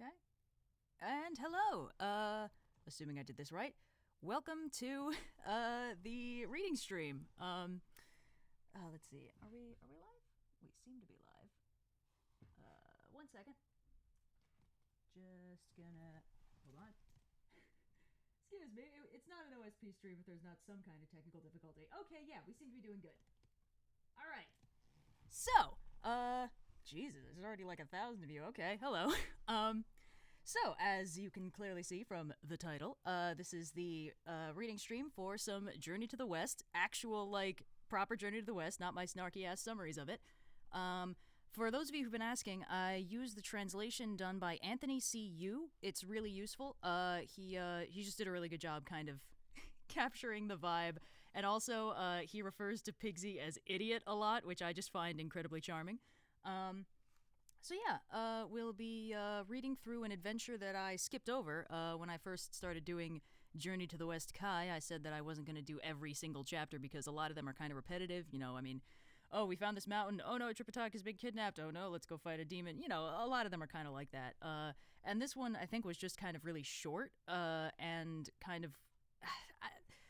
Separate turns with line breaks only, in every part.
Okay. And hello. Assuming I did this right. Welcome to the reading stream. Let's see. Are we live? We seem to be live. 1 second. Just gonna hold on. Excuse me. It's not an OSP stream if there's not some kind of technical difficulty. Okay, yeah, we seem to be doing good. All right. So, Jesus, there's already like 1,000 of you. Okay, hello. So, as you can clearly see from the title, this is the reading stream for some Journey to the West, actual, like, proper Journey to the West, not my snarky-ass summaries of it. For those of you who've been asking, I used the translation done by Anthony C. Yu. It's really useful. He just did a really good job kind of capturing the vibe, and also he refers to Pigsy as idiot a lot, which I just find incredibly charming. So yeah, we'll be reading through an adventure that I skipped over when I first started doing Journey to the West Kai. I said that I wasn't going to do every single chapter because a lot of them are kind of repetitive. You know, I mean, oh, we found this mountain. Oh no, Tripitaka's been kidnapped. Oh no, let's go fight a demon. You know, a lot of them are kind of like that. And this one, I think, was just kind of really short and kind of...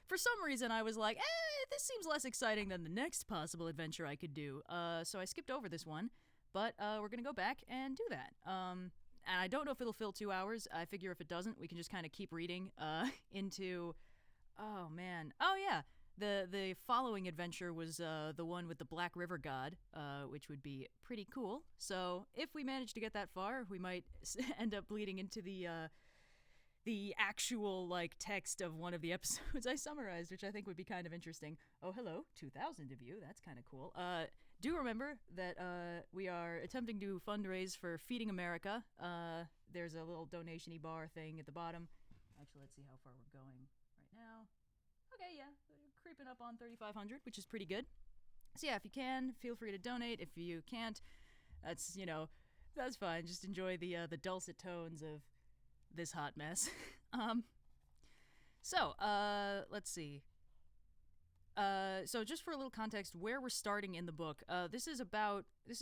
for some reason, I was like, this seems less exciting than the next possible adventure I could do. So I skipped over this one. But we're going to go back and do that. And I don't know if it'll fill 2 hours. I figure if it doesn't, we can just kind of keep reading into... Oh, man. Oh, yeah. The following adventure was the one with the Black River God, which would be pretty cool. So if we manage to get that far, we might end up bleeding into the actual, like, text of one of the episodes I summarized, which I think would be kind of interesting. Oh, hello, 2,000 of you. That's kind of cool. Do remember that we are attempting to fundraise for Feeding America. There's a little donation-y bar thing at the bottom. Actually, let's see how far we're going right now. Okay, yeah, creeping up on 3,500, which is pretty good. So yeah, if you can, feel free to donate. If you can't, that's, you know, that's fine. Just enjoy the dulcet tones of this hot mess. So let's see. So just for a little context, where we're starting in the book, this is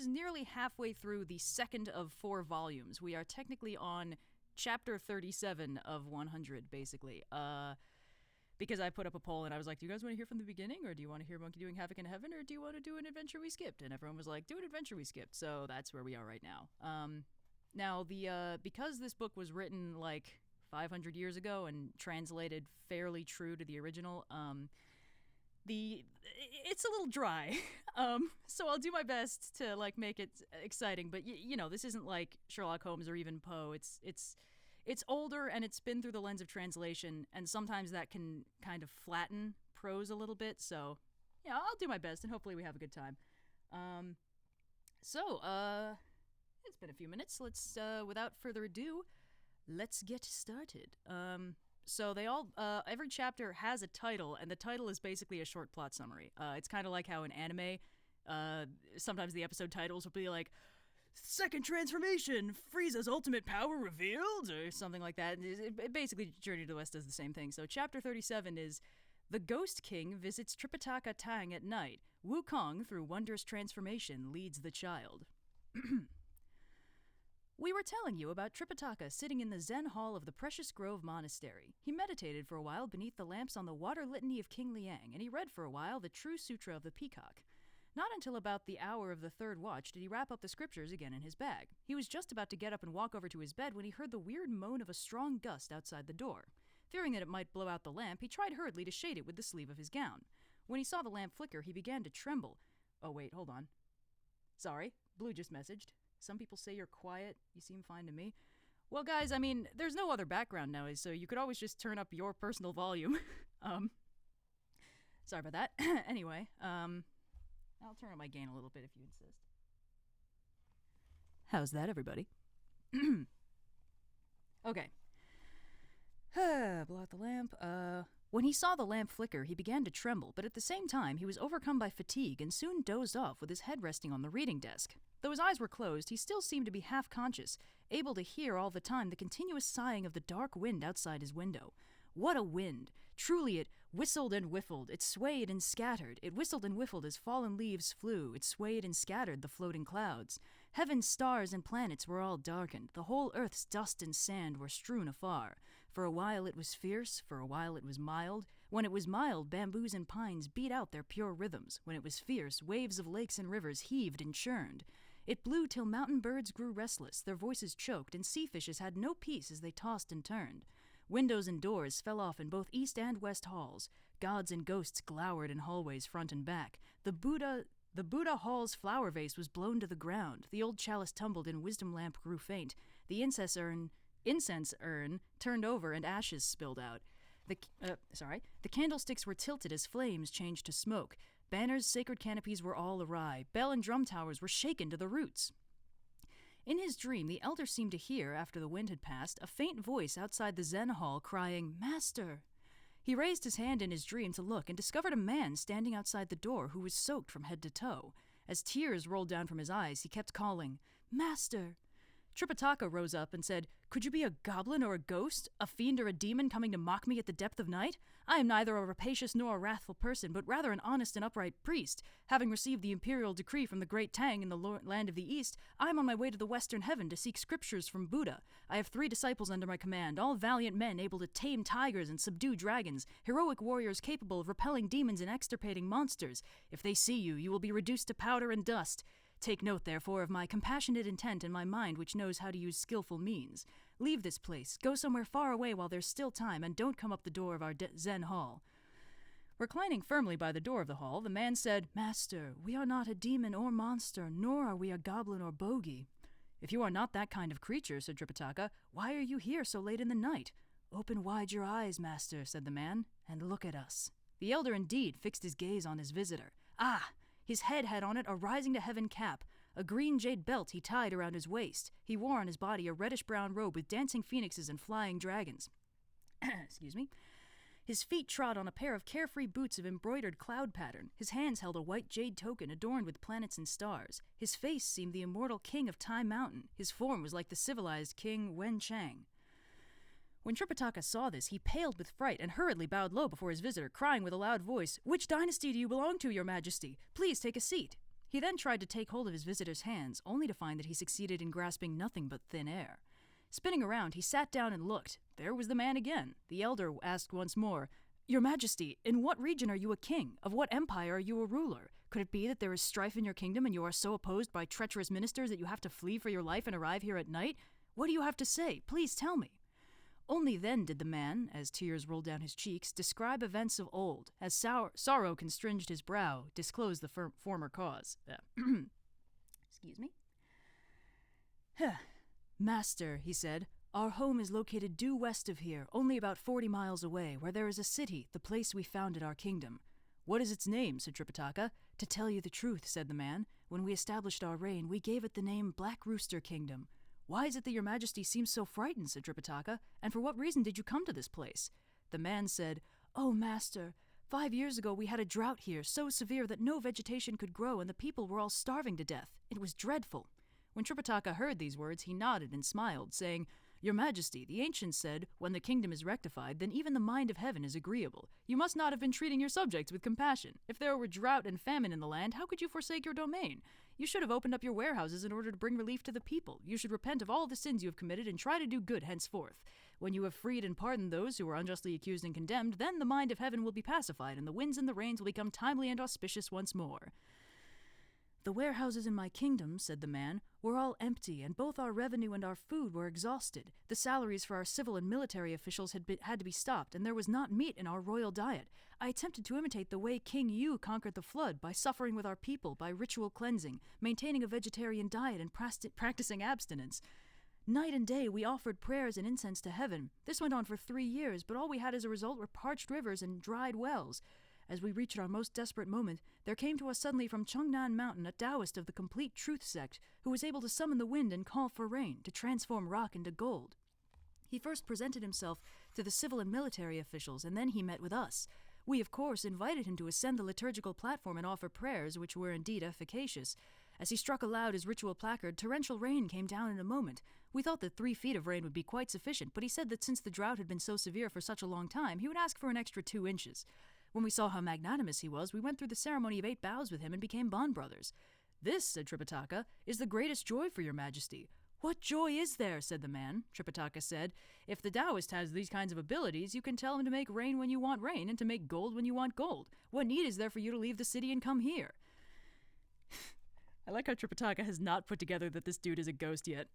nearly halfway through the second of 4 volumes. We are technically on chapter 37 of 100, basically. Because I put up a poll and I was like, do you guys want to hear from the beginning, or do you want to hear Monkey doing Havoc in Heaven, or do you want to do an adventure we skipped? And everyone was like, do an adventure we skipped. So that's where we are right now. Now, because this book was written like 500 years ago and translated fairly true to the original, it's a little dry. So I'll do my best to like make it exciting. But you know, this isn't like Sherlock Holmes or even Poe. It's older and it's been through the lens of translation, and sometimes that can kind of flatten prose a little bit. So yeah, I'll do my best, and hopefully we have a good time. It's been a few minutes. Let's, without further ado, let's get started. So they all, every chapter has a title, and the title is basically a short plot summary. It's kind of like how in anime, sometimes the episode titles will be like, Second Transformation, Frieza's ultimate power revealed, or something like that. Basically, Journey to the West does the same thing. So chapter 37 is, The Ghost King visits Tripitaka Tang at night. Wukong, through wondrous transformation, leads the child. We were telling you about Tripitaka sitting in the Zen hall of the Precious Grove Monastery. He meditated for a while beneath the lamps on the water litany of King Liang, and he read for a while the True Sutra of the Peacock. Not until about the hour of the third watch did he wrap up the scriptures again in his bag. He was just about to get up and walk over to his bed when he heard the weird moan of a strong gust outside the door. Fearing that it might blow out the lamp, he tried hurriedly to shade it with the sleeve of his gown. When he saw the lamp flicker, he began to tremble. Oh wait, hold on. Sorry, Blue just messaged. Some people say you're quiet. You seem fine to me. Well, guys, I mean, there's no other background now, so you could always just turn up your personal volume. Sorry about that. Anyway, I'll turn up my gain a little bit if you insist. How's that, everybody? Okay. Blow out the lamp. When he saw the lamp flicker, he began to tremble, but at the same time, he was overcome by fatigue and soon dozed off with his head resting on the reading desk. Though his eyes were closed, he still seemed to be half-conscious, able to hear all the time the continuous sighing of the dark wind outside his window. What a wind! Truly it whistled and whiffled, it swayed and scattered, it whistled and whiffled as fallen leaves flew, it swayed and scattered the floating clouds.
Heaven's stars and planets were all darkened. The whole earth's dust and sand were strewn afar. For a while it was fierce, for a while it was mild. When it was mild, bamboos and pines beat out their pure rhythms. When it was fierce, waves of lakes and rivers heaved and churned. It blew till mountain birds grew restless, their voices choked, and sea fishes had no peace as they tossed and turned. Windows and doors fell off in both east and west halls. Gods and ghosts glowered in hallways front and back. The Buddha hall's flower vase was blown to the ground. The old chalice tumbled and wisdom lamp grew faint. The incense urn turned over and ashes spilled out. The candlesticks were tilted as flames changed to smoke. Banners, sacred canopies were all awry. Bell and drum towers were shaken to the roots. In his dream, the elder seemed to hear, after the wind had passed, a faint voice outside the Zen hall crying, "Master!" He raised his hand in his dream to look and discovered a man standing outside the door who was soaked from head to toe. As tears rolled down from his eyes, he kept calling, "Master!" Tripitaka rose up and said, "Could you be a goblin or a ghost, a fiend or a demon coming to mock me at the depth of night? I am neither a rapacious nor a wrathful person, but rather an honest and upright priest. Having received the imperial decree from the great Tang in the land of the East, I am on my way to the western heaven to seek scriptures from Buddha. I have 3 disciples under my command, all valiant men able to tame tigers and subdue dragons, heroic warriors capable of repelling demons and extirpating monsters. If they see you, you will be reduced to powder and dust. Take note, therefore, of my compassionate intent and my mind which knows how to use skillful means. Leave this place, go somewhere far away while there's still time, and don't come up the door of our Zen hall." Reclining firmly by the door of the hall, the man said, "Master, we are not a demon or monster, nor are we a goblin or bogey." "If you are not that kind of creature," said Tripitaka, "why are you here so late in the night?" "Open wide your eyes, master," said the man, "and look at us." The elder indeed fixed his gaze on his visitor. Ah! His head had on it a rising to heaven cap. A green jade belt he tied around his waist. He wore on his body a reddish-brown robe with dancing phoenixes and flying dragons. Excuse me. His feet trod on a pair of carefree boots of embroidered cloud pattern. His hands held a white jade token adorned with planets and stars. His face seemed the immortal king of Time Mountain. His form was like the civilized King Wen Chang. When Tripitaka saw this, he paled with fright and hurriedly bowed low before his visitor, crying with a loud voice, "Which dynasty do you belong to, your majesty? Please take a seat." He then tried to take hold of his visitor's hands, only to find that he succeeded in grasping nothing but thin air. Spinning around, he sat down and looked. There was the man again. The elder asked once more, "Your majesty, in what region are you a king? Of what empire are you a ruler? Could it be that there is strife in your kingdom and you are so opposed by treacherous ministers that you have to flee for your life and arrive here at night? What do you have to say? Please tell me." Only then did the man, as tears rolled down his cheeks, describe events of old, as sorrow constringed his brow, disclose the former cause. Excuse me. "Master," he said, "our home is located due west of here, only about 40 miles away, where there is a city, the place we founded our kingdom." "What is its name?" said Tripitaka. "To tell you the truth," said the man, "when we established our reign, we gave it the name Black Rooster Kingdom." "Why is it that your majesty seems so frightened?" said Tripitaka. "And for what reason did you come to this place?" The man said, "Oh, master, 5 years ago we had a drought here, so severe that no vegetation could grow and the people were all starving to death. It was dreadful." When Tripitaka heard these words, he nodded and smiled, saying, "Your majesty, the ancients said, when the kingdom is rectified, then even the mind of heaven is agreeable. You must not have been treating your subjects with compassion. If there were drought and famine in the land, how could you forsake your domain? You should have opened up your warehouses in order to bring relief to the people. You should repent of all the sins you have committed and try to do good henceforth. When you have freed and pardoned those who were unjustly accused and condemned, then the mind of heaven will be pacified, and the winds and the rains will become timely and auspicious once more." "The warehouses in my kingdom," said the man, "were all empty, and both our revenue and our food were exhausted. The salaries for our civil and military officials had to be stopped, and there was not meat in our royal diet. I attempted to imitate the way King Yu conquered the flood, by suffering with our people, by ritual cleansing, maintaining a vegetarian diet, and practicing abstinence. Night and day we offered prayers and incense to heaven. This went on for 3 years, but all we had as a result were parched rivers and dried wells. As we reached our most desperate moment, there came to us suddenly from Chungnan Mountain a Taoist of the Complete Truth sect, who was able to summon the wind and call for rain, to transform rock into gold. He first presented himself to the civil and military officials, and then he met with us. We, of course, invited him to ascend the liturgical platform and offer prayers, which were indeed efficacious. As he struck aloud his ritual placard, torrential rain came down in a moment. We thought that 3 feet of rain would be quite sufficient, but he said that since the drought had been so severe for such a long time, he would ask for an extra 2 inches. When we saw how magnanimous he was, we went through the ceremony of 8 bows with him and became bond brothers. "This," said Tripitaka, "is the greatest joy for your majesty." "What joy is there?" said the man. Tripitaka said, "If the Taoist has these kinds of abilities, you can tell him to make rain when you want rain and to make gold when you want gold. What need is there for you to leave the city and come here?" I like how Tripitaka has not put together that this dude is a ghost yet.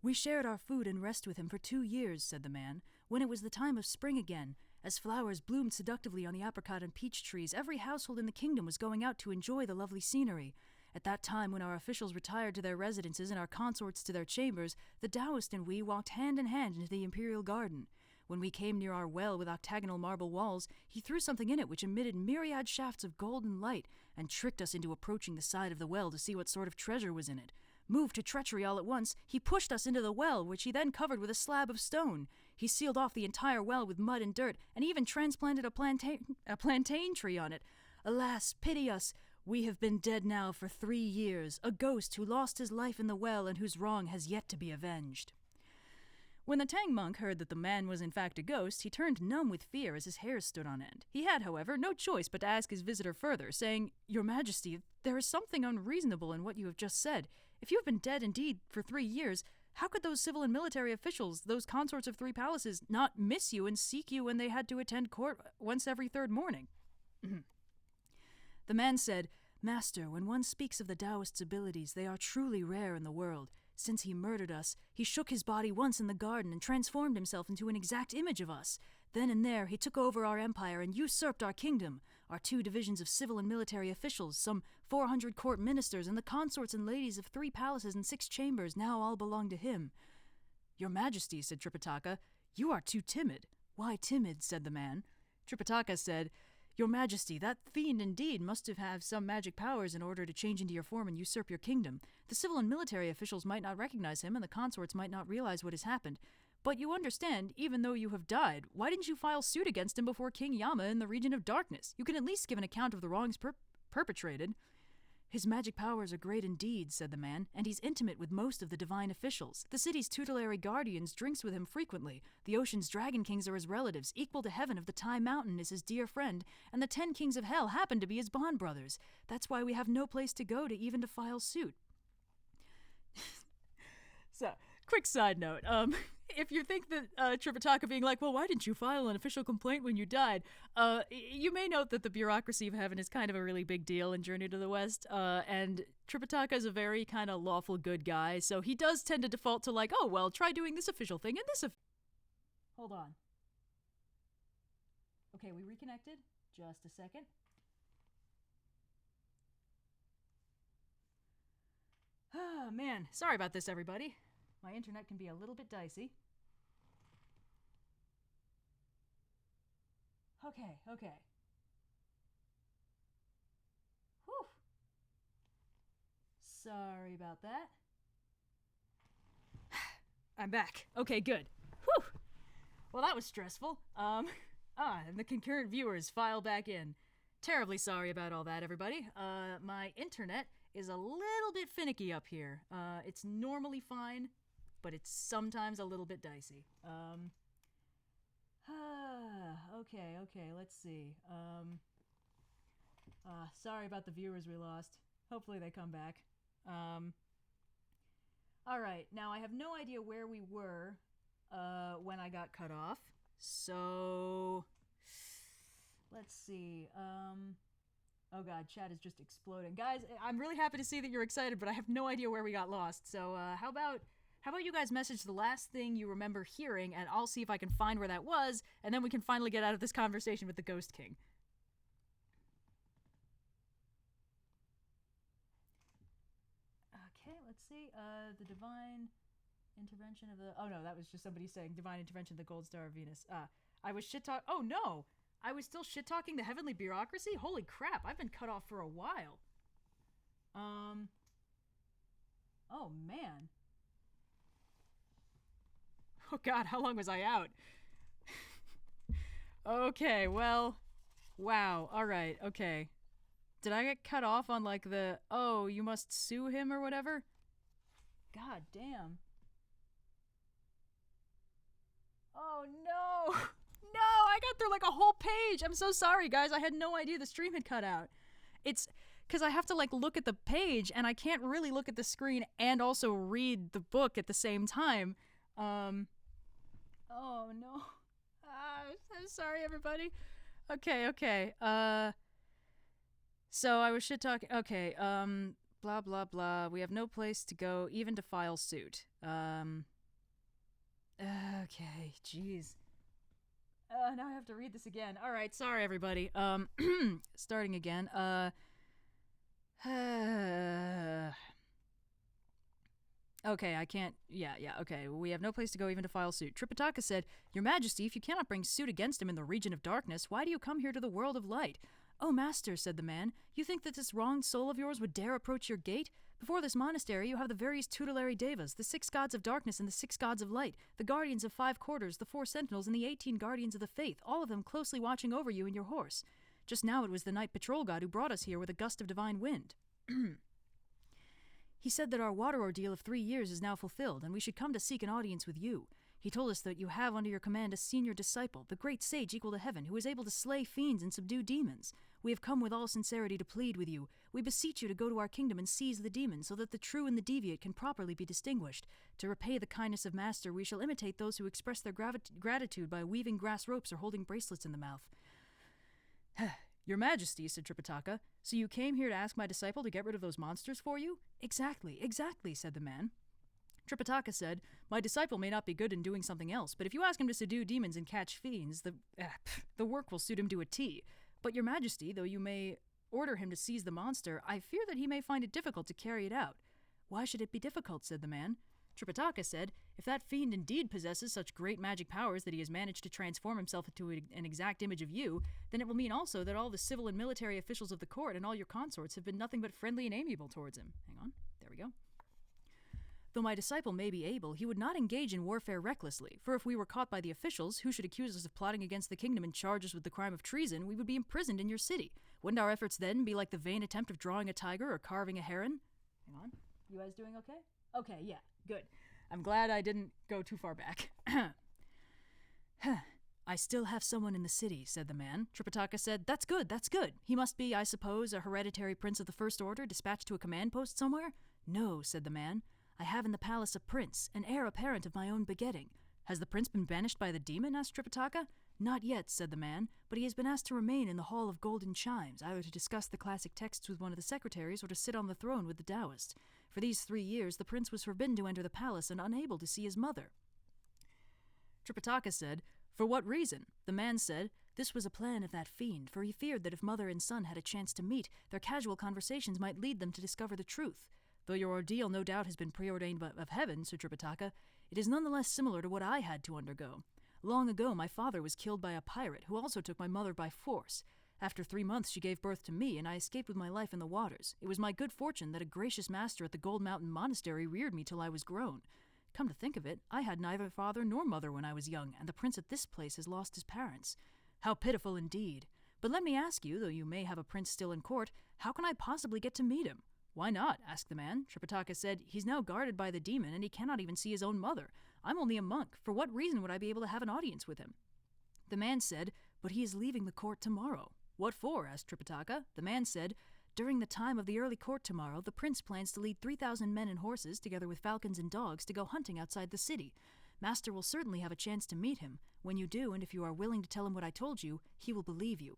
"We shared our food and rest with him for 2 years," said the man. "When it was the time of spring again, as flowers bloomed seductively on the apricot and peach trees, every household in the kingdom was going out to enjoy the lovely scenery. At that time, when our officials retired to their residences and our consorts to their chambers, the Taoist and we walked hand in hand into the imperial garden. When we came near our well with octagonal marble walls, he threw something in it which emitted myriad shafts of golden light and tricked us into approaching the side of the well to see what sort of treasure was in it. Moved to treachery all at once, he pushed us into the well, which he then covered with a slab of stone. He sealed off the entire well with mud and dirt, and even transplanted a plantain tree on it. Alas, pity us! We have been dead now for 3 years, a ghost who lost his life in the well and whose wrong has yet to be avenged." When the Tang monk heard that the man was in fact a ghost, he turned numb with fear as his hairs stood on end. He had, however, no choice but to ask his visitor further, saying, "Your Majesty, there is something unreasonable in what you have just said. If you have been dead indeed for 3 years, how could those civil and military officials, those consorts of 3 palaces, not miss you and seek you when they had to attend court once every 3rd morning?" The man said, "Master, when one speaks of the Taoist's abilities, they are truly rare in the world. Since he murdered us, he shook his body once in the garden and transformed himself into an exact image of us. Then and there, he took over our empire and usurped our kingdom. Our 2 divisions of civil and military officials, some 400 court ministers, and the consorts and ladies of 3 palaces and 6 chambers now all belong to him." "Your Majesty," said Tripitaka, "you are too timid." "Why timid?" said the man. Tripitaka said, "Your Majesty, that fiend indeed must have some magic powers in order to change into your form and usurp your kingdom. The civil and military officials might not recognize him, and the consorts might not realize what has happened. But you understand, even though you have died, why didn't you file suit against him before King Yama in the region of darkness? You can at least give an account of the wrongs perpetrated." "His magic powers are great indeed," said the man, "and he's intimate with most of the divine officials. The city's tutelary guardians drinks with him frequently. The ocean's dragon kings are his relatives, equal to heaven of the Tai Mountain is his dear friend, and the 10 kings of hell happen to be his bond brothers. That's why we have no place to go to even to file suit." So, quick side note, if you think that Tripitaka being like, "Well, why didn't you file an official complaint when you died?" You may note that the bureaucracy of heaven is kind of a really big deal in Journey to the West, and Tripitaka is a very kind of lawful good guy, so he does tend to default to like, "Oh, well, try doing this official thing and this
Hold on. Okay, we reconnected. Just a second. Ah, man. Sorry about this, everybody. My internet can be a little bit dicey. Okay. Whew. Sorry about that. I'm back. Okay, good. Whew. Well, that was stressful. And the concurrent viewers file back in. Terribly sorry about all that, everybody. My internet is a little bit finicky up here. It's normally fine, but it's sometimes a little bit dicey. Okay, let's see. Sorry about the viewers we lost. Hopefully they come back. Alright, now I have no idea where we were when I got cut off. So, let's see. Oh god, chat is just exploding. Guys, I'm really happy to see that you're excited, but I have no idea where we got lost. So, how about you guys message the last thing you remember hearing, and I'll see if I can find where that was, and then we can finally get out of this conversation with the Ghost King. Okay, let's see. The divine intervention of the... Oh no, that was just somebody saying divine intervention of the Gold Star of Venus. I was shit-talking... Oh no! I was still shit-talking the heavenly bureaucracy? Holy crap, I've been cut off for a while. Oh man. Oh god, how long was I out? Okay, well... Wow, alright, okay. Did I get cut off on like the, "Oh, you must sue him" or whatever? God damn. Oh no! No, I got through like a whole page! I'm so sorry, guys, I had no idea the stream had cut out.
it's because I have to like look at the page and I can't really look at the screen and also read the book at the same time. Oh no. I'm sorry, everybody. Okay. So I was shit talking. Okay. Blah blah blah. We have no place to go, even to file suit. Okay. Jeez. Now I have to read this again. All right. Sorry, everybody. Starting again. Okay, I can't. Yeah, okay. We have no place to go even to file suit. Tripitaka said, Your Majesty, if you cannot bring suit against him in the region of darkness, why do you come here to the world of light? Oh, master, said the man, you think that this wronged soul of yours would dare approach your gate? Before this monastery, you have the various tutelary devas, the 6 gods of darkness and the 6 gods of light, the guardians of 5 quarters, the 4 sentinels, and the 18 guardians of the faith, all of them closely watching over you and your horse. Just now it was the night patrol god who brought us here with a gust of divine wind. He said that our water ordeal of 3 years is now fulfilled, and we should come to seek an audience with you. He told us that you have under your command a senior disciple, the great sage equal to heaven, who is able to slay fiends and subdue demons. We have come with all sincerity to plead with you. We beseech you to go to our kingdom and seize the demons, so that the true and the deviate can properly be distinguished. To repay the kindness of Master, we shall imitate those who express their gratitude by weaving grass ropes or holding bracelets in the mouth. Your Majesty, said Tripitaka, so you came here to ask my disciple to get rid of those monsters for you? Exactly, said the man. Tripitaka said, My disciple may not be good in doing something else, but if you ask him to subdue demons and catch fiends, the work will suit him to a T. But your Majesty, though you may order him to seize the monster, I fear that he may find it difficult to carry it out. Why should it be difficult, said the man. Tripitaka said, If that fiend indeed possesses such great magic powers that he has managed to transform himself into an exact image of you, then it will mean also that all the civil and military officials of the court and all your consorts have been nothing but friendly and amiable towards him. Hang on, there we go. Though my disciple may be able, he would not engage in warfare recklessly, for if we were caught by the officials, who should accuse us of plotting against the kingdom and charge us with the crime of treason, we would be imprisoned in your city. Wouldn't our efforts then be like the vain attempt of drawing a tiger or carving a heron? Hang on. You guys doing okay? Okay, yeah, good. I'm glad I didn't go too far back. I still have someone in the city, said the man. Tripitaka said, That's good. He must be, I suppose, a hereditary prince of the First Order dispatched to a command post somewhere? No, said the man. I have in the palace a prince, an heir apparent of my own begetting. Has the prince been banished by the demon? Asked Tripitaka. Not yet, said the man, but he has been asked to remain in the Hall of Golden Chimes, either to discuss the classic texts with one of the secretaries or to sit on the throne with the Taoist. For these 3 years, the prince was forbidden to enter the palace and unable to see his mother. Tripitaka said, For what reason? The man said, This was a plan of that fiend, for he feared that if mother and son had a chance to meet, their casual conversations might lead them to discover the truth. Though your ordeal no doubt has been preordained of heaven, said Tripitaka, it is nonetheless similar to what I had to undergo. Long ago, my father was killed by a pirate, who also took my mother by force. After 3 months, she gave birth to me, and I escaped with my life in the waters. It was my good fortune that a gracious master at the Gold Mountain Monastery reared me till I was grown. Come to think of it, I had neither father nor mother when I was young, and the prince at this place has lost his parents. How pitiful indeed. But let me ask you, though you may have a prince still in court, how can I possibly get to meet him? Why not? Asked the man. Tripitaka said, He's now guarded by the demon, and he cannot even see his own mother. I'm only a monk. For what reason would I be able to have an audience with him? The man said, But he is leaving the court tomorrow. What for? Asked Tripitaka. The man said, During the time of the early court tomorrow, the prince plans to lead 3,000 men and horses, together with falcons and dogs, to go hunting outside the city. Master will certainly have a chance to meet him. When you do, and if you are willing to tell him what I told you, he will believe you.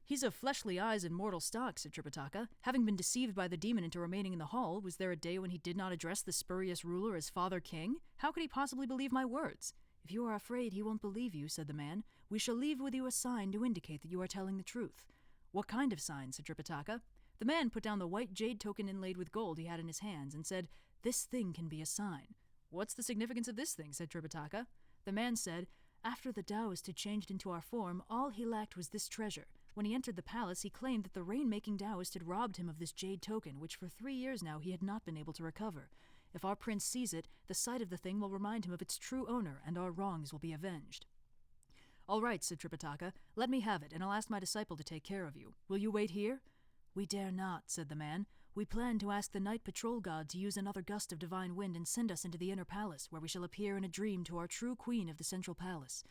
He's of fleshly eyes and mortal stock, said Tripitaka. Having been deceived by the demon into remaining in the hall, was there a day when he did not address the spurious ruler as Father King? How could he possibly believe my words? If you are afraid he won't believe you, said the man, we shall leave with you a sign to indicate that you are telling the truth. What kind of sign? Said Tripitaka. The man put down the white jade token inlaid with gold he had in his hands and said, This thing can be a sign. What's the significance of this thing? Said Tripitaka. The man said, After the Taoist had changed into our form, all he lacked was this treasure. When he entered the palace, he claimed that the rain-making Taoist had robbed him of this jade token, which for 3 years now he had not been able to recover. If our prince sees it, the sight of the thing will remind him of its true owner, and our wrongs will be avenged. All right, said Tripitaka. Let me have it, and I'll ask my disciple to take care of you. Will you wait here? We dare not, said the man. We plan to ask the night patrol god to use another gust of divine wind and send us into the inner palace, where we shall appear in a dream to our true queen of the central palace.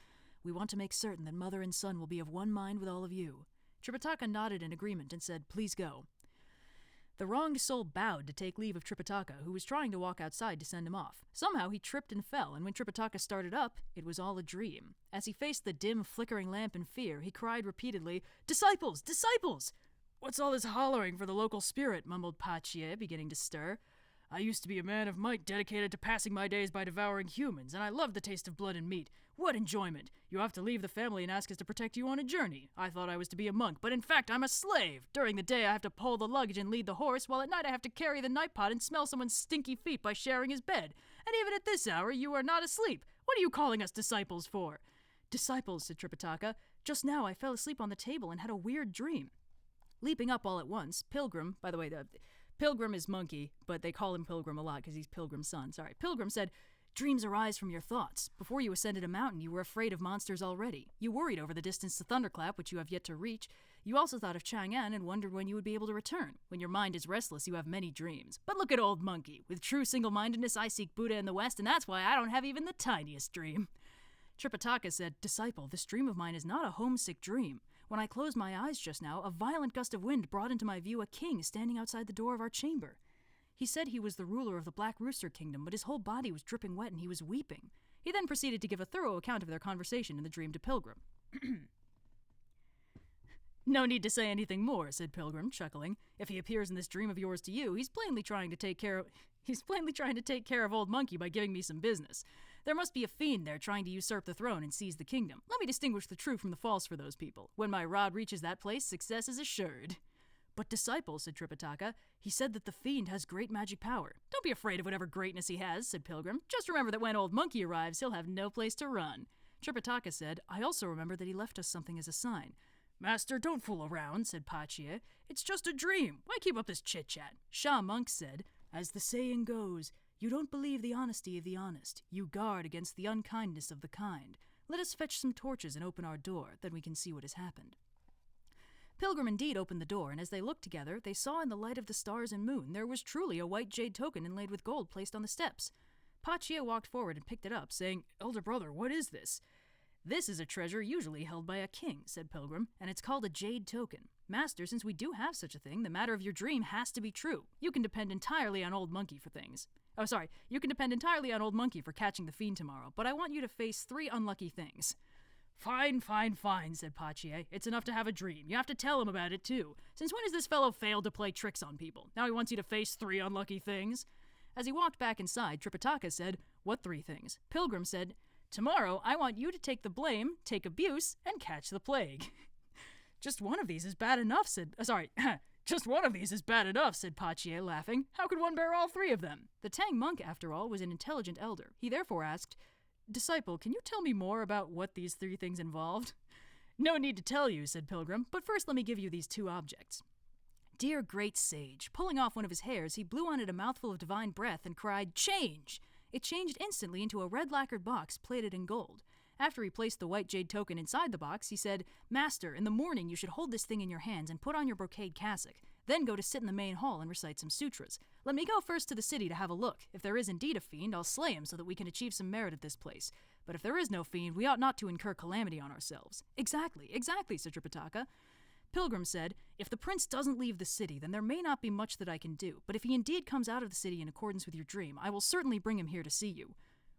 We want to make certain that mother and son will be of one mind with all of you. Tripitaka nodded in agreement and said, "Please go." The wronged soul bowed to take leave of Tripitaka, who was trying to walk outside to send him off. Somehow he tripped and fell, and when Tripitaka started up, it was all a dream. As he faced the dim, flickering lamp in fear, he cried repeatedly, "Disciples! Disciples!" "What's all this hollering for the local spirit?" mumbled Pachier, beginning to stir. "I used to be a man of might dedicated to passing my days by devouring humans, and I loved the taste of blood and meat. What enjoyment! You have to leave the family and ask us to protect you on a journey. I thought I was to be a monk, but in fact I'm a slave. During the day I have to pull the luggage and lead the horse, while at night I have to carry the night pot and smell someone's stinky feet by sharing his bed. And even at this hour you are not asleep. What are you calling us disciples for?" "Disciples," said Tripitaka. "Just now I fell asleep on the table and had a weird dream." Leaping up all at once, Pilgrim, by the way, Pilgrim is monkey, but they call him Pilgrim a lot because he's Pilgrim's son. Sorry. Pilgrim said, "Dreams arise from your thoughts. Before you ascended a mountain, you were afraid of monsters already. You worried over the distance to Thunderclap, which you have yet to reach. You also thought of Chang'an and wondered when you would be able to return. When your mind is restless, you have many dreams. But look at old monkey. With true single-mindedness, I seek Buddha in the West, and that's why I don't have even the tiniest dream." Tripitaka said, "Disciple, this dream of mine is not a homesick dream. When I closed my eyes just now, a violent gust of wind brought into my view a king standing outside the door of our chamber. He said he was the ruler of the Black Rooster Kingdom, but his whole body was dripping wet and he was weeping." He then proceeded to give a thorough account of their conversation in the dream to Pilgrim. "No need to say anything more," said Pilgrim, chuckling. "If he appears in this dream of yours to you, he's plainly trying to take care of old monkey by giving me some business. There must be a fiend there trying to usurp the throne and seize the kingdom. Let me distinguish the true from the false for those people. When my rod reaches that place, success is assured." "But disciple," said Tripitaka, "he said that the fiend has great magic power." "Don't be afraid of whatever greatness he has," said Pilgrim. "Just remember that when old monkey arrives, he'll have no place to run." Tripitaka said, "I also remember that he left us something as a sign." "Master, don't fool around," said Pachier. "It's just a dream. Why keep up this chit-chat?" Sha Monk said, "As the saying goes, you don't believe the honesty of the honest. You guard against the unkindness of the kind. Let us fetch some torches and open our door, then we can see what has happened." Pilgrim indeed opened the door, and as they looked together, they saw in the light of the stars and moon there was truly a white jade token inlaid with gold placed on the steps. Pachier walked forward and picked it up, saying, "Elder brother, what is this?" "This is a treasure usually held by a king," said Pilgrim, "and it's called a jade token. Master, since we do have such a thing, the matter of your dream has to be true. You can depend entirely on old monkey for things. You can depend entirely on old monkey for catching the fiend tomorrow, but I want you to face 3 unlucky things." Fine, said Pachier. "It's enough to have a dream. You have to tell him about it, too. Since when has this fellow failed to play tricks on people? Now he wants you to face 3 unlucky things." As he walked back inside, Tripitaka said, "What 3 things?" Pilgrim said, "Tomorrow, I want you to take the blame, take abuse, and catch the plague." Just one of these is bad enough, said Pachier, laughing. "How could one bear all 3 of them?" The Tang monk, after all, was an intelligent elder. He therefore asked, "Disciple, can you tell me more about what these 3 things involved?" "No need to tell you," said Pilgrim, "but first let me give you these 2 objects." Dear great sage, pulling off one of his hairs, he blew on it a mouthful of divine breath and cried, "Change!" It changed instantly into a red lacquered box plated in gold. After he placed the white jade token inside the box, he said, "Master, in the morning you should hold this thing in your hands and put on your brocade cassock. Then go to sit in the main hall and recite some sutras. Let me go first to the city to have a look. If there is indeed a fiend, I'll slay him so that we can achieve some merit at this place. But if there is no fiend, we ought not to incur calamity on ourselves." Exactly, said Tripitaka. Pilgrim said, "If the prince doesn't leave the city, then there may not be much that I can do. But if he indeed comes out of the city in accordance with your dream, I will certainly bring him here to see you."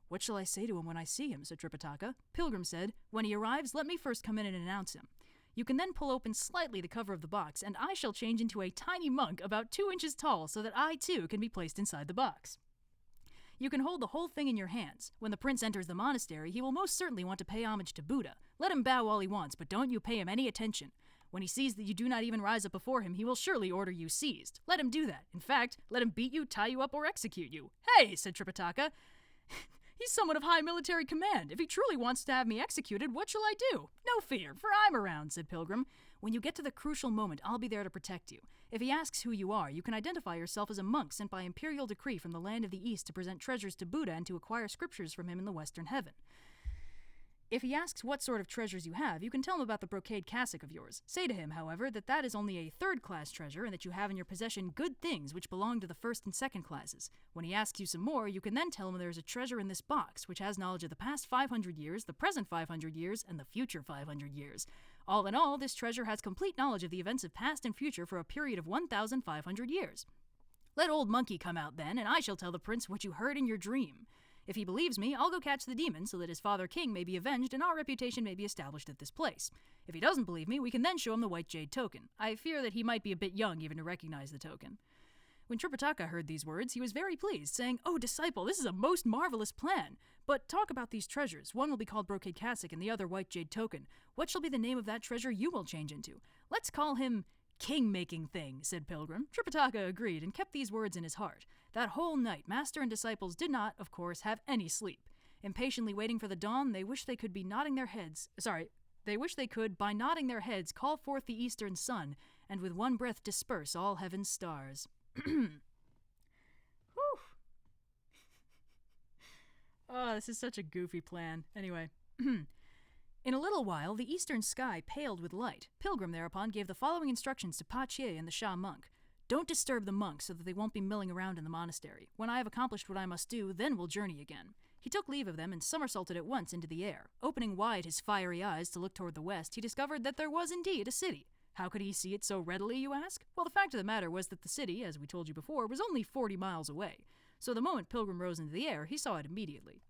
"What shall I say to him when I see him?" said Tripitaka. Pilgrim said, "When he arrives, let me first come in and announce him. You can then pull open slightly the cover of the box, and I shall change into a tiny monk about 2 inches tall so that I, too, can be placed inside the box. You can hold the whole thing in your hands. When the prince enters the monastery, he will most certainly want to pay homage to Buddha. Let him bow all he wants, but don't you pay him any attention. When he sees that you do not even rise up before him, he will surely order you seized. Let him do that. In fact, let him beat you, tie you up, or execute you." "Hey," said Tripitaka. "He's someone of high military command. If he truly wants to have me executed, what shall I do?" "No fear, for I'm around," said Pilgrim. "When you get to the crucial moment, I'll be there to protect you. If he asks who you are, you can identify yourself as a monk sent by imperial decree from the land of the East to present treasures to Buddha and to acquire scriptures from him in the Western Heaven. If he asks what sort of treasures you have, you can tell him about the brocade cassock of yours. Say to him, however, that that is only a 3rd-class treasure and that you have in your possession good things which belong to the 1st and 2nd classes. When he asks you some more, you can then tell him there is a treasure in this box which has knowledge of the past 500 years, the present 500 years, and the future 500 years. All in all, this treasure has complete knowledge of the events of past and future for a period of 1,500 years. Let old monkey come out then, and I shall tell the prince what you heard in your dream. If he believes me, I'll go catch the demon so that his father king may be avenged and our reputation may be established at this place. If he doesn't believe me, we can then show him the white jade token. I fear that he might be a bit young even to recognize the token." When Tripitaka heard these words, he was very pleased, saying, "Oh, disciple, this is a most marvelous plan. But talk about these treasures. One will be called Brocade Cassock and the other White Jade Token. What shall be the name of that treasure you will change into? Let's call him King-Making Thing," said Pilgrim. Tripitaka agreed and kept these words in his heart. That whole night, master and disciples did not, of course, have any sleep. Impatiently waiting for the dawn, they wished they could, by nodding their heads, call forth the eastern sun, and with one breath disperse all heaven's stars. Whew. Oh, this is such a goofy plan. Anyway. In a little while, the eastern sky paled with light. Pilgrim thereupon gave the following instructions to Pachier and the Sha monk. "Don't disturb the monks so that they won't be milling around in the monastery. When I have accomplished what I must do, then we'll journey again." He took leave of them and somersaulted at once into the air. Opening wide his fiery eyes to look toward the west, he discovered that there was indeed a city. How could he see it so readily, you ask? Well, the fact of the matter was that the city, as we told you before, was only 40 miles away. So the moment Pilgrim rose into the air, he saw it immediately.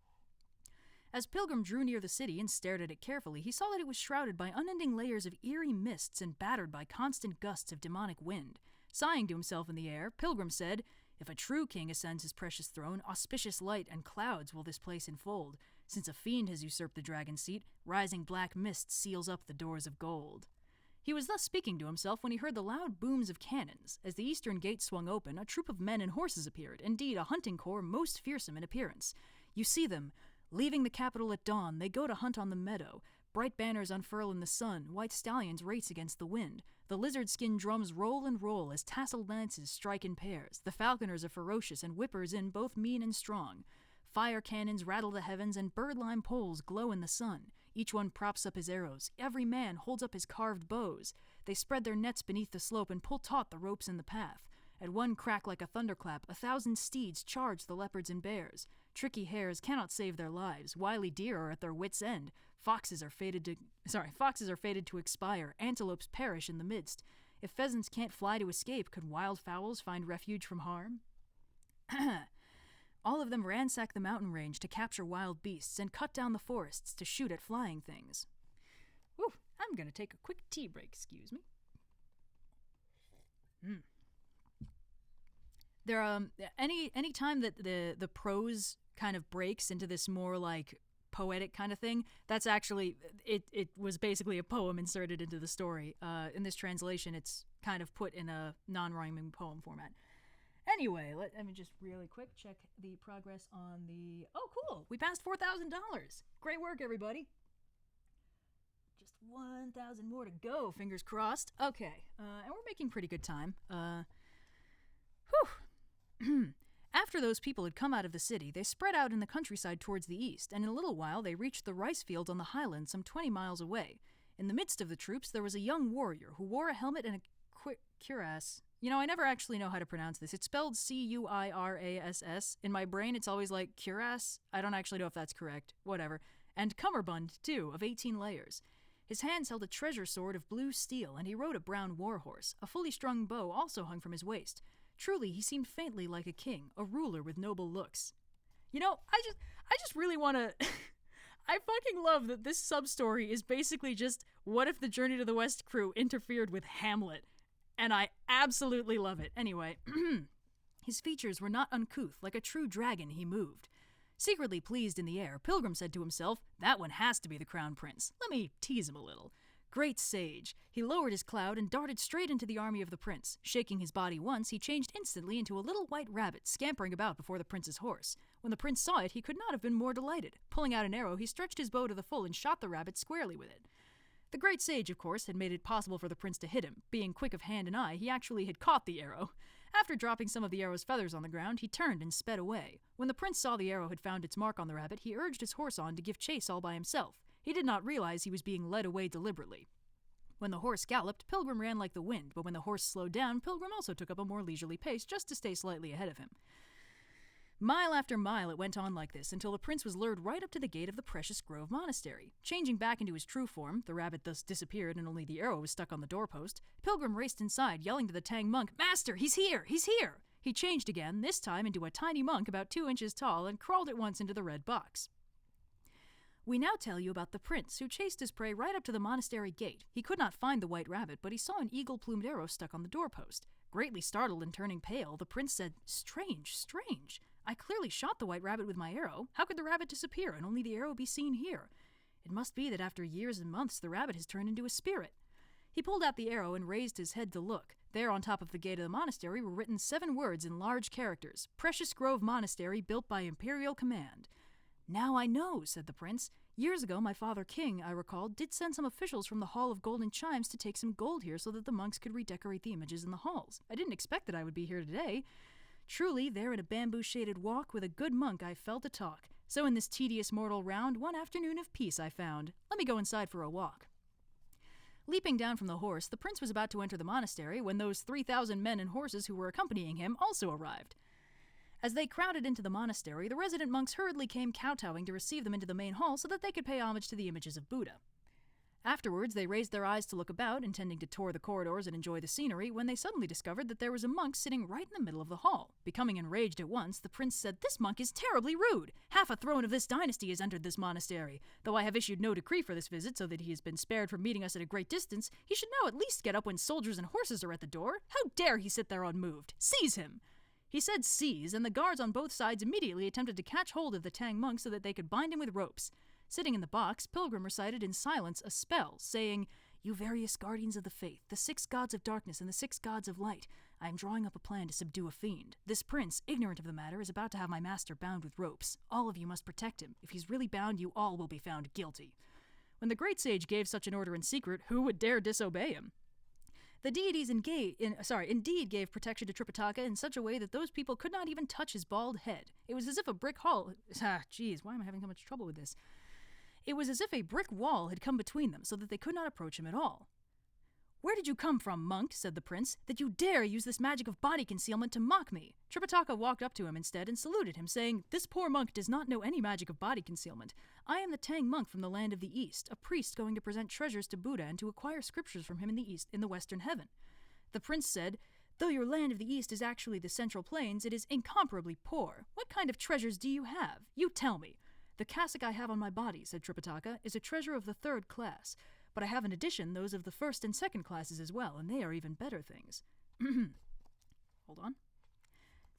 As Pilgrim drew near the city and stared at it carefully, he saw that it was shrouded by unending layers of eerie mists and battered by constant gusts of demonic wind. Sighing to himself in the air, Pilgrim said, "If a true king ascends his precious throne, auspicious light and clouds will this place enfold. Since a fiend has usurped the dragon's seat, rising black mist seals up the doors of gold." He was thus speaking to himself when he heard the loud booms of cannons. As the eastern gate swung open, a troop of men and horses appeared, indeed a hunting corps most fearsome in appearance. You see them. Leaving the capital at dawn, they go to hunt on the meadow. Bright banners unfurl in the sun, white stallions race against the wind. The lizard-skin drums roll and roll as tasseled lances strike in pairs. The falconers are ferocious and whippers in both mean and strong. Fire cannons rattle the heavens and bird-lime poles glow in the sun. Each one props up his arrows. Every man holds up his carved bows. They spread their nets beneath the slope and pull taut the ropes in the path. At one crack like a thunderclap, 1,000 steeds charge the leopards and bears. Tricky hares cannot save their lives. Wily deer are at their wits' end. Foxes are fated to expire. Antelopes perish in the midst. If pheasants can't fly to escape, could wild fowls find refuge from harm? All of them ransack the mountain range to capture wild beasts and cut down the forests to shoot at flying things. Whew, I'm gonna take a quick tea break, excuse me. There any time that the prose kind of breaks into this more like poetic kind of thing, that's actually it was basically a poem inserted into the story. In this translation, it's kind of put in a non-rhyming poem format. Anyway, let me just really quick check the progress on the... Oh, cool! We passed $4,000! Great work, everybody! Just 1,000 more to go, fingers crossed. Okay, and we're making pretty good time. After those people had come out of the city, they spread out in the countryside towards the east, and in a little while they reached the rice fields on the highland some 20 miles away. In the midst of the troops, there was a young warrior who wore a helmet and a cuirass. You know, I never actually know how to pronounce this. It's spelled C-U-I-R-A-S-S. In my brain, it's always like cuirass. I don't actually know if that's correct. Whatever. And cummerbund, too, of 18 layers. His hands held a treasure sword of blue steel, and he rode a brown warhorse. A fully strung bow also hung from his waist. Truly, he seemed faintly like a king, a ruler with noble looks. You know, I just really want to... I fucking love that this sub-story is basically just, what if the Journey to the West crew interfered with Hamlet? And I absolutely love it. Anyway, his features were not uncouth. Like a true dragon, he moved. Secretly pleased in the air, Pilgrim said to himself, "That one has to be the crown prince. Let me tease him a little." Great sage. He lowered his cloud and darted straight into the army of the prince. Shaking his body once, he changed instantly into a little white rabbit, scampering about before the prince's horse. When the prince saw it, he could not have been more delighted. Pulling out an arrow, he stretched his bow to the full and shot the rabbit squarely with it. The great sage, of course, had made it possible for the prince to hit him. Being quick of hand and eye, he actually had caught the arrow. After dropping some of the arrow's feathers on the ground, he turned and sped away. When the prince saw the arrow had found its mark on the rabbit, he urged his horse on to give chase all by himself. He did not realize he was being led away deliberately. When the horse galloped, Pilgrim ran like the wind, but when the horse slowed down, Pilgrim also took up a more leisurely pace just to stay slightly ahead of him. Mile after mile it went on like this until the prince was lured right up to the gate of the Precious Grove Monastery. Changing back into his true form, the rabbit thus disappeared and only the arrow was stuck on the doorpost. Pilgrim raced inside, yelling to the Tang monk, "Master, he's here! He's here!" He changed again, this time into a tiny monk about 2 inches tall, and crawled at once into the red box. We now tell you about the prince, who chased his prey right up to the monastery gate. He could not find the white rabbit, but he saw an eagle-plumed arrow stuck on the doorpost. Greatly startled and turning pale, the prince said, "Strange, strange. I clearly shot the white rabbit with my arrow. How could the rabbit disappear and only the arrow be seen here? It must be that after years and months the rabbit has turned into a spirit." He pulled out the arrow and raised his head to look. There on top of the gate of the monastery were written 7 words in large characters: "Precious Grove Monastery, built by Imperial Command." "Now I know," said the prince. "Years ago my father King, I recalled, did send some officials from the Hall of Golden Chimes to take some gold here so that the monks could redecorate the images in the halls. I didn't expect that I would be here today. Truly, there in a bamboo-shaded walk with a good monk I fell to talk. So in this tedious mortal round, one afternoon of peace I found. Let me go inside for a walk." Leaping down from the horse, the prince was about to enter the monastery when those 3,000 men and horses who were accompanying him also arrived. As they crowded into the monastery, the resident monks hurriedly came kowtowing to receive them into the main hall so that they could pay homage to the images of Buddha. Afterwards, they raised their eyes to look about, intending to tour the corridors and enjoy the scenery, when they suddenly discovered that there was a monk sitting right in the middle of the hall. Becoming enraged at once, the prince said, "This monk is terribly rude! Half a throne of this dynasty has entered this monastery. Though I have issued no decree for this visit so that he has been spared from meeting us at a great distance, he should now at least get up when soldiers and horses are at the door. How dare he sit there unmoved? Seize him!" He said seize, and the guards on both sides immediately attempted to catch hold of the Tang monk so that they could bind him with ropes. Sitting in the box, Pilgrim recited in silence a spell, saying, "You various guardians of the faith, the 6 gods of darkness and the 6 gods of light, I am drawing up a plan to subdue a fiend. This prince, ignorant of the matter, is about to have my master bound with ropes. All of you must protect him. If he's really bound, you all will be found guilty." When the great sage gave such an order in secret, who would dare disobey him? The deities indeed gave protection to Tripitaka in such a way that those people could not even touch his bald head. It was as if a brick wall... why am I having so much trouble with this? It was as if a brick wall had come between them so that they could not approach him at all. "Where did you come from, monk," said the prince, "that you dare use this magic of body concealment to mock me?" Tripitaka walked up to him instead and saluted him, saying, "This poor monk does not know any magic of body concealment. I am the Tang monk from the land of the East, a priest going to present treasures to Buddha and to acquire scriptures from him in the western heaven." The prince said, "Though your land of the East is actually the Central Plains, it is incomparably poor. What kind of treasures do you have? You tell me." "The cassock I have on my body," said Tripitaka, "is a treasure of the 3rd class. But I have in addition those of the 1st and 2nd classes as well, and they are even better things." Hold on.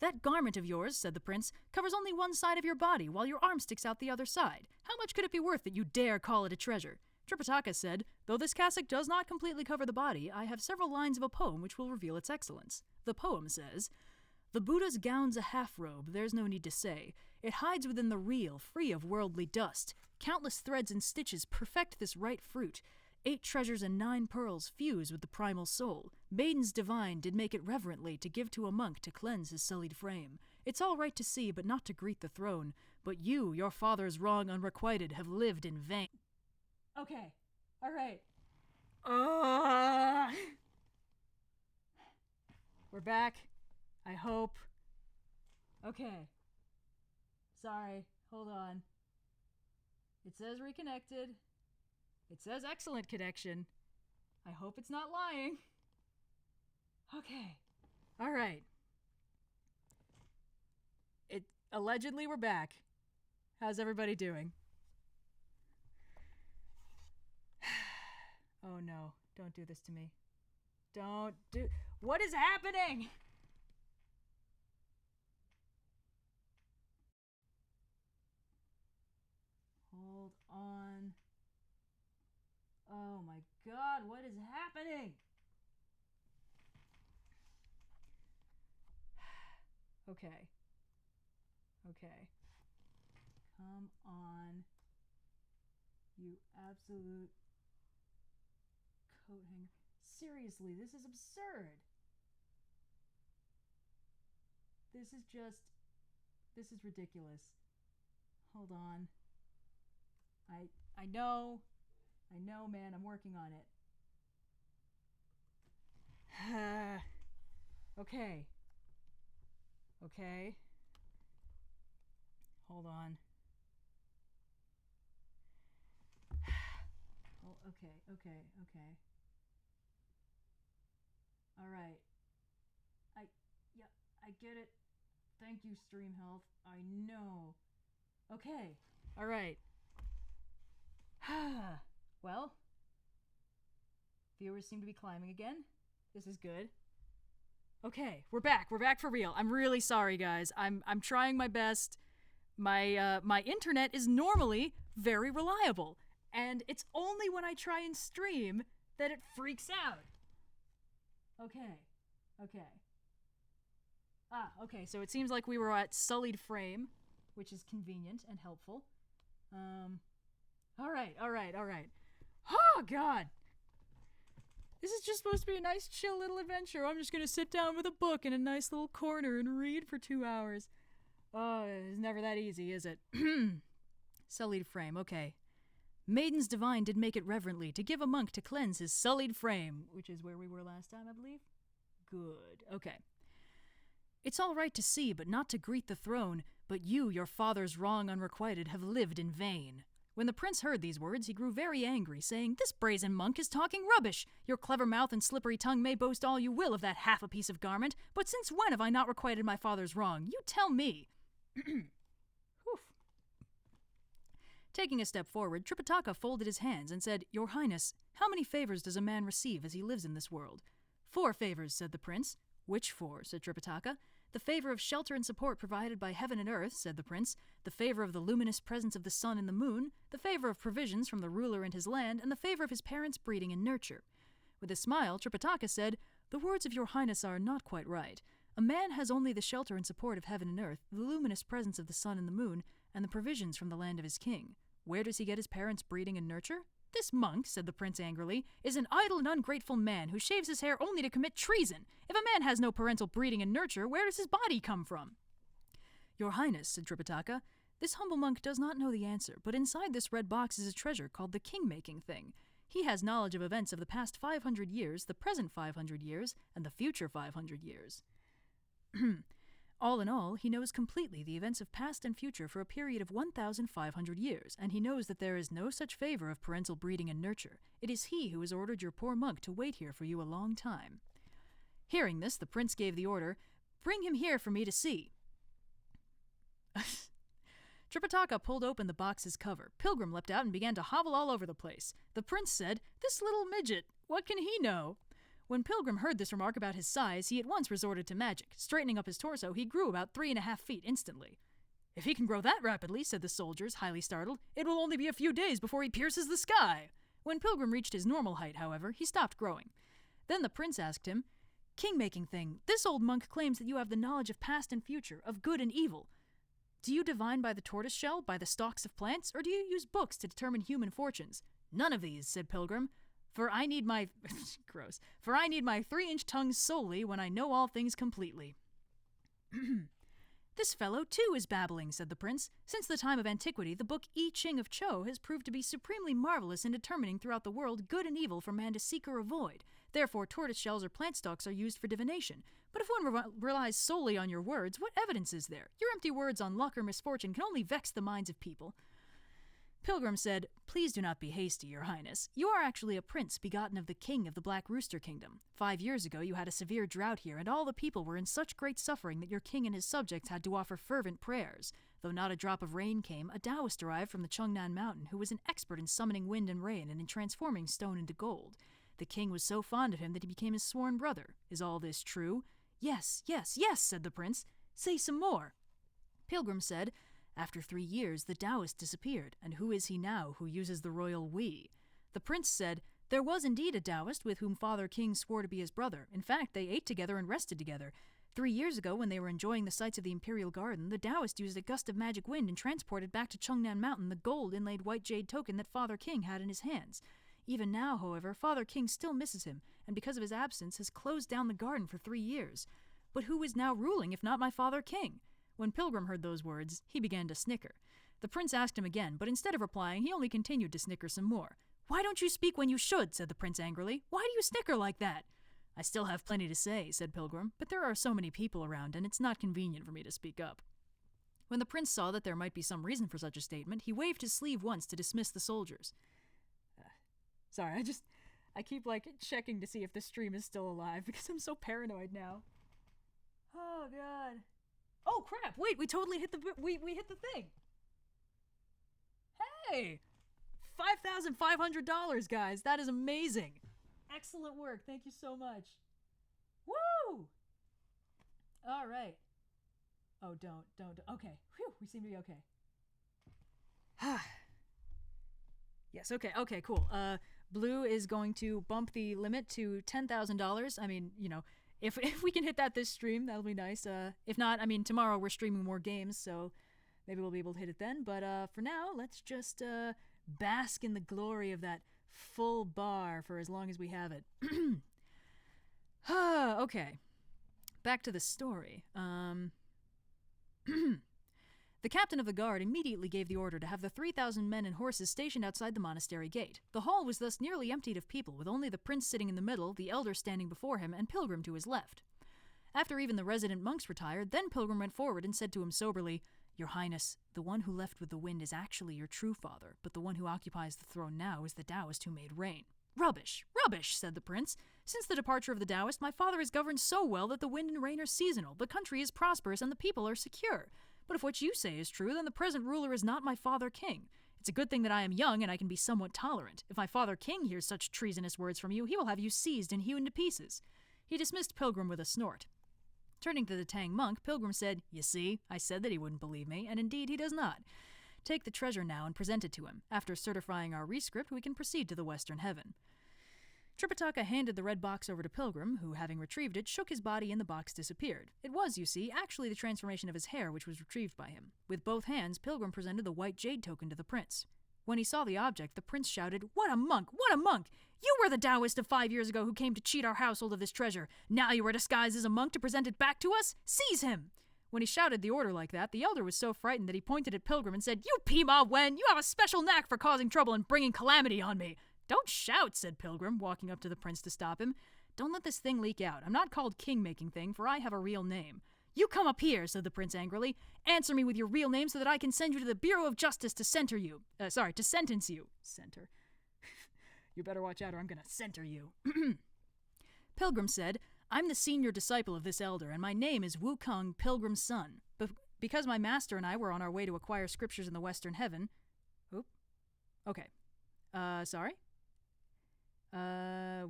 "That garment of yours," said the prince, "covers only one side of your body, while your arm sticks out the other side. How much could it be worth that you dare call it a treasure?" Tripitaka said, "Though this cassock does not completely cover the body, I have several lines of a poem which will reveal its excellence." The poem says, "The Buddha's gown's a half-robe, there's no need to say. It hides within the real, free of worldly dust. Countless threads and stitches perfect this right fruit. 8 treasures and 9 pearls fuse with the primal soul. Maidens divine did make it reverently to give to a monk to cleanse his sullied frame. It's all right to see, but not to greet the throne. But you, your father's wrong unrequited, have lived in vain."
Okay. All right. We're back. I hope. Okay. Sorry. Hold on. It says reconnected. It says excellent connection. I hope it's not lying. Okay. All right. Allegedly we're back. How's everybody doing? Oh no, don't do this to me. What is happening? Hold on. Oh my god, what is happening? Okay. Come on. You absolute coat hanger. Seriously, this is absurd. This is ridiculous. Hold on. I know, man, I'm working on it. Okay. Hold on. Oh, okay. Alright. I get it. Thank you, Stream Health. I know. Okay. Alright. Well, viewers seem to be climbing again. This is good. Okay, we're back. We're back for real. I'm really sorry, guys. I'm trying my best. My internet is normally very reliable, and it's only when I try and stream that it freaks out. Okay. Okay, so it seems like we were at sullied frame, which is convenient and helpful. Alright. Oh, God! This is just supposed to be a nice, chill little adventure. I'm just gonna sit down with a book in a nice little corner and read for 2 hours. Oh, it's never that easy, is it? Sullied frame, okay. Maidens divine did make it reverently to give a monk to cleanse his sullied frame, which is where we were last time, I believe. Good, okay. It's all right to see, but not to greet the throne, but you, your father's wrong unrequited, have lived in vain. When the prince heard these words, he grew very angry, saying, This brazen monk is talking rubbish. Your clever mouth and slippery tongue may boast all you will of that half a piece of garment, but since when have I not requited my father's wrong? You tell me. Taking a step forward, Tripitaka folded his hands and said, Your Highness, how many favors does a man receive as he lives in this world? 4 favors, said the prince. Which 4? Said Tripitaka. The favor of shelter and support provided by heaven and earth, said the prince, the favor of the luminous presence of the sun and the moon, the favor of provisions from the ruler and his land, and the favor of his parents' breeding and nurture. With a smile, Tripitaka said, The words of your highness are not quite right. A man has only the shelter and support of heaven and earth, the luminous presence of the sun and the moon, and the provisions from the land of his king. Where does he get his parents' breeding and nurture? This monk, said the prince angrily, is an idle and ungrateful man who shaves his hair only to commit treason. If a man has no parental breeding and nurture, where does his body come from? Your Highness, said Tripitaka, this humble monk does not know the answer, but inside this red box is a treasure called the king-making thing. He has knowledge of events of the past 500 years, the present 500 years, and the future 500 years. All in all, he knows completely the events of past and future for a period of 1,500 years, and he knows that there is no such favor of parental breeding and nurture. It is he who has ordered your poor monk to wait here for you a long time. Hearing this, the prince gave the order, Bring him here for me to see. Tripitaka pulled open the box's cover. Pilgrim leapt out and began to hobble all over the place. The prince said, This little midget, what can he know? When Pilgrim heard this remark about his size, he at once resorted to magic. Straightening up his torso, he grew about 3.5 feet instantly. If he can grow that rapidly, said the soldiers, highly startled, it will only be a few days before he pierces the sky. When Pilgrim reached his normal height, however, he stopped growing. Then the prince asked him, King-making thing, this old monk claims that you have the knowledge of past and future, of good and evil. Do you divine by the tortoise shell, by the stalks of plants, or do you use books to determine human fortunes? None of these, said Pilgrim. For I need my 3-inch tongue solely when I know all things completely. This fellow, too, is babbling, said the prince. Since the time of antiquity, the book I Ching of Cho has proved to be supremely marvelous in determining throughout the world good and evil for man to seek or avoid. Therefore, tortoise shells or plant stalks are used for divination. But if one relies solely on your words, what evidence is there? Your empty words on luck or misfortune can only vex the minds of people. Pilgrim said, Please do not be hasty, your highness. You are actually a prince begotten of the king of the Black Rooster Kingdom. 5 years ago you had a severe drought here, and all the people were in such great suffering that your king and his subjects had to offer fervent prayers. Though not a drop of rain came, a Taoist arrived from the Chungnan Mountain who was an expert in summoning wind and rain and in transforming stone into gold. The king was so fond of him that he became his sworn brother. Is all this true? Yes, said the prince. Say some more. Pilgrim said, After 3 years, the Taoist disappeared, and who is he now who uses the royal we? The prince said, There was indeed a Taoist with whom Father King swore to be his brother. In fact, they ate together and rested together. 3 years ago, when they were enjoying the sights of the Imperial Garden, the Taoist used a gust of magic wind and transported back to Chungnan Mountain the gold inlaid white jade token that Father King had in his hands. Even now, however, Father King still misses him, and because of his absence has closed down the garden for 3 years. But who is now ruling if not my Father King? When Pilgrim heard those words, he began to snicker. The prince asked him again, but instead of replying, he only continued to snicker some more. Why don't you speak when you should? Said the prince angrily. Why do you snicker like that? I still have plenty to say, said Pilgrim, but there are so many people around, and it's not convenient for me to speak up.
When the prince saw that there might be some reason for such a statement, he waved his sleeve once to dismiss the soldiers.
Sorry, I keep, checking to see if the stream is still alive because I'm so paranoid now. Oh, God. Oh, crap! Wait, we totally hit we hit the thing! Hey! $5,500, guys! That is amazing! Excellent work, thank you so much. Woo! Alright. Oh, don't. Okay. Whew, we seem to be okay. Yes, okay, cool. Blue is going to bump the limit to $10,000. I mean, if we can hit that this stream, that'll be nice. If not, I mean, tomorrow we're streaming more games, so maybe we'll be able to hit it then. But for now, let's just bask in the glory of that full bar for as long as we have it. Okay. Back to the story. The captain of the guard immediately gave the order to have the 3,000 men and horses stationed outside the monastery gate. The hall was thus nearly emptied of people, with only the prince sitting in the middle, the elder standing before him, and Pilgrim to his left. After even the resident monks retired, then Pilgrim went forward and said to him soberly, "Your Highness, the one who left with the wind is actually your true father, but the one who occupies the throne now is the Taoist who made rain." "Rubbish, rubbish," said the prince. "Since the departure of the Taoist, my father has governed so well that the wind and rain are seasonal, the country is prosperous, and the people are secure. But if what you say is true, then the present ruler is not my father king. It's a good thing that I am young and I can be somewhat tolerant. If my father king hears such treasonous words from you, he will have you seized and hewn to pieces." He dismissed Pilgrim with a snort. Turning to the Tang monk, Pilgrim said, "You see, I said that he wouldn't believe me, and indeed he does not. Take the treasure now and present it to him. After certifying our rescript, we can proceed to the Western Heaven." Tripitaka handed the red box over to Pilgrim, who, having retrieved it, shook his body and the box disappeared. It was, you see, actually the transformation of his hair which was retrieved by him. With both hands, Pilgrim presented the white jade token to the prince. When he saw the object, the prince shouted, "What a monk! What a monk! You were the Taoist of 5 years ago who came to cheat our household of this treasure. Now you are disguised as a monk to present it back to us? Seize him!" When he shouted the order like that, the elder was so frightened that he pointed at Pilgrim and said, "You Pima Wen, you have a special knack for causing trouble and bringing calamity on me." "Don't shout," said Pilgrim, walking up to the prince to stop him. "Don't let this thing leak out. I'm not called king-making thing, for I have a real name." "You come up here," said the prince angrily. "Answer me with your real name so that I can send you to the Bureau of Justice to center you. To sentence you. Center. You better watch out or I'm gonna center you." Pilgrim said, "I'm the senior disciple of this elder, and my name is Wukong, Pilgrim's son. Because my master and I were on our way to acquire scriptures in the Western Heaven..." Oop. Okay. Sorry?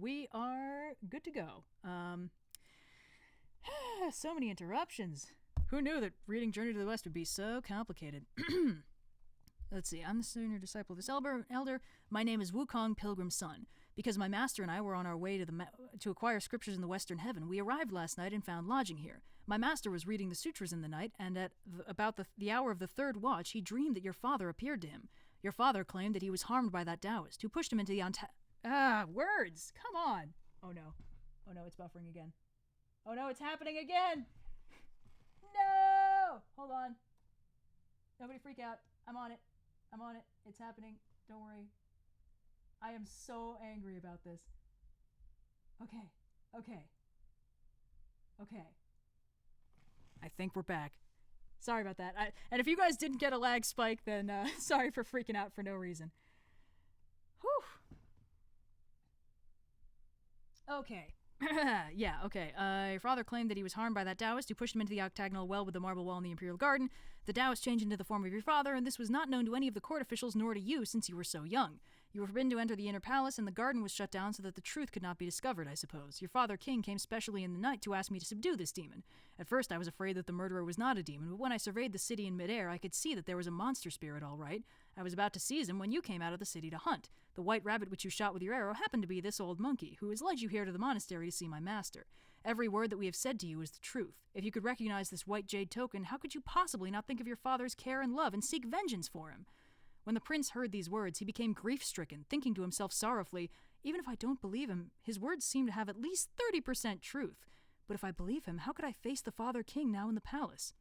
We are good to go. So many interruptions. Who knew that reading Journey to the West would be so complicated? Let's see. I'm the senior disciple of this elder. My name is Wukong, Pilgrim's son. Because my master and I were on our way to acquire scriptures in the Western Heaven, we arrived last night and found lodging here. My master was reading the sutras in the night, and at about the hour of the third watch, he dreamed that your father appeared to him. Your father claimed that he was harmed by that Taoist, who pushed him into the words! Come on! Oh no, it's buffering again. Oh no, it's happening again! No! Hold on. Nobody freak out. I'm on it. It's happening. Don't worry. I am so angry about this. Okay. I think we're back. Sorry about that. And if you guys didn't get a lag spike, then sorry for freaking out for no reason. Whew. Okay. Yeah, okay. Your father claimed that he was harmed by that Taoist who pushed him into the octagonal well with the marble wall in the Imperial Garden. The Taoist changed into the form of your father, and this was not known to any of the court officials nor to you since you were so young. You were forbidden to enter the inner palace, and the garden was shut down so that the truth could not be discovered, I suppose. Your father king came specially in the night to ask me to subdue this demon. At first I was afraid that the murderer was not a demon, but when I surveyed the city in midair, I could see that there was a monster spirit all right. I was about to seize him when you came out of the city to hunt. The white rabbit which you shot with your arrow happened to be this old monkey, who has led you here to the monastery to see my master. Every word that we have said to you is the truth. If you could recognize this white jade token, how could you possibly not think of your father's care and love and seek vengeance for him? When the prince heard these words, he became grief-stricken, thinking to himself sorrowfully, even if I don't believe him, his words seem to have at least 30% truth. But if I believe him, how could I face the father king now in the palace?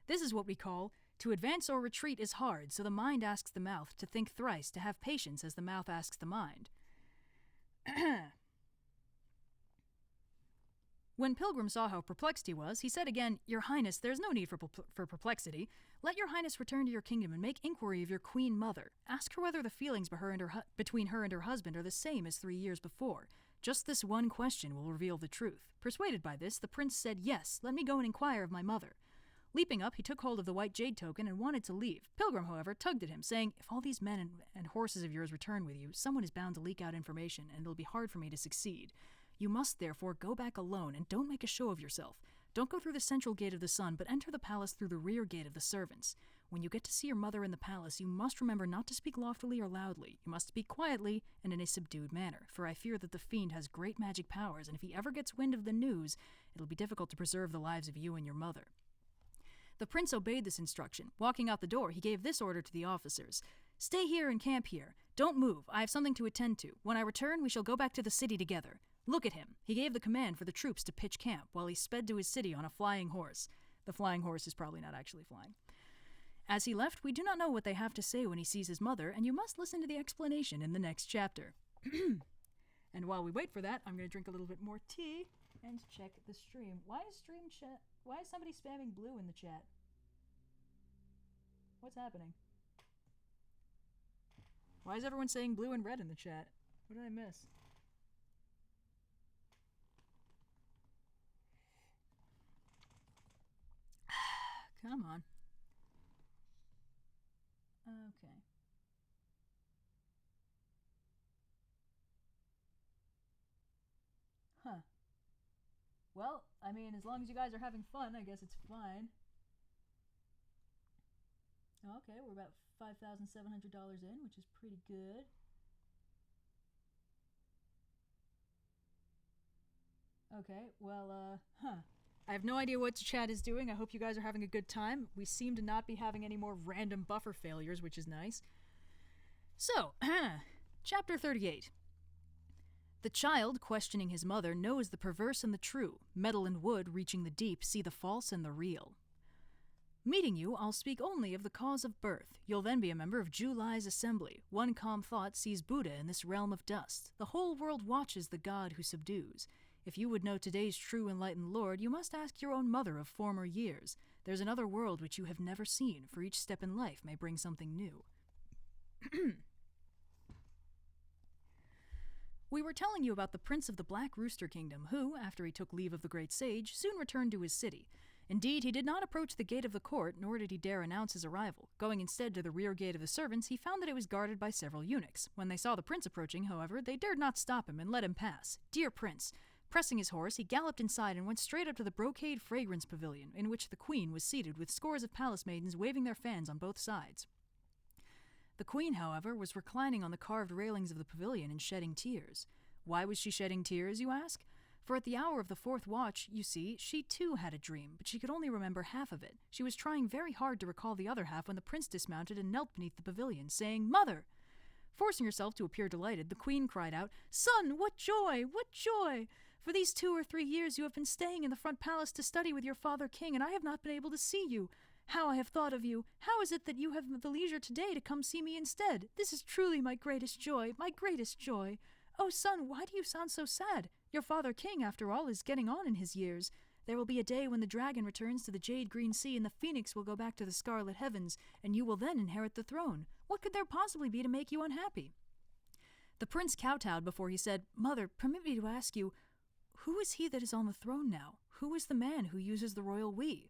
This is what we call, to advance or retreat is hard, so the mind asks the mouth to think thrice, to have patience as the mouth asks the mind.
When Pilgrim saw how perplexed he was, he said again, Your Highness, there is no need for perplexity. Let your Highness return to your kingdom and make inquiry of your queen mother. Ask her whether the feelings between her and her husband are the same as 3 years before. Just this one question will reveal the truth. Persuaded by this, the prince said, Yes, let me go and inquire of my mother. Leaping up, he took hold of the white jade token and wanted to leave. Pilgrim, however, tugged at him, saying, If all these men and horses of yours return with you, someone is bound to leak out information, and it'll be hard for me to succeed. You must, therefore, go back alone, and don't make a show of yourself. Don't go through the central gate of the sun, but enter the palace through the rear gate of the servants. When you get to see your mother in the palace, you must remember not to speak loftily or loudly. You must speak quietly and in a subdued manner, for I fear that the fiend has great magic powers, and if he ever gets wind of the news, it'll be difficult to preserve the lives of you and your mother. The prince obeyed this instruction. Walking out the door, he gave this order to the officers. Stay here and camp here. Don't move. I have something to attend to. When I return, we shall go back to the city together. Look at him. He gave the command for the troops to pitch camp while he sped to his city on a flying horse. The flying horse is probably not actually flying. As he left, we do not know what they have to say when he sees his mother, and you must listen to the explanation in the next chapter. And while we wait for that, I'm going to drink a little bit more tea and check the stream. Why is somebody spamming blue in the chat? What's happening? Why is everyone saying blue and red in the chat? What did I miss? Come on. Okay. Huh. Well, I mean, as long as you guys are having fun, I guess it's fine. Okay, we're about $5,700 in, which is pretty good. Okay, well, I have no idea what chat is doing. I hope you guys are having a good time. We seem to not be having any more random buffer failures, which is nice. So, Chapter 38. The child, questioning his mother, knows the perverse and the true. Metal and wood, reaching the deep, see the false and the real. Meeting you, I'll speak only of the cause of birth. You'll then be a member of Julai's assembly. One calm thought sees Buddha in this realm of dust. The whole world watches the God who subdues. If you would know today's true enlightened Lord, you must ask your own mother of former years. There's another world which you have never seen, for each step in life may bring something new. We were telling you about the Prince of the Black Rooster Kingdom, who, after he took leave of the great sage, soon returned to his city. Indeed, he did not approach the gate of the court, nor did he dare announce his arrival. Going instead to the rear gate of the servants, he found that it was guarded by several eunuchs. When they saw the prince approaching, however, they dared not stop him and let him pass. Dear prince! Pressing his horse, he galloped inside and went straight up to the brocade fragrance pavilion, in which the queen was seated with scores of palace maidens waving their fans on both sides. The queen, however, was reclining on the carved railings of the pavilion and shedding tears. Why was she shedding tears, you ask? For at the hour of the fourth watch, you see, she too had a dream, but she could only remember half of it. She was trying very hard to recall the other half when the prince dismounted and knelt beneath the pavilion, saying, Mother! Forcing herself to appear delighted, the queen cried out, Son, what joy! What joy! For these 2 or 3 years you have been staying in the front palace to study with your father king, and I have not been able to see you. How I have thought of you! How is it that you have the leisure today to come see me instead? This is truly my greatest joy, my greatest joy. Oh, son, why do you sound so sad? Your father king, after all, is getting on in his years. There will be a day when the dragon returns to the jade-green sea and the phoenix will go back to the scarlet heavens, and you will then inherit the throne. What could there possibly be to make you unhappy? The prince kowtowed before he said, Mother, permit me to ask you, who is he that is on the throne now? Who is the man who uses the royal we?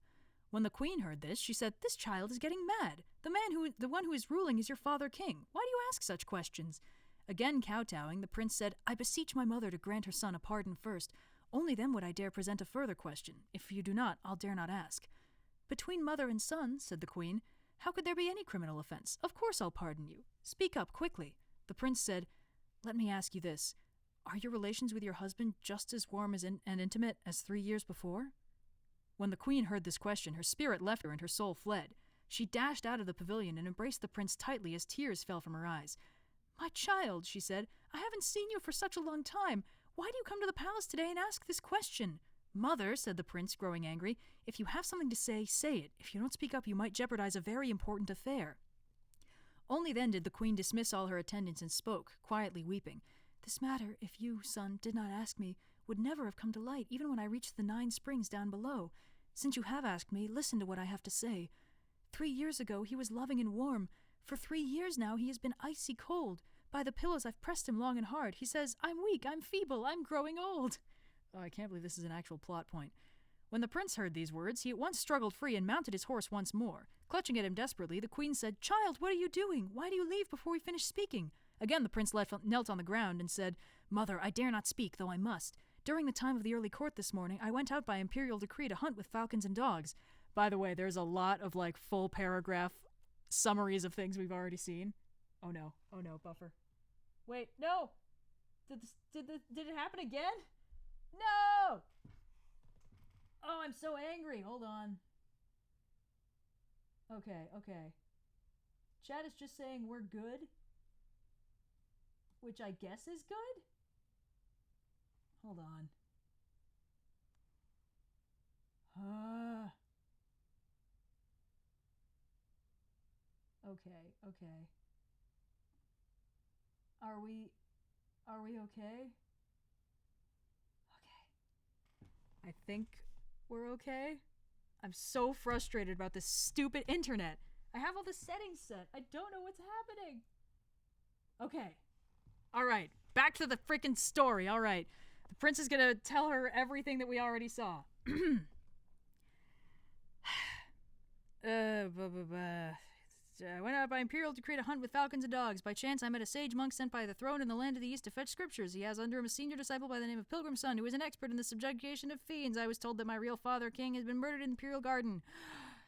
When the queen heard this, she said, This child is getting mad. The one who is ruling is your father king. Why do you ask such questions? Again kowtowing, the prince said, I beseech my mother to grant her son a pardon first. Only then would I dare present a further question. If you do not, I'll dare not ask. Between mother and son, said the queen, how could there be any criminal offense? Of course I'll pardon you. Speak up quickly. The prince said, Let me ask you this. Are your relations with your husband just as warm and intimate as 3 years before? When the queen heard this question, her spirit left her and her soul fled. She dashed out of the pavilion and embraced the prince tightly as tears fell from her eyes. My child, she said, I haven't seen you for such a long time. Why do you come to the palace today and ask this question? Mother, said the prince, growing angry, if you have something to say, say it. If you don't speak up, you might jeopardize a very important affair. Only then did the queen dismiss all her attendants and spoke, quietly weeping. This matter, if you, son, did not ask me, would never have come to light even when I reached the 9 springs down below. Since you have asked me, listen to what I have to say. 3 years ago, he was loving and warm. For 3 years now, he has been icy cold. By the pillows, I've pressed him long and hard. He says, I'm weak, I'm feeble, I'm growing old. Oh, I can't believe this is an actual plot point. When the prince heard these words, he at once struggled free and mounted his horse once more. Clutching at him desperately, the queen said, Child, what are you doing? Why do you leave before we finish speaking? Again the prince knelt on the ground and said, Mother, I dare not speak, though I must. During the time of the early court this morning, I went out by imperial decree to hunt with falcons and dogs. By the way, there's a lot of, full paragraph summaries of things we've already seen. Oh no, buffer. Wait, no! Did it happen again? No! Oh, I'm so angry. Hold on. Okay. Chat is just saying we're good. Which I guess is good? Hold on. Okay. Are we okay? Okay. I think we're okay. I'm so frustrated about this stupid internet. I have all the settings set. I don't know what's happening. Okay. Alright. Back to the freaking story. Alright. The prince is gonna tell her everything that we already saw. I went out by imperial decree to hunt with falcons and dogs. By chance, I met a sage monk sent by the throne in the land of the east to fetch scriptures. He has under him a senior disciple by the name of Pilgrim's Son, who is an expert in the subjugation of fiends. I was told that my real father king has been murdered in the imperial garden.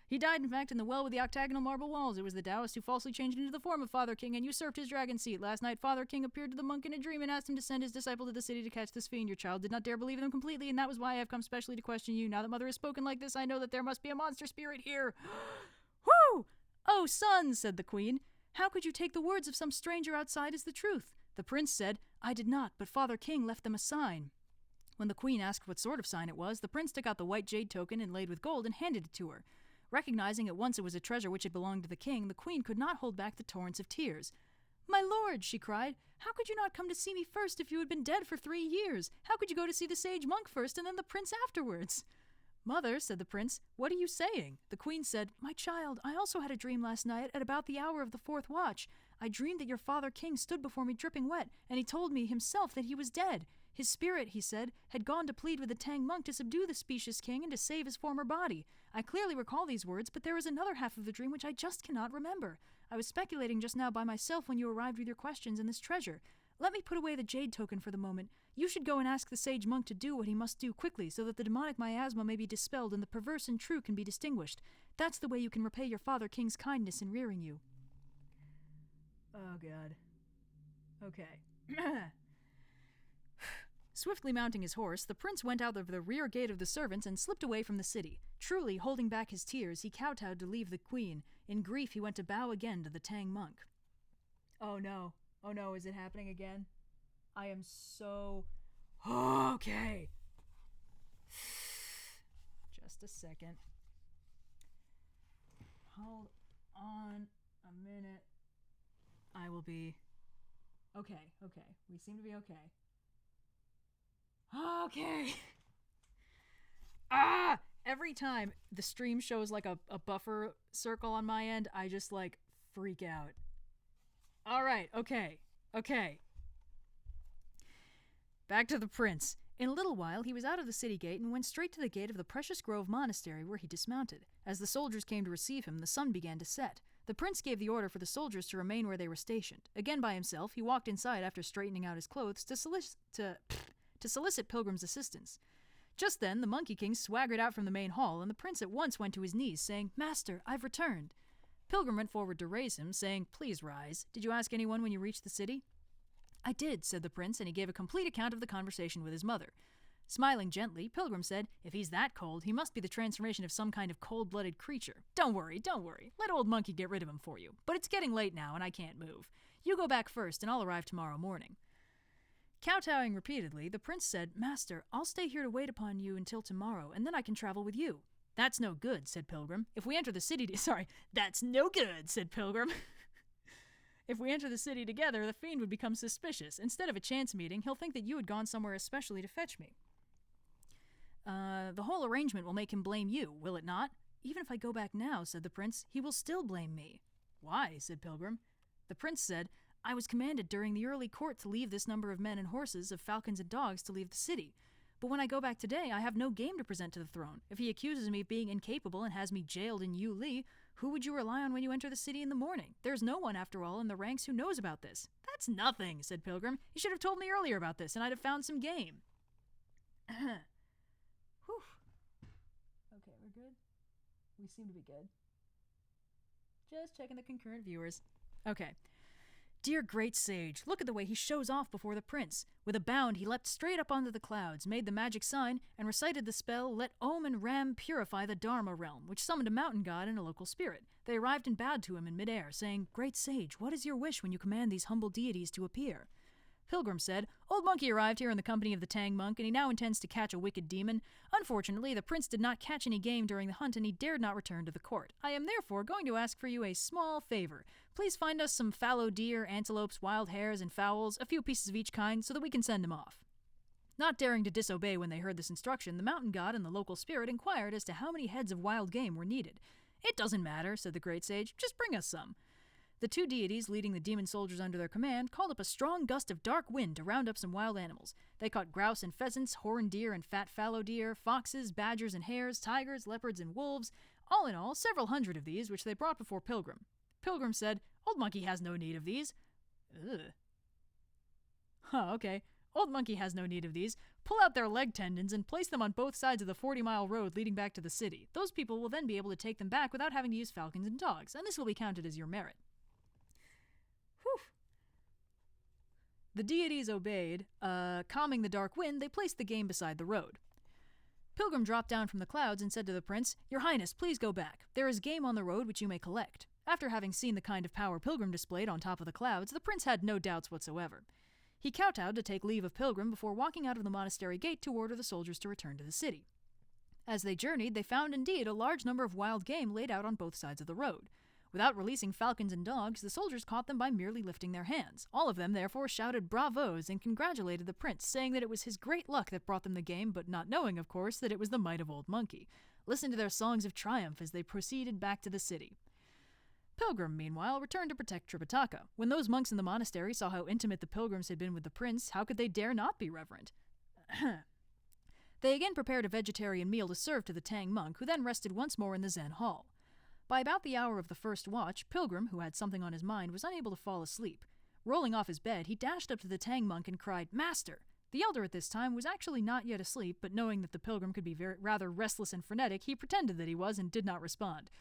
He died, in fact, in the well with the octagonal marble walls. It was the Taoist who falsely changed into the form of Father King and usurped his dragon seat. Last night, Father King appeared to the monk in a dream and asked him to send his disciple to the city to catch this fiend. Your child did not dare believe them completely, and that was why I have come specially to question you. Now that Mother has spoken like this, I know that there must be a monster spirit here. Whoo! Oh, son, said the queen, how could you take the words of some stranger outside as the truth? The prince said, I did not, but Father King left them a sign. When the queen asked what sort of sign it was, the prince took out the white jade token inlaid with gold and handed it to her. Recognizing at once it was a treasure which had belonged to the king, the queen could not hold back the torrents of tears. My lord, she cried, how could you not come to see me first if you had been dead for 3 years? How could you go to see the sage monk first and then the prince afterwards? Mother, said the prince, what are you saying? The queen said, my child, I also had a dream last night at about the hour of the 4th watch. I dreamed that your father king stood before me dripping wet, and he told me himself that he was dead. His spirit, he said, had gone to plead with the Tang monk to subdue the specious king and to save his former body. I clearly recall these words, but there is another half of the dream which I just cannot remember. I was speculating just now by myself when you arrived with your questions and this treasure. Let me put away the jade token for the moment. You should go and ask the sage monk to do what he must do quickly so that the demonic miasma may be dispelled and the perverse and true can be distinguished. That's the way you can repay your father king's kindness in rearing you. Oh, God. Okay. Swiftly mounting his horse, the prince went out of the rear gate of the servants and slipped away from the city. Truly, holding back his tears, he kowtowed to leave the queen. In grief, he went to bow again to the Tang monk. Oh no, is it happening again? I am so... Okay. Just a second. Hold on a minute. I will be... Okay. We seem to be okay. Okay. Every time the stream shows like a buffer circle on my end, I just freak out. Alright, okay. Back to the prince. In a little while, he was out of the city gate and went straight to the gate of the Precious Grove Monastery where he dismounted. As the soldiers came to receive him, the sun began to set. The prince gave the order for the soldiers to remain where they were stationed. Again by himself, he walked inside after straightening out his clothes to solicit Pilgrim's assistance. Just then, the Monkey King swaggered out from the main hall, and the prince at once went to his knees, saying, Master, I've returned. Pilgrim went forward to raise him, saying, Please rise. Did you ask anyone when you reached the city? I did, said the prince, and he gave a complete account of the conversation with his mother. Smiling gently, Pilgrim said, If he's that cold, he must be the transformation of some kind of cold-blooded creature. Don't worry. Let old Monkey get rid of him for you. But it's getting late now, and I can't move. You go back first, and I'll arrive tomorrow morning. Kowtowing repeatedly, the prince said, Master, I'll stay here to wait upon you until tomorrow, and then I can travel with you. That's no good, said Pilgrim. If we enter the city... that's no good, said Pilgrim. If we enter the city together, the fiend would become suspicious. Instead of a chance meeting, he'll think that you had gone somewhere especially to fetch me. The whole arrangement will make him blame you, will it not? Even if I go back now, said the prince, he will still blame me. Why? Said Pilgrim. The prince said, I was commanded during the early court to leave this number of men and horses, of falcons and dogs, to leave the city. But when I go back today, I have no game to present to the throne. If he accuses me of being incapable and has me jailed in Yu Li, who would you rely on when you enter the city in the morning? There's no one, after all, in the ranks who knows about this. That's nothing, said Pilgrim. You should have told me earlier about this, and I'd have found some game. Whew. Okay, we're good? We seem to be good. Just checking the concurrent viewers. Okay. Dear great sage, look at the way he shows off before the prince. With a bound, he leapt straight up onto the clouds, made the magic sign, and recited the spell, Let Om and Ram purify the Dharma realm, which summoned a mountain god and a local spirit. They arrived and bowed to him in midair, saying, Great sage, what is your wish when you command these humble deities to appear? Pilgrim said, Old Monkey arrived here in the company of the Tang monk, and he now intends to catch a wicked demon. Unfortunately, the prince did not catch any game during the hunt, and he dared not return to the court. I am therefore going to ask for you a small favor. Please find us some fallow deer, antelopes, wild hares, and fowls, a few pieces of each kind, so that we can send him off. Not daring to disobey when they heard this instruction, the mountain god and the local spirit inquired as to how many heads of wild game were needed. It doesn't matter, said the great sage. Just bring us some. The two deities, leading the demon soldiers under their command, called up a strong gust of dark wind to round up some wild animals. They caught grouse and pheasants, horned deer and fat fallow deer, foxes, badgers and hares, tigers, leopards and wolves. All in all, several hundred of these, which they brought before Pilgrim. Pilgrim said, Old Monkey has no need of these. Ugh. Okay. Old Monkey has no need of these. Pull out their leg tendons and place them on both sides of the 40-mile road leading back to the city. Those people will then be able to take them back without having to use falcons and dogs, and this will be counted as your merit. Whew. The deities obeyed. Calming the dark wind, they placed the game beside the road. Pilgrim dropped down from the clouds and said to the prince, Your Highness, please go back. There is game on the road which you may collect. After having seen the kind of power Pilgrim displayed on top of the clouds, the prince had no doubts whatsoever. He kowtowed to take leave of Pilgrim before walking out of the monastery gate to order the soldiers to return to the city. As they journeyed, they found indeed a large number of wild game laid out on both sides of the road. Without releasing falcons and dogs, the soldiers caught them by merely lifting their hands. All of them, therefore, shouted bravos and congratulated the prince, saying that it was his great luck that brought them the game, but not knowing, of course, that it was the might of Old Monkey. Listen to their songs of triumph as they proceeded back to the city. Pilgrim, meanwhile, returned to protect Tripitaka. When those monks in the monastery saw how intimate the pilgrims had been with the prince, how could they dare not be reverent? They again prepared a vegetarian meal to serve to the Tang monk, who then rested once more in the Zen hall. By about the hour of the first watch, Pilgrim, who had something on his mind, was unable to fall asleep. Rolling off his bed, he dashed up to the Tang monk and cried, Master! The elder at this time was actually not yet asleep, but knowing that the pilgrim could be rather restless and frenetic, he pretended that he was and did not respond.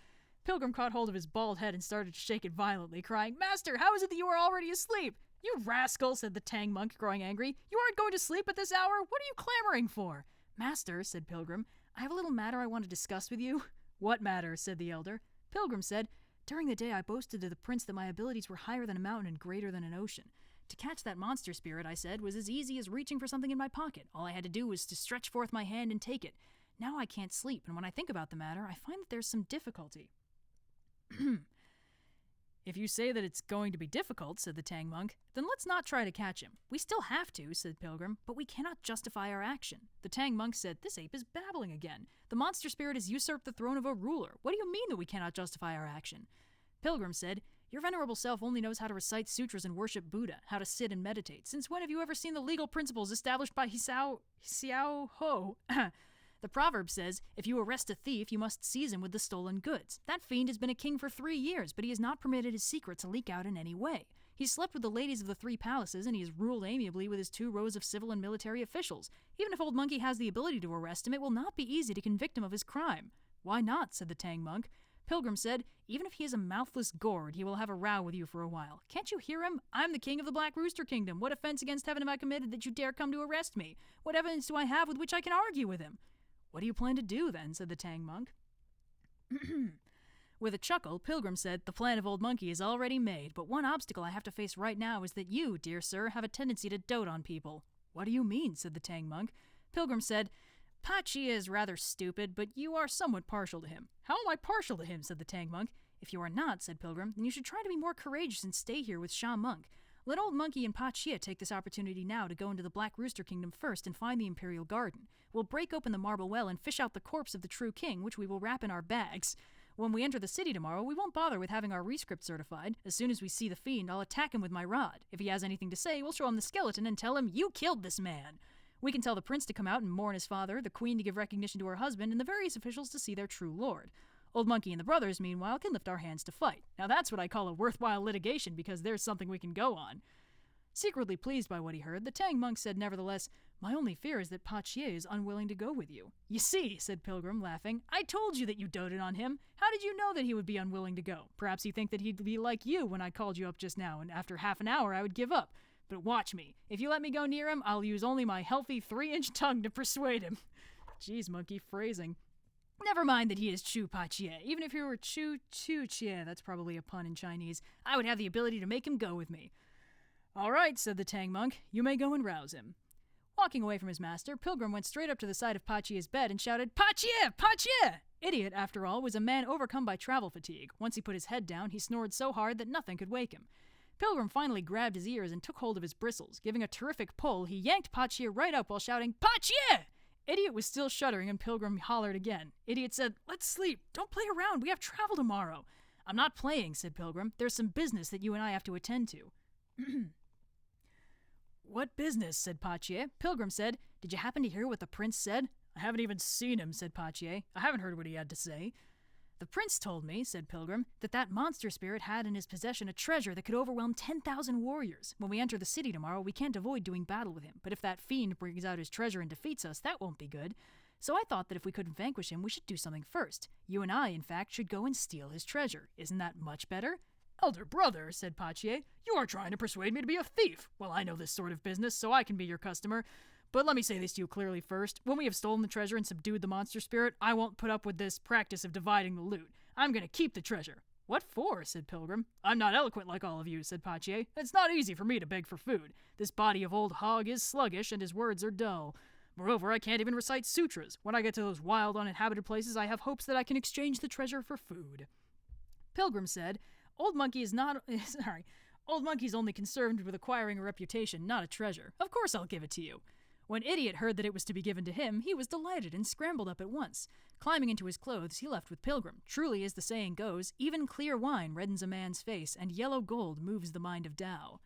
Pilgrim caught hold of his bald head and started to shake it violently, crying, Master, how is it that you are already asleep? You rascal, said the Tang monk, growing angry. You aren't going to sleep at this hour? What are you clamoring for? Master, said Pilgrim, I have a little matter I want to discuss with you. What matter? Said the elder. Pilgrim said, During the day I boasted to the prince that my abilities were higher than a mountain and greater than an ocean. To catch that monster spirit, I said, was as easy as reaching for something in my pocket. All I had to do was to stretch forth my hand and take it. Now I can't sleep, and when I think about the matter, I find that there's some difficulty. If you say that it's going to be difficult, said the Tang monk, then let's not try to catch him. We still have to, said Pilgrim, but we cannot justify our action. The Tang monk said, This ape is babbling again. The monster spirit has usurped the throne of a ruler. What do you mean that we cannot justify our action? Pilgrim said, Your venerable self only knows how to recite sutras and worship Buddha, how to sit and meditate. Since when have you ever seen the legal principles established by Xiao Ho? The proverb says, if you arrest a thief, you must seize him with the stolen goods. That fiend has been a king for 3 years, but he has not permitted his secret to leak out in any way. He slept with the ladies of the 3 palaces, and he has ruled amiably with his 2 rows of civil and military officials. Even if Old Monkey has the ability to arrest him, it will not be easy to convict him of his crime. Why not? Said the Tang monk. Pilgrim said, even if he is a mouthless gourd, he will have a row with you for a while. Can't you hear him? I'm the king of the Black Rooster Kingdom. What offense against heaven have I committed that you dare come to arrest me? What evidence do I have with which I can argue with him? What do you plan to do, then? Said the Tang monk. With a chuckle, Pilgrim said, The plan of Old Monkey is already made, but one obstacle I have to face right now is that you, dear sir, have a tendency to dote on people. What do you mean? Said the Tang monk. Pilgrim said, Pachi is rather stupid, but you are somewhat partial to him. How am I partial to him? Said the Tang monk. If you are not, said Pilgrim, then you should try to be more courageous and stay here with Sha Monk. Let Old Monkey and Pa Chia take this opportunity now to go into the Black Rooster Kingdom first and find the Imperial Garden. We'll break open the marble well and fish out the corpse of the true king, which we will wrap in our bags. When we enter the city tomorrow, we won't bother with having our rescript certified. As soon as we see the fiend, I'll attack him with my rod. If he has anything to say, we'll show him the skeleton and tell him, "You killed this man." We can tell the prince to come out and mourn his father, the queen to give recognition to her husband, and the various officials to see their true lord. Old Monkey and the brothers, meanwhile, can lift our hands to fight. Now that's what I call a worthwhile litigation, because there's something we can go on. Secretly pleased by what he heard, the Tang monk said nevertheless, "My only fear is that Pa Chia is unwilling to go with you." "You see," said Pilgrim, laughing, "I told you that you doted on him. How did you know that he would be unwilling to go? Perhaps you think that he'd be like you when I called you up just now, and after half an hour I would give up. But watch me. If you let me go near him, I'll use only my healthy 3-inch tongue to persuade him." Jeez, monkey phrasing. Never mind that he is Chu Pa Chia. Even if he were Chu Chia, that's probably a pun in Chinese, I would have the ability to make him go with me. "All right," said the Tang monk, "you may go and rouse him." Walking away from his master, Pilgrim went straight up to the side of Pa Chia's bed and shouted, "Pa Chia! Pa Chia!" Idiot, after all, was a man overcome by travel fatigue. Once he put his head down, he snored so hard that nothing could wake him. Pilgrim finally grabbed his ears and took hold of his bristles. Giving a terrific pull, he yanked Pa Chia right up while shouting, "Pa Chia!" Idiot was still shuddering, and Pilgrim hollered again. Idiot said, "Let's sleep. Don't play around. We have travel tomorrow." "I'm not playing," said Pilgrim. "There's some business that you and I have to attend to." "What business?" said Pa Chia. Pilgrim said, "Did you happen to hear what the prince said?" "I haven't even seen him," said Pa Chia. "I haven't heard what he had to say." "The prince told me," said Pilgrim, "that monster spirit had in his possession a treasure that could overwhelm 10,000 warriors. When we enter the city tomorrow, we can't avoid doing battle with him, but if that fiend brings out his treasure and defeats us, that won't be good. So I thought that if we couldn't vanquish him, we should do something first. You and I, in fact, should go and steal his treasure. Isn't that much better?" "Elder brother," said Pa Chia, "you are trying to persuade me to be a thief. Well, I know this sort of business, so I can be your customer. But let me say this to you clearly first. When we have stolen the treasure and subdued the monster spirit, I won't put up with this practice of dividing the loot. I'm going to keep the treasure." "What for?" said Pilgrim. "I'm not eloquent like all of you," said Pa Chia. "It's not easy for me to beg for food. This body of old hog is sluggish, and his words are dull. Moreover, I can't even recite sutras. When I get to those wild, uninhabited places, I have hopes that I can exchange the treasure for food." Pilgrim said, Old Monkey's only concerned with acquiring a reputation, not a treasure. Of course I'll give it to you." When Idiot heard that it was to be given to him, he was delighted and scrambled up at once. Climbing into his clothes, he left with Pilgrim. Truly, as the saying goes, even clear wine reddens a man's face, and yellow gold moves the mind of Tao.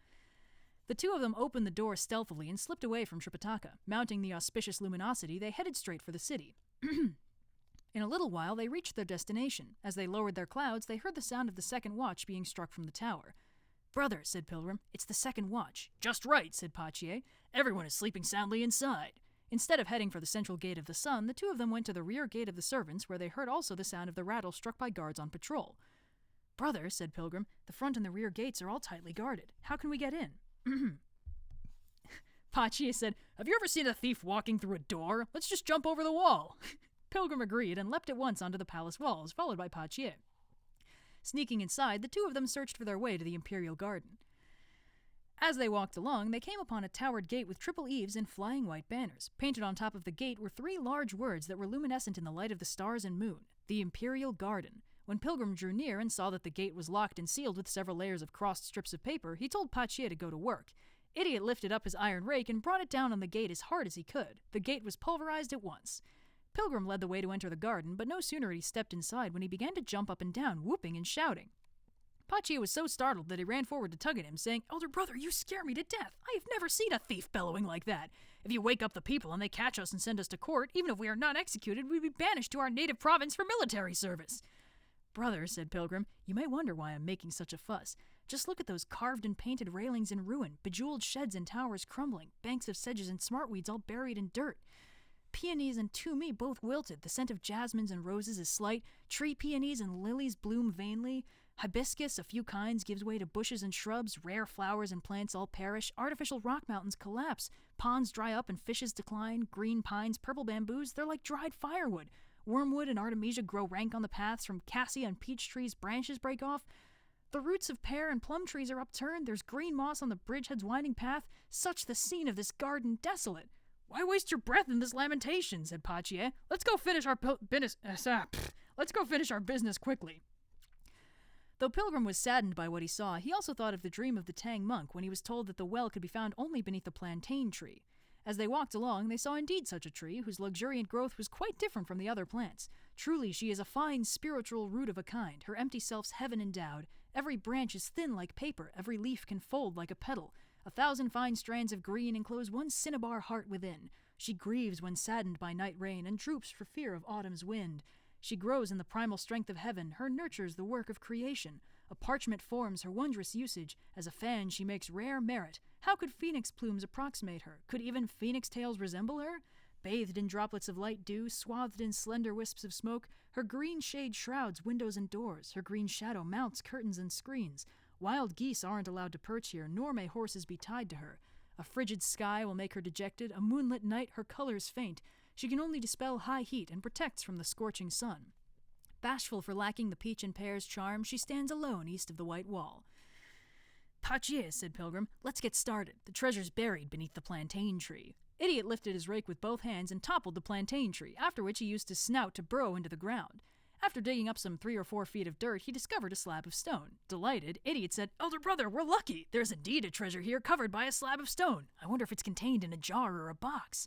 The two of them opened the door stealthily and slipped away from Tripitaka. Mounting the auspicious luminosity, they headed straight for the city. In a little while, they reached their destination. As they lowered their clouds, they heard the sound of the second watch being struck from the tower. "Brother," said Pilgrim, "it's the second watch." "Just right," said Pa Chia. "Everyone is sleeping soundly inside." Instead of heading for the central gate of the sun, the two of them went to the rear gate of the servants, where they heard also the sound of the rattle struck by guards on patrol. "Brother," said Pilgrim, "the front and the rear gates are all tightly guarded. How can we get in?" Pa Chia said, "Have you ever seen a thief walking through a door? Let's just jump over the wall." Pilgrim agreed and leapt at once onto the palace walls, followed by Pa Chia. Sneaking inside, the two of them searched for their way to the Imperial Garden. As they walked along, they came upon a towered gate with triple eaves and flying white banners. Painted on top of the gate were 3 large words that were luminescent in the light of the stars and moon: the Imperial Garden. When Pilgrim drew near and saw that the gate was locked and sealed with several layers of crossed strips of paper, he told Pa Chia to go to work. Idiot lifted up his iron rake and brought it down on the gate as hard as he could. The gate was pulverized at once. Pilgrim led the way to enter the garden, but no sooner had he stepped inside when he began to jump up and down, whooping and shouting. Pa Chia was so startled that he ran forward to tug at him, saying, "Elder brother, you scare me to death. I have never seen a thief bellowing like that. If you wake up the people and they catch us and send us to court, even if we are not executed, we'd be banished to our native province for military service." "Brother," said Pilgrim, "you may wonder why I'm making such a fuss. Just look at those carved and painted railings in ruin, bejeweled sheds and towers crumbling, banks of sedges and smartweeds all buried in dirt. Peonies and toomey both wilted, the scent of jasmines and roses is slight, tree peonies and lilies bloom vainly, hibiscus, a few kinds, gives way to bushes and shrubs, rare flowers and plants all perish, artificial rock mountains collapse, ponds dry up and fishes decline, green pines, purple bamboos, they're like dried firewood. Wormwood and artemisia grow rank on the paths, from cassia and peach trees branches break off. The roots of pear and plum trees are upturned, there's green moss on the bridgehead's winding path, such the scene of this garden desolate." "Why waste your breath in this lamentation?" said Pa Chia. Let's go finish our business quickly." Though Pilgrim was saddened by what he saw, he also thought of the dream of the Tang monk when he was told that the well could be found only beneath a plantain tree. As they walked along, they saw indeed such a tree, whose luxuriant growth was quite different from the other plants. Truly, she is a fine spiritual root of a kind, her empty self's heaven endowed. Every branch is thin like paper, every leaf can fold like a petal. 1,000 fine strands of green enclose one cinnabar heart within. She grieves when saddened by night rain, and droops for fear of autumn's wind. She grows in the primal strength of heaven, her nurtures the work of creation. A parchment forms her wondrous usage, as a fan she makes rare merit. How could phoenix plumes approximate her? Could even phoenix tails resemble her? Bathed in droplets of light dew, swathed in slender wisps of smoke, her green shade shrouds windows and doors, her green shadow mounts curtains and screens. Wild geese aren't allowed to perch here, nor may horses be tied to her. A frigid sky will make her dejected, a moonlit night her colors faint. She can only dispel high heat and protects from the scorching sun. Bashful for lacking the peach and pear's charm, she stands alone east of the white wall. "Pachier," said Pilgrim, "let's get started. The treasure's buried beneath the plantain tree." Idiot lifted his rake with both hands and toppled the plantain tree, after which he used his snout to burrow into the ground. After digging up some 3 or 4 feet of dirt, he discovered a slab of stone. Delighted, Idiot said, "Elder brother, we're lucky! There's indeed a treasure here covered by a slab of stone. I wonder if it's contained in a jar or a box."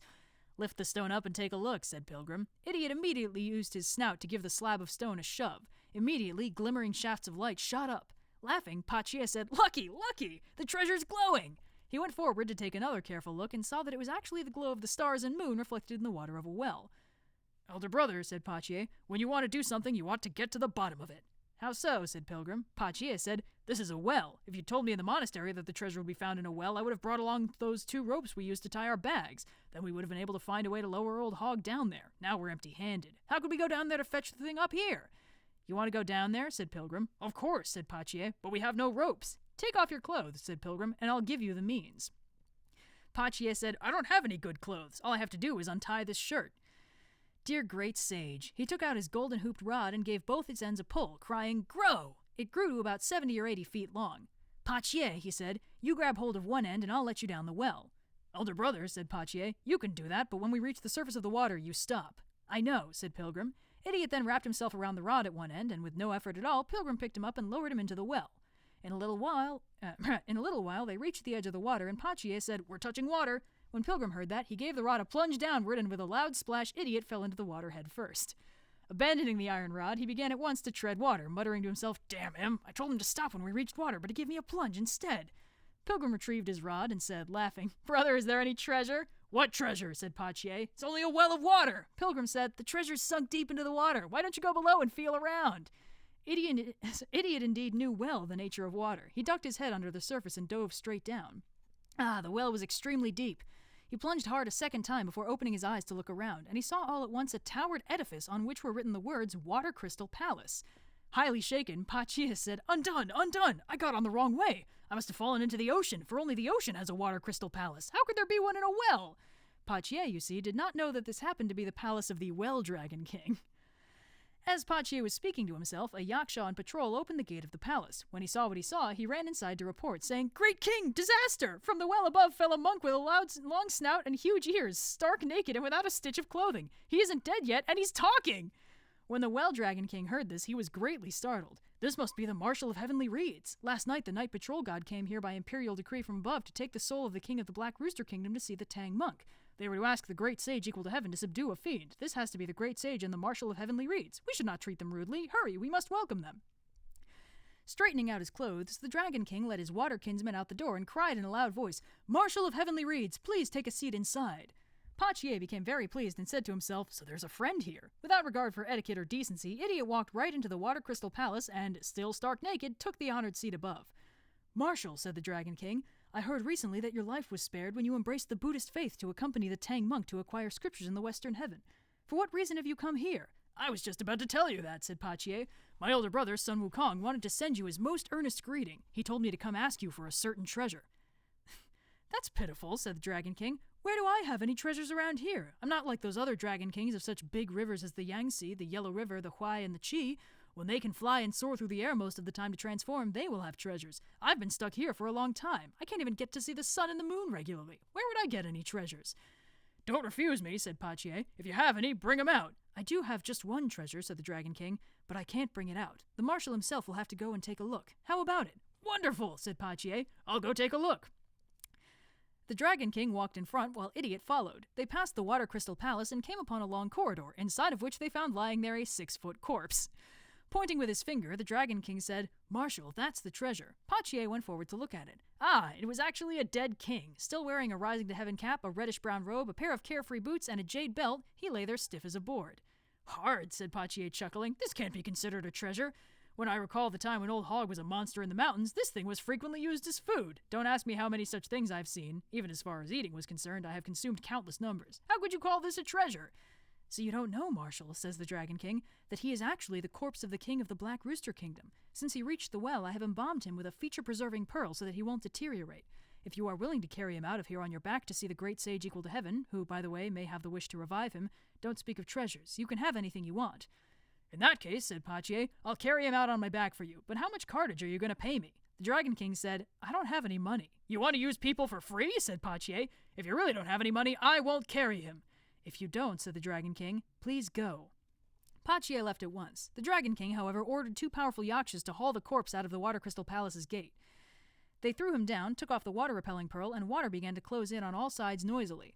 "Lift the stone up and take a look," said Pilgrim. Idiot immediately used his snout to give the slab of stone a shove. Immediately, glimmering shafts of light shot up. Laughing, Pachier said, "Lucky, lucky! The treasure's glowing!" He went forward to take another careful look and saw that it was actually the glow of the stars and moon reflected in the water of a well. "Elder brother," said Pachier, "when you want to do something, you ought to get to the bottom of it." "How so?" said Pilgrim. Pachier said, "This is a well. If you told me in the monastery that the treasure would be found in a well, I would have brought along those 2 ropes we used to tie our bags. Then we would have been able to find a way to lower old Hog down there. Now we're empty-handed. How could we go down there to fetch the thing up here?" "You want to go down there?" said Pilgrim. "Of course," said Pachier, "but we have no ropes." "Take off your clothes," said Pilgrim, "and I'll give you the means." Pachier said, "I don't have any good clothes. All I have to do is untie this shirt." Dear great sage, he took out his golden hooped rod and gave both its ends a pull, crying, "Grow!" It grew to about 70 or 80 feet long. "Pachier," he said, "you grab hold of one end and I'll let you down the well." "Elder brother," said Pachier, "you can do that, but when we reach the surface of the water, you stop." "I know," said Pilgrim. Idiot then wrapped himself around the rod at one end, and with no effort at all, Pilgrim picked him up and lowered him into the well. In a little while, they reached the edge of the water, and Pachier said, "We're touching water." When Pilgrim heard that, he gave the rod a plunge downward, and with a loud splash, Idiot fell into the water head first. Abandoning the iron rod, he began at once to tread water, muttering to himself, "Damn him! I told him to stop when we reached water, but he gave me a plunge instead." Pilgrim retrieved his rod and said, laughing, "Brother, is there any treasure?" "What treasure?" said Pachier. "It's only a well of water." Pilgrim said, "The treasure's sunk deep into the water. Why don't you go below and feel around?" Idiot indeed knew well the nature of water. He ducked his head under the surface and dove straight down. The well was extremely deep. He plunged hard a second time before opening his eyes to look around, and he saw all at once a towered edifice on which were written the words Water Crystal Palace. Highly shaken, Pachier said, "Undone! Undone! I got on the wrong way. I must have fallen into the ocean, for only the ocean has a Water Crystal Palace. How could there be one in a well?" Pachier, you see, did not know that this happened to be the palace of the Well Dragon King. As Pachier was speaking to himself, a yaksha on patrol opened the gate of the palace. When he saw what he saw, he ran inside to report, saying, "Great king! Disaster! From the well above fell a monk with a long snout and huge ears, stark naked and without a stitch of clothing. He isn't dead yet, and he's talking!" When the Well Dragon King heard this, he was greatly startled. "This must be the Marshal of Heavenly Reeds. Last night the Night Patrol God came here by imperial decree from above to take the soul of the King of the Black Rooster Kingdom to see the Tang monk. They were to ask the Great Sage equal to heaven to subdue a fiend. This has to be the Great Sage and the Marshal of Heavenly Reeds. We should not treat them rudely. Hurry, we must welcome them." Straightening out his clothes, the Dragon King led his water kinsman out the door and cried in a loud voice, "Marshal of Heavenly Reeds, please take a seat inside." Pachier became very pleased and said to himself, "So there's a friend here." Without regard for etiquette or decency, Idiot walked right into the Water Crystal Palace and, still stark naked, took the honored seat above. "Marshal," said the Dragon King, "I heard recently that your life was spared when you embraced the Buddhist faith to accompany the Tang monk to acquire scriptures in the Western Heaven. For what reason have you come here?" "I was just about to tell you that," said Pachier. "My elder brother, Sun Wukong, wanted to send you his most earnest greeting. He told me to come ask you for a certain treasure." "That's pitiful," said the Dragon King. "Where do I have any treasures around here? I'm not like those other Dragon Kings of such big rivers as the Yangtze, the Yellow River, the Huai, and the Qi. When they can fly and soar through the air most of the time to transform, they will have treasures. I've been stuck here for a long time. I can't even get to see the sun and the moon regularly. Where would I get any treasures?" "Don't refuse me," said Pachier. "If you have any, bring 'em out." "I do have just one treasure," said the Dragon King, but I can't bring it out. The marshal himself will have to go and take a look. How about it?" "Wonderful," said Pachier. "I'll go take a look." The Dragon King walked in front while Idiot followed. They passed the Water Crystal Palace and came upon a long corridor, inside of which they found lying there a 6-foot corpse. Pointing with his finger, the Dragon King said, "Marshal, that's the treasure." Pachier went forward to look at it. It was actually a dead king. Still wearing a Rising to Heaven cap, a reddish-brown robe, a pair of carefree boots, and a jade belt, he lay there stiff as a board. "Hard," said Pachier, chuckling. "This can't be considered a treasure. When I recall the time when Old Hog was a monster in the mountains, this thing was frequently used as food. Don't ask me how many such things I've seen. Even as far as eating was concerned, I have consumed countless numbers. How could you call this a treasure?" "So you don't know, Marshal," says the Dragon King, "that he is actually the corpse of the king of the Black Rooster Kingdom. Since he reached the well, I have embalmed him with a feature-preserving pearl so that he won't deteriorate. If you are willing to carry him out of here on your back to see the great sage equal to heaven, who, by the way, may have the wish to revive him, don't speak of treasures. You can have anything you want." "In that case," said Pachier, "I'll carry him out on my back for you. But how much cartage are you going to pay me?" The Dragon King said, "I don't have any money." "You want to use people for free?" said Pachier. "If you really don't have any money, I won't carry him." "If you don't," said the Dragon King, "please go." Pachier left at once. The Dragon King, however, ordered 2 powerful yakshas to haul the corpse out of the Water Crystal Palace's gate. They threw him down, took off the water-repelling pearl, and water began to close in on all sides noisily.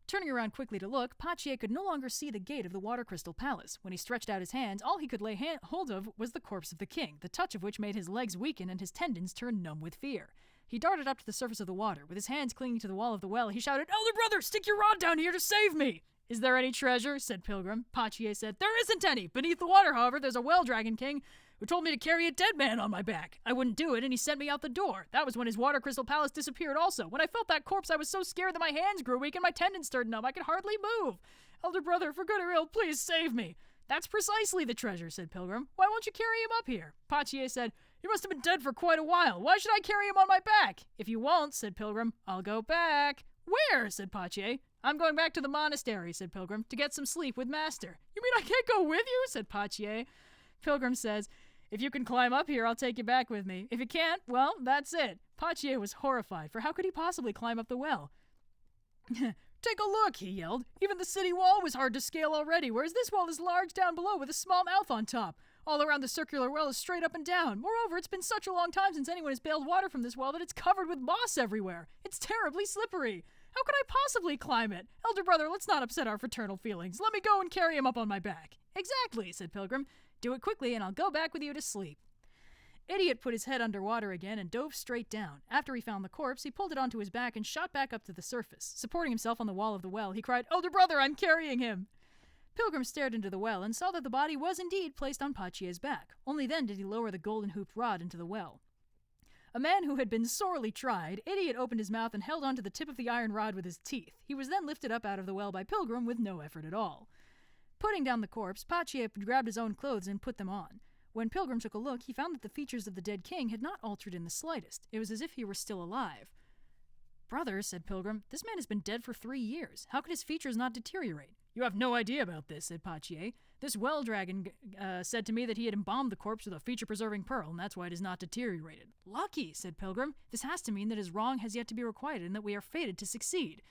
Turning around quickly to look, Pachier could no longer see the gate of the Water Crystal Palace. When he stretched out his hands, all he could lay hold of was the corpse of the king, the touch of which made his legs weaken and his tendons turn numb with fear. He darted up to the surface of the water. With his hands clinging to the wall of the well, he shouted, "Elder brother, stick your rod down here to save me!" "Is there any treasure?" said Pilgrim. Pachier said, "There isn't any! Beneath the water, however, there's a well dragon king who told me to carry a dead man on my back. I wouldn't do it, and he sent me out the door. That was when his Water Crystal Palace disappeared also. When I felt that corpse, I was so scared that my hands grew weak and my tendons turned numb. I could hardly move. Elder brother, for good or ill, please save me." "That's precisely the treasure," said Pilgrim. "Why won't you carry him up here?" Pachier said, "He must have been dead for quite a while. Why should I carry him on my back?" "If you won't," said Pilgrim, "I'll go back." "Where?" said Pachier. "I'm going back to the monastery," said Pilgrim, "to get some sleep with Master." "You mean I can't go with you?" said Pachier. Pilgrim says, "If you can climb up here, I'll take you back with me. If you can't, well, that's it." Pachier was horrified, for how could he possibly climb up the well? "Take a look," he yelled. "Even the city wall was hard to scale already, whereas this wall is large down below with a small mouth on top. All around the circular well is straight up and down. Moreover, it's been such a long time since anyone has bailed water from this well that it's covered with moss everywhere. It's terribly slippery. How could I possibly climb it? Elder brother, let's not upset our fraternal feelings. Let me go and carry him up on my back." "Exactly," said Pilgrim. "Do it quickly and I'll go back with you to sleep." Idiot put his head underwater again and dove straight down. After he found the corpse, he pulled it onto his back and shot back up to the surface. Supporting himself on the wall of the well, he cried, "Elder brother, I'm carrying him." Pilgrim stared into the well and saw that the body was indeed placed on Pachier's back. Only then did he lower the golden-hooped rod into the well. A man who had been sorely tried, Idiot opened his mouth and held onto the tip of the iron rod with his teeth. He was then lifted up out of the well by Pilgrim with no effort at all. Putting down the corpse, Pachier grabbed his own clothes and put them on. When Pilgrim took a look, he found that the features of the dead king had not altered in the slightest. It was as if he were still alive. "Brother," said Pilgrim, "this man has been dead for 3 years. How could his features not deteriorate?" "You have no idea about this," said Pachier. "This well dragon said to me that he had embalmed the corpse with a feature-preserving pearl, and that's why it has not deteriorated." "Lucky," said Pilgrim. "This has to mean that his wrong has yet to be requited and that we are fated to succeed.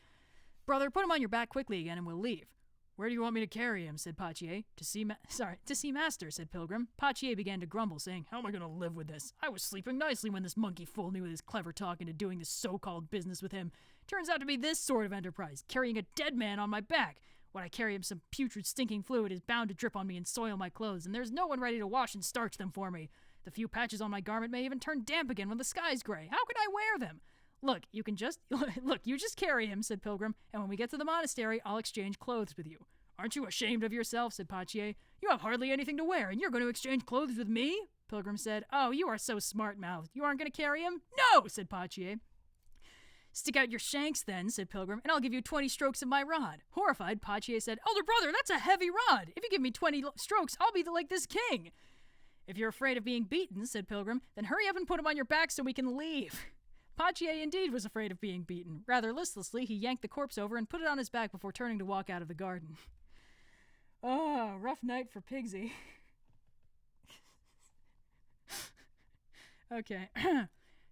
Brother, put him on your back quickly again and we'll leave." "Where do you want me to carry him?" said Pachier. To see Master," said Pilgrim. Pachier began to grumble, saying, "How am I going to live with this? I was sleeping nicely when this monkey fooled me with his clever talk into doing this so-called business with him. Turns out to be this sort of enterprise, carrying a dead man on my back. When I carry him, some putrid, stinking fluid is bound to drip on me and soil my clothes, and there's no one ready to wash and starch them for me. The few patches on my garment may even turn damp again when the sky's gray. How can I wear them? Look, you just carry him," said Pilgrim, "and when we get to the monastery, I'll exchange clothes with you." "Aren't you ashamed of yourself?" said Pachier. "You have hardly anything to wear, and you're going to exchange clothes with me?" Pilgrim said, "Oh, you are so smart-mouthed. You aren't going to carry him?" "No," said Pachier. "Stick out your shanks, then," said Pilgrim, "and I'll give you 20 strokes of my rod." Horrified, Pachier said, "Elder brother, that's a heavy rod. If you give me 20 strokes, I'll be like this king." "If you're afraid of being beaten," said Pilgrim, "then hurry up and put him on your back so we can leave." Pachier indeed was afraid of being beaten. Rather listlessly, he yanked the corpse over and put it on his back before turning to walk out of the garden. Oh, rough night for Pigsy. Okay.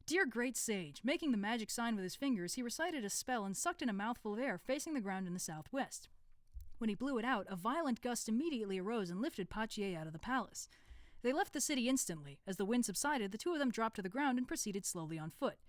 Dear great sage, making the magic sign with his fingers, he recited a spell and sucked in a mouthful of air facing the ground in the southwest. When he blew it out, a violent gust immediately arose and lifted Pachier out of the palace. They left the city instantly. As the wind subsided, the two of them dropped to the ground and proceeded slowly on foot.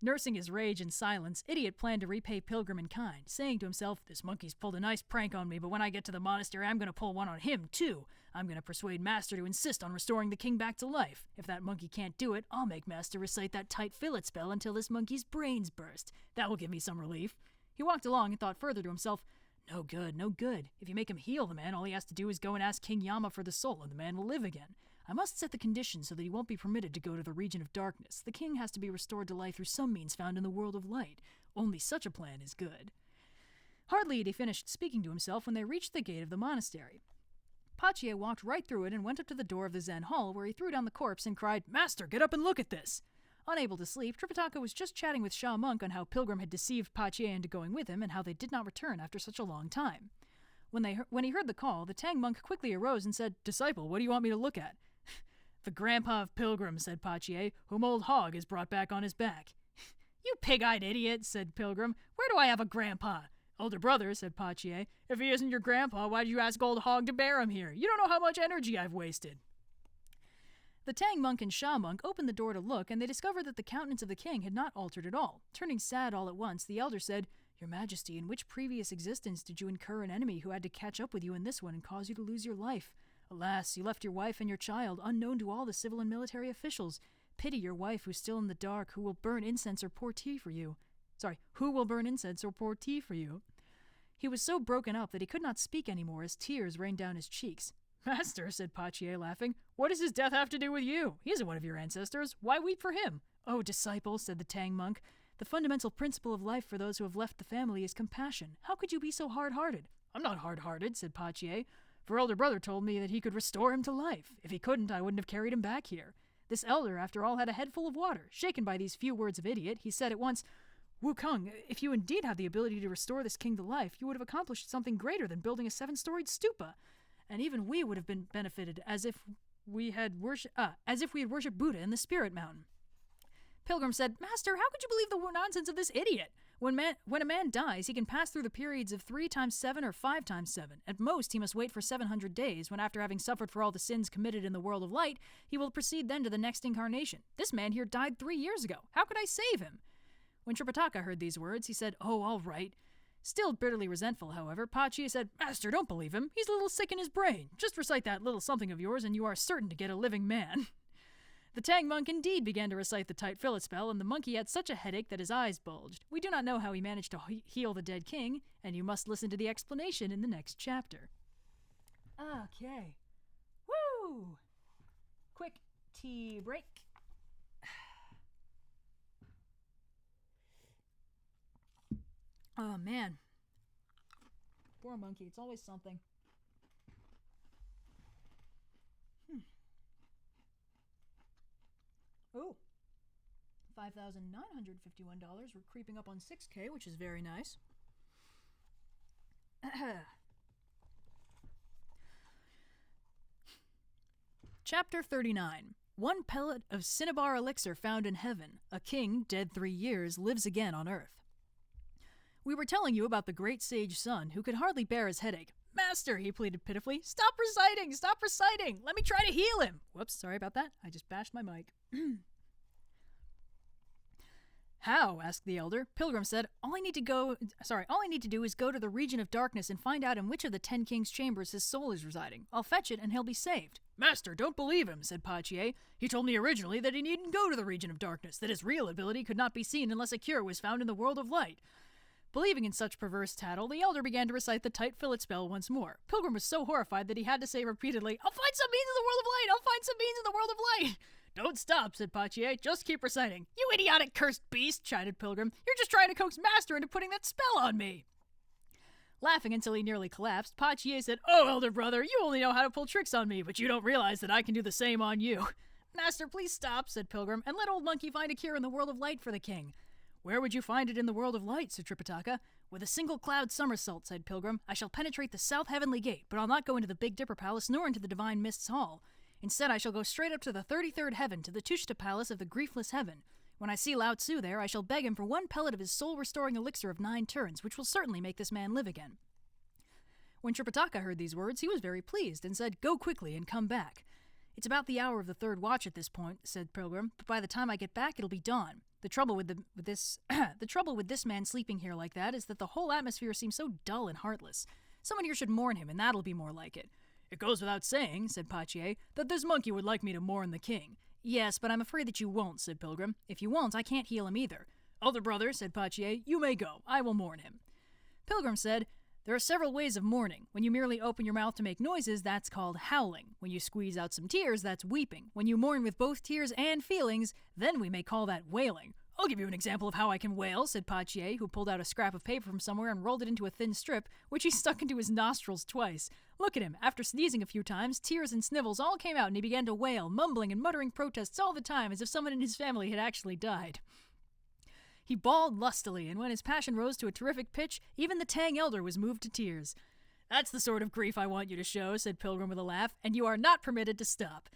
Nursing his rage in silence, Idiot planned to repay Pilgrim in kind, saying to himself, "This monkey's pulled a nice prank on me, but when I get to the monastery, I'm going to pull one on him, too. I'm going to persuade Master to insist on restoring the king back to life. If that monkey can't do it, I'll make Master recite that tight fillet spell until this monkey's brains burst. That will give me some relief." He walked along and thought further to himself, "No good, no good. If you make him heal the man, all he has to do is go and ask King Yama for the soul, and the man will live again. I must set the conditions so that he won't be permitted to go to the region of darkness. The king has to be restored to life through some means found in the world of light. Only such a plan is good." Hardly had he finished speaking to himself when they reached the gate of the monastery. Pachier walked right through it and went up to the door of the Zen hall, where he threw down the corpse and cried, "Master, get up and look at this!" Unable to sleep, Tripitaka was just chatting with Sha Monk on how Pilgrim had deceived Pachier into going with him and how they did not return after such a long time. When he heard the call, the Tang monk quickly arose and said, "Disciple, what do you want me to look at?" "The grandpa of Pilgrim," said Pachier, "whom old Hog has brought back on his back." "You pig-eyed idiot," said Pilgrim. "Where do I have a grandpa?" "Older brother," said Pachier. "If he isn't your grandpa, why did you ask old Hog to bear him here? You don't know how much energy I've wasted." The Tang monk and Sha monk opened the door to look, and they discovered that the countenance of the king had not altered at all. Turning sad all at once, the elder said, "Your Majesty, in which previous existence did you incur an enemy who had to catch up with you in this one and cause you to lose your life? Alas, you left your wife and your child unknown to all the civil and military officials. Pity your wife who's still in the dark, who will burn incense or pour tea for you." Who will burn incense or pour tea for you? He was so broken up that he could not speak any more as tears rained down his cheeks. "Master," said Pachier, laughing, "what does his death have to do with you? He isn't one of your ancestors. Why weep for him?" "Oh, disciple," said the Tang monk, "the fundamental principle of life for those who have left the family is compassion. How could you be so hard-hearted?" "I'm not hard-hearted," said Pachier, "for elder brother told me that he could restore him to life. If he couldn't, I wouldn't have carried him back here. This elder, after all, had a head full of water. Shaken by these few words of Idiot, he said at once, 'Wukong, if you indeed have the ability to restore this king to life, you would have accomplished something greater than building a 7-storied stupa. And even we would have been benefited as if we had worshipped Buddha in the Spirit Mountain.' Pilgrim said, 'Master, how could you believe the nonsense of this idiot? When a man dies, he can pass through the periods of 3 times 7 or 5 times 7. At most, he must wait for 700 days, when after having suffered for all the sins committed in the world of light, he will proceed then to the next incarnation. This man here died 3 years ago. How could I save him?' When Tripitaka heard these words, he said, 'Oh, all right.' Still bitterly resentful, however, Pachier said, 'Master, don't believe him. He's a little sick in his brain. Just recite that little something of yours, and you are certain to get a living man.' The Tang monk indeed began to recite the tight fillet spell, and the monkey had such a headache that his eyes bulged. We do not know how he managed to heal the dead king, and you must listen to the explanation in the next chapter. Okay. Woo! Quick tea break. Oh, man. Poor monkey. It's always something. Oh, $5,951. We're creeping up on 6K, which is very nice. Chapter 39. 1 pellet of cinnabar elixir found in heaven. A king, dead 3 years, lives again on earth. We were telling you about the great sage son who could hardly bear his headache. "Master," he pleaded pitifully, "stop reciting! Stop reciting! Let me try to heal him!" Whoops, sorry about that. I just bashed my mic. "How?" asked the elder. Pilgrim said, all I need to do is go to the region of darkness and find out in which of the 10 kings' chambers his soul is residing. I'll fetch it and he'll be saved." "Master, don't believe him," said Pachier. "He told me originally that he needn't go to the region of darkness, that his real ability could not be seen unless a cure was found in the world of light." Believing in such perverse tattle, the elder began to recite the tight fillet spell once more. Pilgrim was so horrified that he had to say repeatedly, "I'll find some means in the world of light! I'll find some means in the world of light!" "Don't stop," said Pachier. "Just keep reciting." "You idiotic cursed beast," chided Pilgrim. "You're just trying to coax Master into putting that spell on me." Laughing until he nearly collapsed, Pachier said, "Oh, elder brother, you only know how to pull tricks on me, but you don't realize that I can do the same on you." "Master, please stop," said Pilgrim, "and let old monkey find a cure in the world of light for the king." "Where would you find it in the world of light?" said Tripitaka. "With a single cloud somersault," said Pilgrim. "I shall penetrate the south heavenly gate, but I'll not go into the Big Dipper Palace nor into the Divine Mist's Hall. Instead, I shall go straight up to the 33rd heaven, to the Tushta Palace of the Griefless Heaven. When I see Lao Tzu there, I shall beg him for 1 pellet of his soul-restoring elixir of 9 turns, which will certainly make this man live again." When Tripitaka heard these words, he was very pleased and said, "Go quickly and come back." "It's about the hour of the third watch at this point," said Pilgrim, "but by the time I get back, it'll be dawn. The trouble with this man sleeping here like that is that the whole atmosphere seems so dull and heartless. Someone here should mourn him, and that'll be more like it." "It goes without saying," said Pachier, "that this monkey would like me to mourn the king." "Yes, but I'm afraid that you won't," said Pilgrim. "If you won't, I can't heal him either." "Elder brother," said Pachier, "you may go. I will mourn him." Pilgrim said, "There are several ways of mourning. When you merely open your mouth to make noises, that's called howling. When you squeeze out some tears, that's weeping. When you mourn with both tears and feelings, then we may call that wailing." "I'll give you an example of how I can wail," said Pachier, who pulled out a scrap of paper from somewhere and rolled it into a thin strip, which he stuck into his nostrils twice. Look at him. After sneezing a few times, tears and snivels all came out and he began to wail, mumbling and muttering protests all the time as if someone in his family had actually died. He bawled lustily, and when his passion rose to a terrific pitch, even the Tang Elder was moved to tears. "That's the sort of grief I want you to show," said Pilgrim with a laugh, "and you are not permitted to stop.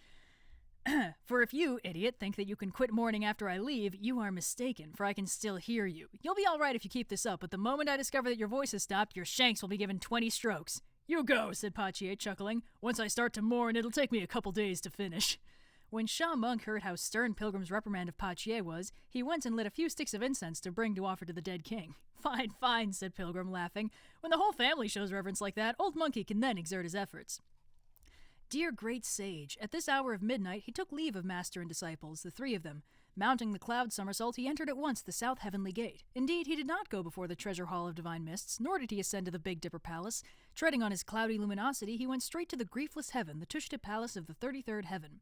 For if you, idiot, think that you can quit mourning after I leave, you are mistaken, for I can still hear you. You'll be all right if you keep this up, but the moment I discover that your voice has stopped, your shanks will be given 20 strokes. "You go," said Pachier, chuckling. "Once I start to mourn, it'll take me a couple days to finish." When Shah Monk heard how stern Pilgrim's reprimand of Pachier was, he went and lit a few sticks of incense to bring to offer to the dead king. "Fine, fine," said Pilgrim, laughing. "When the whole family shows reverence like that, old monkey can then exert his efforts." Dear great sage, at this hour of midnight he took leave of master and disciples, the three of them. Mounting the cloud somersault, he entered at once the south heavenly gate. Indeed, he did not go before the treasure hall of divine mists, nor did he ascend to the Big Dipper Palace. Treading on his cloudy luminosity, he went straight to the griefless heaven, the Tushta Palace of the 33rd heaven.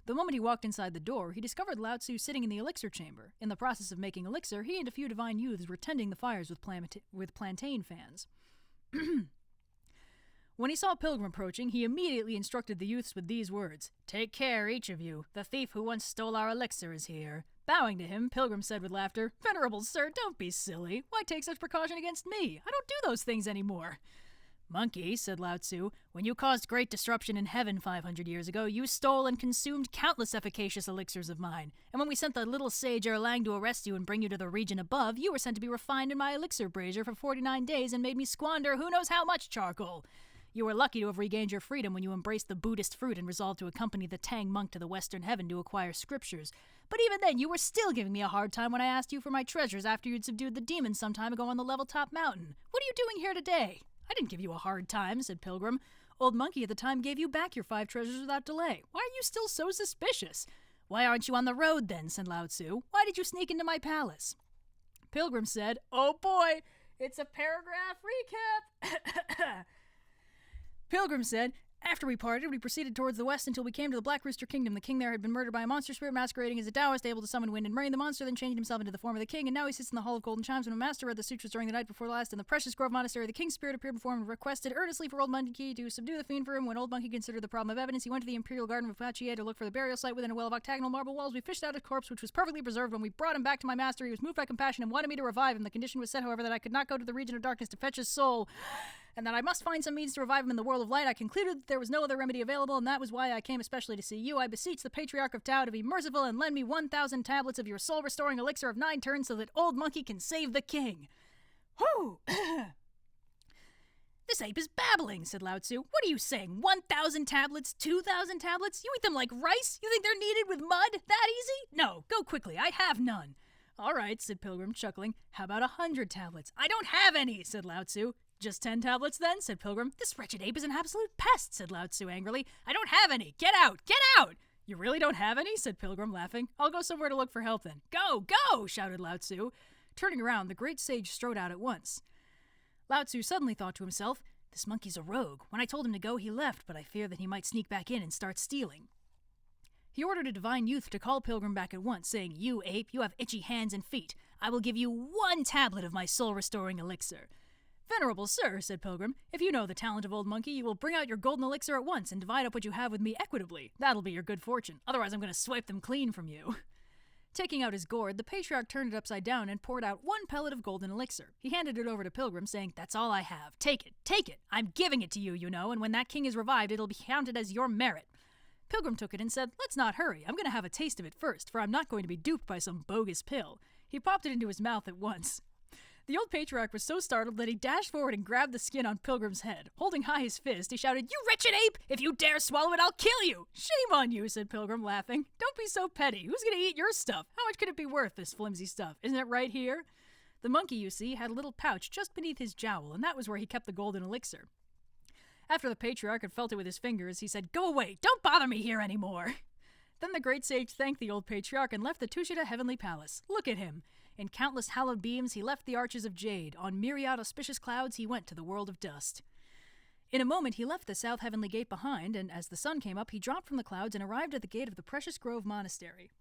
The moment he walked inside the door, he discovered Lao Tzu sitting in the elixir chamber. In the process of making elixir, he and a few divine youths were tending the fires with plantain fans. When he saw Pilgrim approaching, he immediately instructed the youths with these words: "Take care, each of you. The thief who once stole our elixir is here." Bowing to him, Pilgrim said with laughter, "Venerable sir, don't be silly. Why take such precaution against me? I don't do those things anymore." "Monkey," said Lao Tzu, "when you caused great disruption in heaven 500 years ago, you stole and consumed countless efficacious elixirs of mine. And when we sent the little sage Erlang to arrest you and bring you to the region above, you were sent to be refined in my elixir brazier for 49 days and made me squander who knows how much charcoal. You were lucky to have regained your freedom when you embraced the Buddhist fruit and resolved to accompany the Tang monk to the western heaven to acquire scriptures. But even then, you were still giving me a hard time when I asked you for my treasures after you'd subdued the demons some time ago on the level top mountain. What are you doing here today?" "I didn't give you a hard time," said Pilgrim. "Old Monkey at the time gave you back your 5 treasures without delay. Why are you still so suspicious?" "Why aren't you on the road then?" said Lao Tzu. "Why did you sneak into my palace?" Pilgrim said, "Oh boy, it's a paragraph recap." Pilgrim said, "After we parted, we proceeded towards the west until we came to the Black Rooster Kingdom. The king there had been murdered by a monster spirit masquerading as a Taoist, able to summon wind and rain. The monster then changed himself into the form of the king, and now he sits in the Hall of Golden Chimes. When a master read the sutras during the night before last in the Precious Grove Monastery, the king's spirit appeared before him and requested earnestly for Old Monkey to subdue the fiend for him. When Old Monkey considered the problem of evidence, he went to the Imperial Garden of Pachier to look for the burial site within a well of octagonal marble walls. We fished out a corpse which was perfectly preserved. When we brought him back to my master, he was moved by compassion and wanted me to revive him. The condition was set, however, that I could not go to the region of darkness to fetch his soul, and that I must find some means to revive him in the world of light. I concluded that there was no other remedy available, and that was why I came especially to see you. I beseech the Patriarch of Tao to be merciful and lend me 1,000 tablets of your soul-restoring elixir of 9 turns so that Old Monkey can save the king." "Whew!" "This ape is babbling," said Lao Tzu. "What are you saying? 1,000 tablets? 2,000 tablets? You eat them like rice? You think they're kneaded with mud? That easy? No, go quickly. I have none." "All right," said Pilgrim, chuckling. "How about 100 tablets?" "I don't have any," said Lao Tzu. "Just 10 tablets then?" said Pilgrim. "This wretched ape is an absolute pest," said Lao Tzu angrily. "I don't have any. Get out! Get out!" "You really don't have any?" said Pilgrim, laughing. "I'll go somewhere to look for help then." "Go! Go!" shouted Lao Tzu. Turning around, the great sage strode out at once. Lao Tzu suddenly thought to himself, "This monkey's a rogue. When I told him to go, he left, but I fear that he might sneak back in and start stealing." He ordered a divine youth to call Pilgrim back at once, saying, "You ape, you have itchy hands and feet. I will give you 1 tablet of my soul-restoring elixir." "Venerable sir," said Pilgrim, "if you know the talent of Old Monkey, you will bring out your golden elixir at once and divide up what you have with me equitably. That'll be your good fortune. Otherwise, I'm going to swipe them clean from you." Taking out his gourd, the patriarch turned it upside down and poured out 1 pellet of golden elixir. He handed it over to Pilgrim, saying, "That's all I have. Take it. Take it. I'm giving it to you, you know, and when that king is revived, it'll be counted as your merit." Pilgrim took it and said, "Let's not hurry. I'm going to have a taste of it first, for I'm not going to be duped by some bogus pill." He popped it into his mouth at once. The old patriarch was so startled that he dashed forward and grabbed the skin on Pilgrim's head. Holding high his fist, he shouted, "You wretched ape! If you dare swallow it, I'll kill you!" "Shame on you," said Pilgrim, laughing. "Don't be so petty. Who's going to eat your stuff? How much could it be worth, this flimsy stuff? Isn't it right here?" The monkey, you see, had a little pouch just beneath his jowl, and that was where he kept the golden elixir. After the patriarch had felt it with his fingers, he said, "Go away! Don't bother me here anymore!" Then the great sage thanked the old patriarch and left the Tushita heavenly palace. Look at him! In countless hallowed beams he left the arches of jade. On myriad auspicious clouds he went to the world of dust. In a moment he left the south heavenly gate behind, and as the sun came up he dropped from the clouds and arrived at the gate of the Precious Grove Monastery.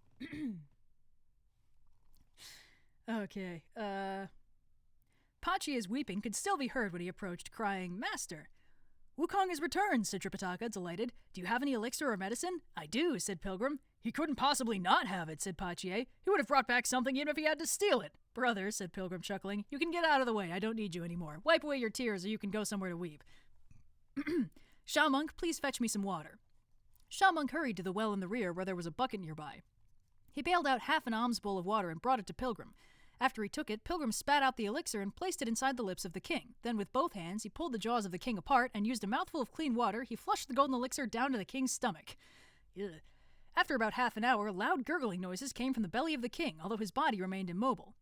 Okay, Pachie's weeping could still be heard when he approached, crying, "Master!" "Wukong has returned," said Tripitaka, delighted. "Do you have any elixir or medicine?" "I do," said Pilgrim. "He couldn't possibly not have it," said Pachie. "He would have brought back something even if he had to steal it." "Brother," said Pilgrim, chuckling, "you can get out of the way. I don't need you anymore. Wipe away your tears or you can go somewhere to weep." "Shao Monk, please fetch me some water." Shao Monk hurried to the well in the rear where there was a bucket nearby. He bailed out half an alms bowl of water and brought it to Pilgrim. After he took it, Pilgrim spat out the elixir and placed it inside the lips of the king. Then with both hands, he pulled the jaws of the king apart and used a mouthful of clean water. He flushed the golden elixir down to the king's stomach. Ugh. After about half an hour, loud gurgling noises came from the belly of the king, although his body remained immobile.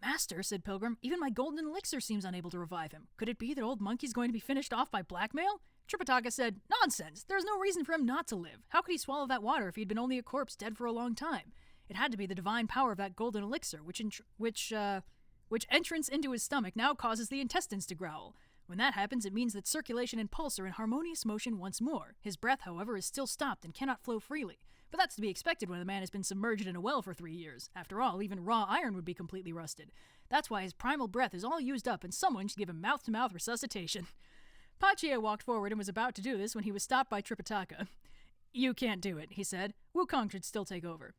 "Master," said Pilgrim, "even my golden elixir seems unable to revive him. Could it be that old Monkey's going to be finished off by blackmail?" Tripitaka said, "Nonsense! There's no reason for him not to live. How could he swallow that water if he'd been only a corpse dead for a long time? It had to be the divine power of that golden elixir, which entrance into his stomach now causes the intestines to growl. When that happens, it means that circulation and pulse are in harmonious motion once more. His breath, however, is still stopped and cannot flow freely. But that's to be expected when the man has been submerged in a well for 3 years. After all, even raw iron would be completely rusted. That's why his primal breath is all used up and someone should give him mouth-to-mouth resuscitation." Pachie walked forward and was about to do this when he was stopped by Tripitaka. "You can't do it," he said. "Wukong should still take over."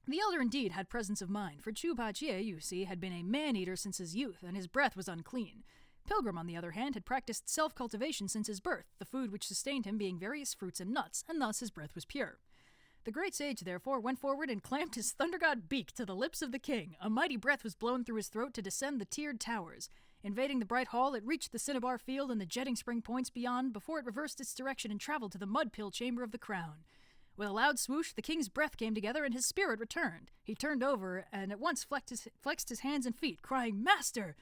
The elder indeed had presence of mind, for Chu Pachie, you see, had been a man-eater since his youth, and his breath was unclean. Pilgrim, on the other hand, had practiced self-cultivation since his birth, the food which sustained him being various fruits and nuts, and thus his breath was pure. The great sage, therefore, went forward and clamped his thunder god beak to the lips of the king. A mighty breath was blown through his throat to descend the tiered towers. Invading the bright hall, it reached the cinnabar field and the jetting spring points beyond before it reversed its direction and traveled to the mud-pill chamber of the crown. With a loud swoosh, the king's breath came together and his spirit returned. He turned over and at once flexed his hands and feet, crying, "Master!"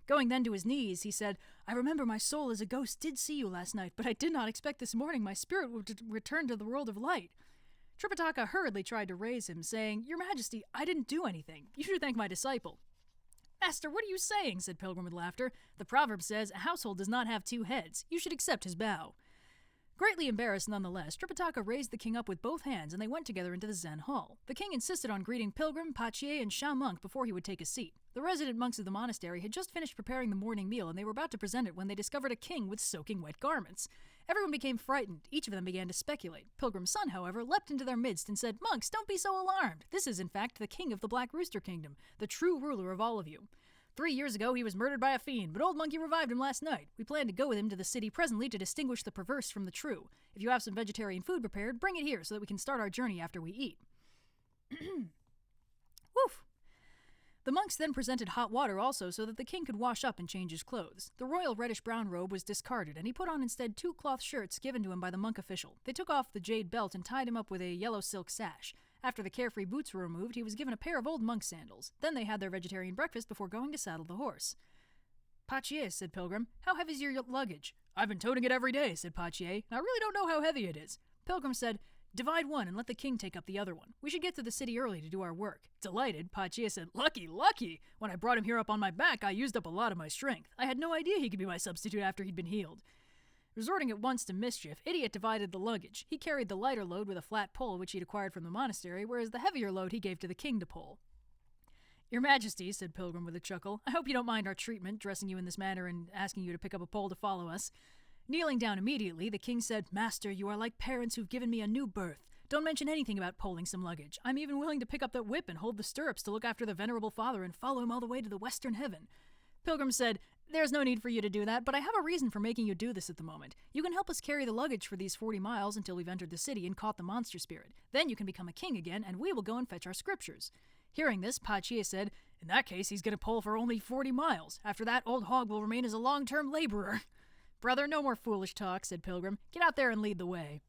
Going then to his knees, he said, "I remember my soul as a ghost did see you last night, but I did not expect this morning my spirit would return to the world of light." Tripitaka hurriedly tried to raise him, saying, "Your Majesty, I didn't do anything. You should thank my disciple." "Master, what are you saying?" said Pilgrim with laughter. "The proverb says, 'A household does not have 2 heads.' You should accept his bow." Greatly embarrassed nonetheless, Tripitaka raised the king up with both hands and they went together into the Zen hall. The king insisted on greeting Pilgrim, Pachie, and Shao Monk before he would take a seat. The resident monks of the monastery had just finished preparing the morning meal and they were about to present it when they discovered a king with soaking wet garments. Everyone became frightened. Each of them began to speculate. Pilgrim's son, however, leapt into their midst and said, "Monks, don't be so alarmed. This is, in fact, the king of the Black Rooster Kingdom, the true ruler of all of you. 3 years ago he was murdered by a fiend, but old Monkey revived him last night. We plan to go with him to the city presently to distinguish the perverse from the true. If you have some vegetarian food prepared, bring it here so that we can start our journey after we eat." Woof! The monks then presented hot water also so that the king could wash up and change his clothes. The royal reddish-brown robe was discarded, and he put on instead 2 cloth shirts given to him by the monk official. They took off the jade belt and tied him up with a yellow silk sash. After the carefree boots were removed, he was given a pair of old monk sandals. Then they had their vegetarian breakfast before going to saddle the horse. "Pachie," said Pilgrim, "how heavy is your luggage?" "I've been toting it every day," said Pachie, "and I really don't know how heavy it is." Pilgrim said, "Divide one and let the king take up the other one. We should get to the city early to do our work." Delighted, Pachie said, "Lucky, lucky! When I brought him here up on my back, I used up a lot of my strength. I had no idea he could be my substitute after he'd been healed." Resorting at once to mischief, Idiot divided the luggage. He carried the lighter load with a flat pole which he'd acquired from the monastery, whereas the heavier load he gave to the king to pull. "Your Majesty," said Pilgrim with a chuckle, "I hope you don't mind our treatment, dressing you in this manner and asking you to pick up a pole to follow us." Kneeling down immediately, the king said, "Master, you are like parents who've given me a new birth. Don't mention anything about poling some luggage. I'm even willing to pick up that whip and hold the stirrups to look after the venerable father and follow him all the way to the western heaven." Pilgrim said, "There's no need for you to do that, but I have a reason for making you do this at the moment. You can help us carry the luggage for these 40 miles until we've entered the city and caught the monster spirit. Then you can become a king again, and we will go and fetch our scriptures." Hearing this, Pachie said, In that case, he's going to pull for only 40 miles. After that, old Hog will remain as a long-term laborer. Brother, no more foolish talk, said Pilgrim. Get out there and lead the way.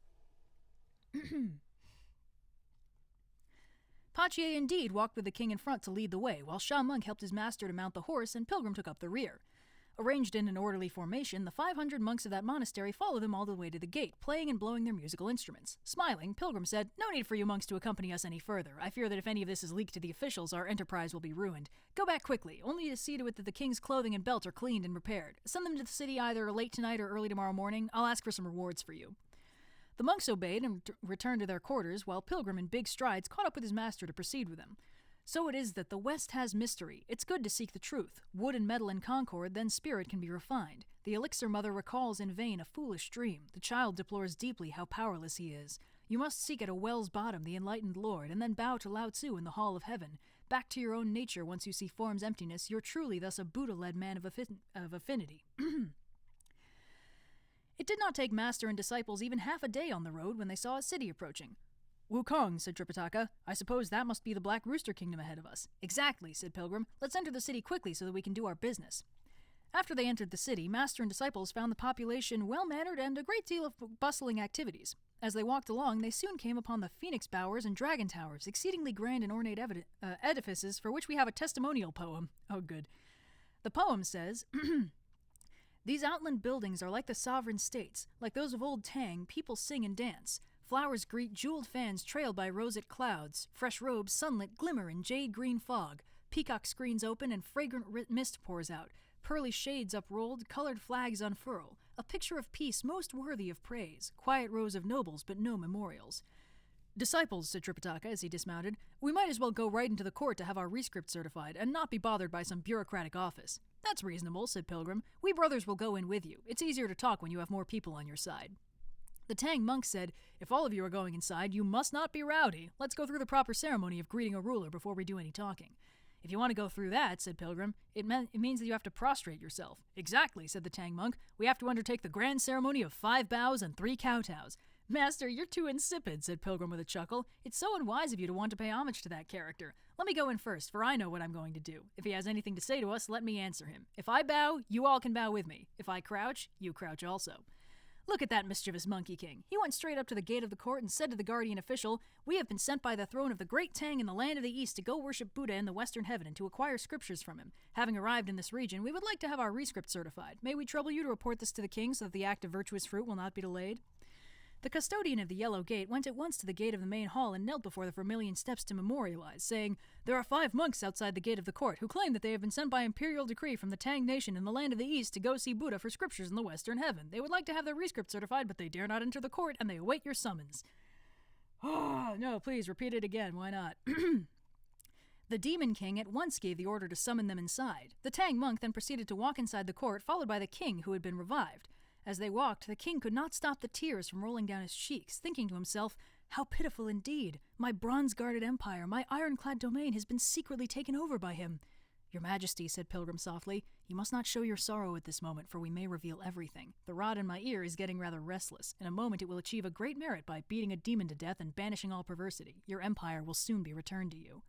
Pachier indeed walked with the king in front to lead the way, while Sha Monk helped his master to mount the horse and Pilgrim took up the rear. Arranged in an orderly formation, the 500 monks of that monastery followed them all the way to the gate, playing and blowing their musical instruments. Smiling, Pilgrim said, "No need for you monks to accompany us any further. I fear that if any of this is leaked to the officials, our enterprise will be ruined. Go back quickly, only to see to it that the king's clothing and belt are cleaned and repaired. Send them to the city either late tonight or early tomorrow morning. I'll ask for some rewards for you." The monks obeyed and returned to their quarters, while Pilgrim in big strides caught up with his master to proceed with him. So it is that the West has mystery. It's good to seek the truth. Wood and metal in concord, then spirit can be refined. The elixir mother recalls in vain a foolish dream. The child deplores deeply how powerless he is. You must seek at a well's bottom the enlightened Lord, and then bow to Lao Tzu in the hall of heaven. Back to your own nature once you see form's emptiness, you're truly thus a Buddha-led man of affinity. It did not take master and disciples even half a day on the road when they saw a city approaching. "Wukong," said Tripitaka. "I suppose that must be the Black Rooster Kingdom ahead of us." "Exactly," said Pilgrim. "Let's enter the city quickly so that we can do our business." After they entered the city, master and disciples found the population well-mannered and a great deal of bustling activities. As they walked along, they soon came upon the phoenix bowers and dragon towers, exceedingly grand and ornate edifices for which we have a testimonial poem. Oh, good. The poem says, "These outland buildings are like the sovereign states. Like those of old Tang, people sing and dance. Flowers greet jeweled fans trailed by roseate clouds. Fresh robes, sunlit, glimmer in jade-green fog. Peacock screens open and fragrant mist pours out. Pearly shades uprolled, colored flags unfurl. A picture of peace most worthy of praise. Quiet rows of nobles, but no memorials." "Disciples," said Tripitaka as he dismounted, "we might as well go right into the court to have our rescript certified and not be bothered by some bureaucratic office." "That's reasonable," said Pilgrim. "We brothers will go in with you. It's easier to talk when you have more people on your side." The Tang monk said, "If all of you are going inside, you must not be rowdy. Let's go through the proper ceremony of greeting a ruler before we do any talking." "If you want to go through that," said Pilgrim, it means that you have to prostrate yourself." "Exactly," said the Tang monk. "We have to undertake the grand ceremony of 5 bows and 3 kowtows." "Master, you're too insipid," said Pilgrim with a chuckle. "It's so unwise of you to want to pay homage to that character. Let me go in first, for I know what I'm going to do. If he has anything to say to us, let me answer him. If I bow, you all can bow with me. If I crouch, you crouch also." Look at that mischievous Monkey King. He went straight up to the gate of the court and said to the guardian official, "We have been sent by the throne of the great Tang in the land of the East to go worship Buddha in the western heaven and to acquire scriptures from him. Having arrived in this region, we would like to have our rescript certified. May we trouble you to report this to the king so that the act of virtuous fruit will not be delayed?" The custodian of the Yellow Gate went at once to the gate of the main hall and knelt before the vermilion steps to memorialize, saying, "There are 5 monks outside the gate of the court who claim that they have been sent by imperial decree from the Tang nation in the land of the East to go see Buddha for scriptures in the western heaven. They would like to have their rescript certified, but they dare not enter the court, and they await your summons." "Oh, no, please, repeat it again. Why not?" The Demon King at once gave the order to summon them inside. The Tang monk then proceeded to walk inside the court, followed by the king, who had been revived. As they walked, the king could not stop the tears from rolling down his cheeks, thinking to himself, "How pitiful indeed! My bronze-guarded empire, my ironclad domain has been secretly taken over by him." "Your Majesty," said Pilgrim softly, "you must not show your sorrow at this moment, for we may reveal everything. The rod in my ear is getting rather restless. In a moment it will achieve a great merit by beating a demon to death and banishing all perversity. Your empire will soon be returned to you."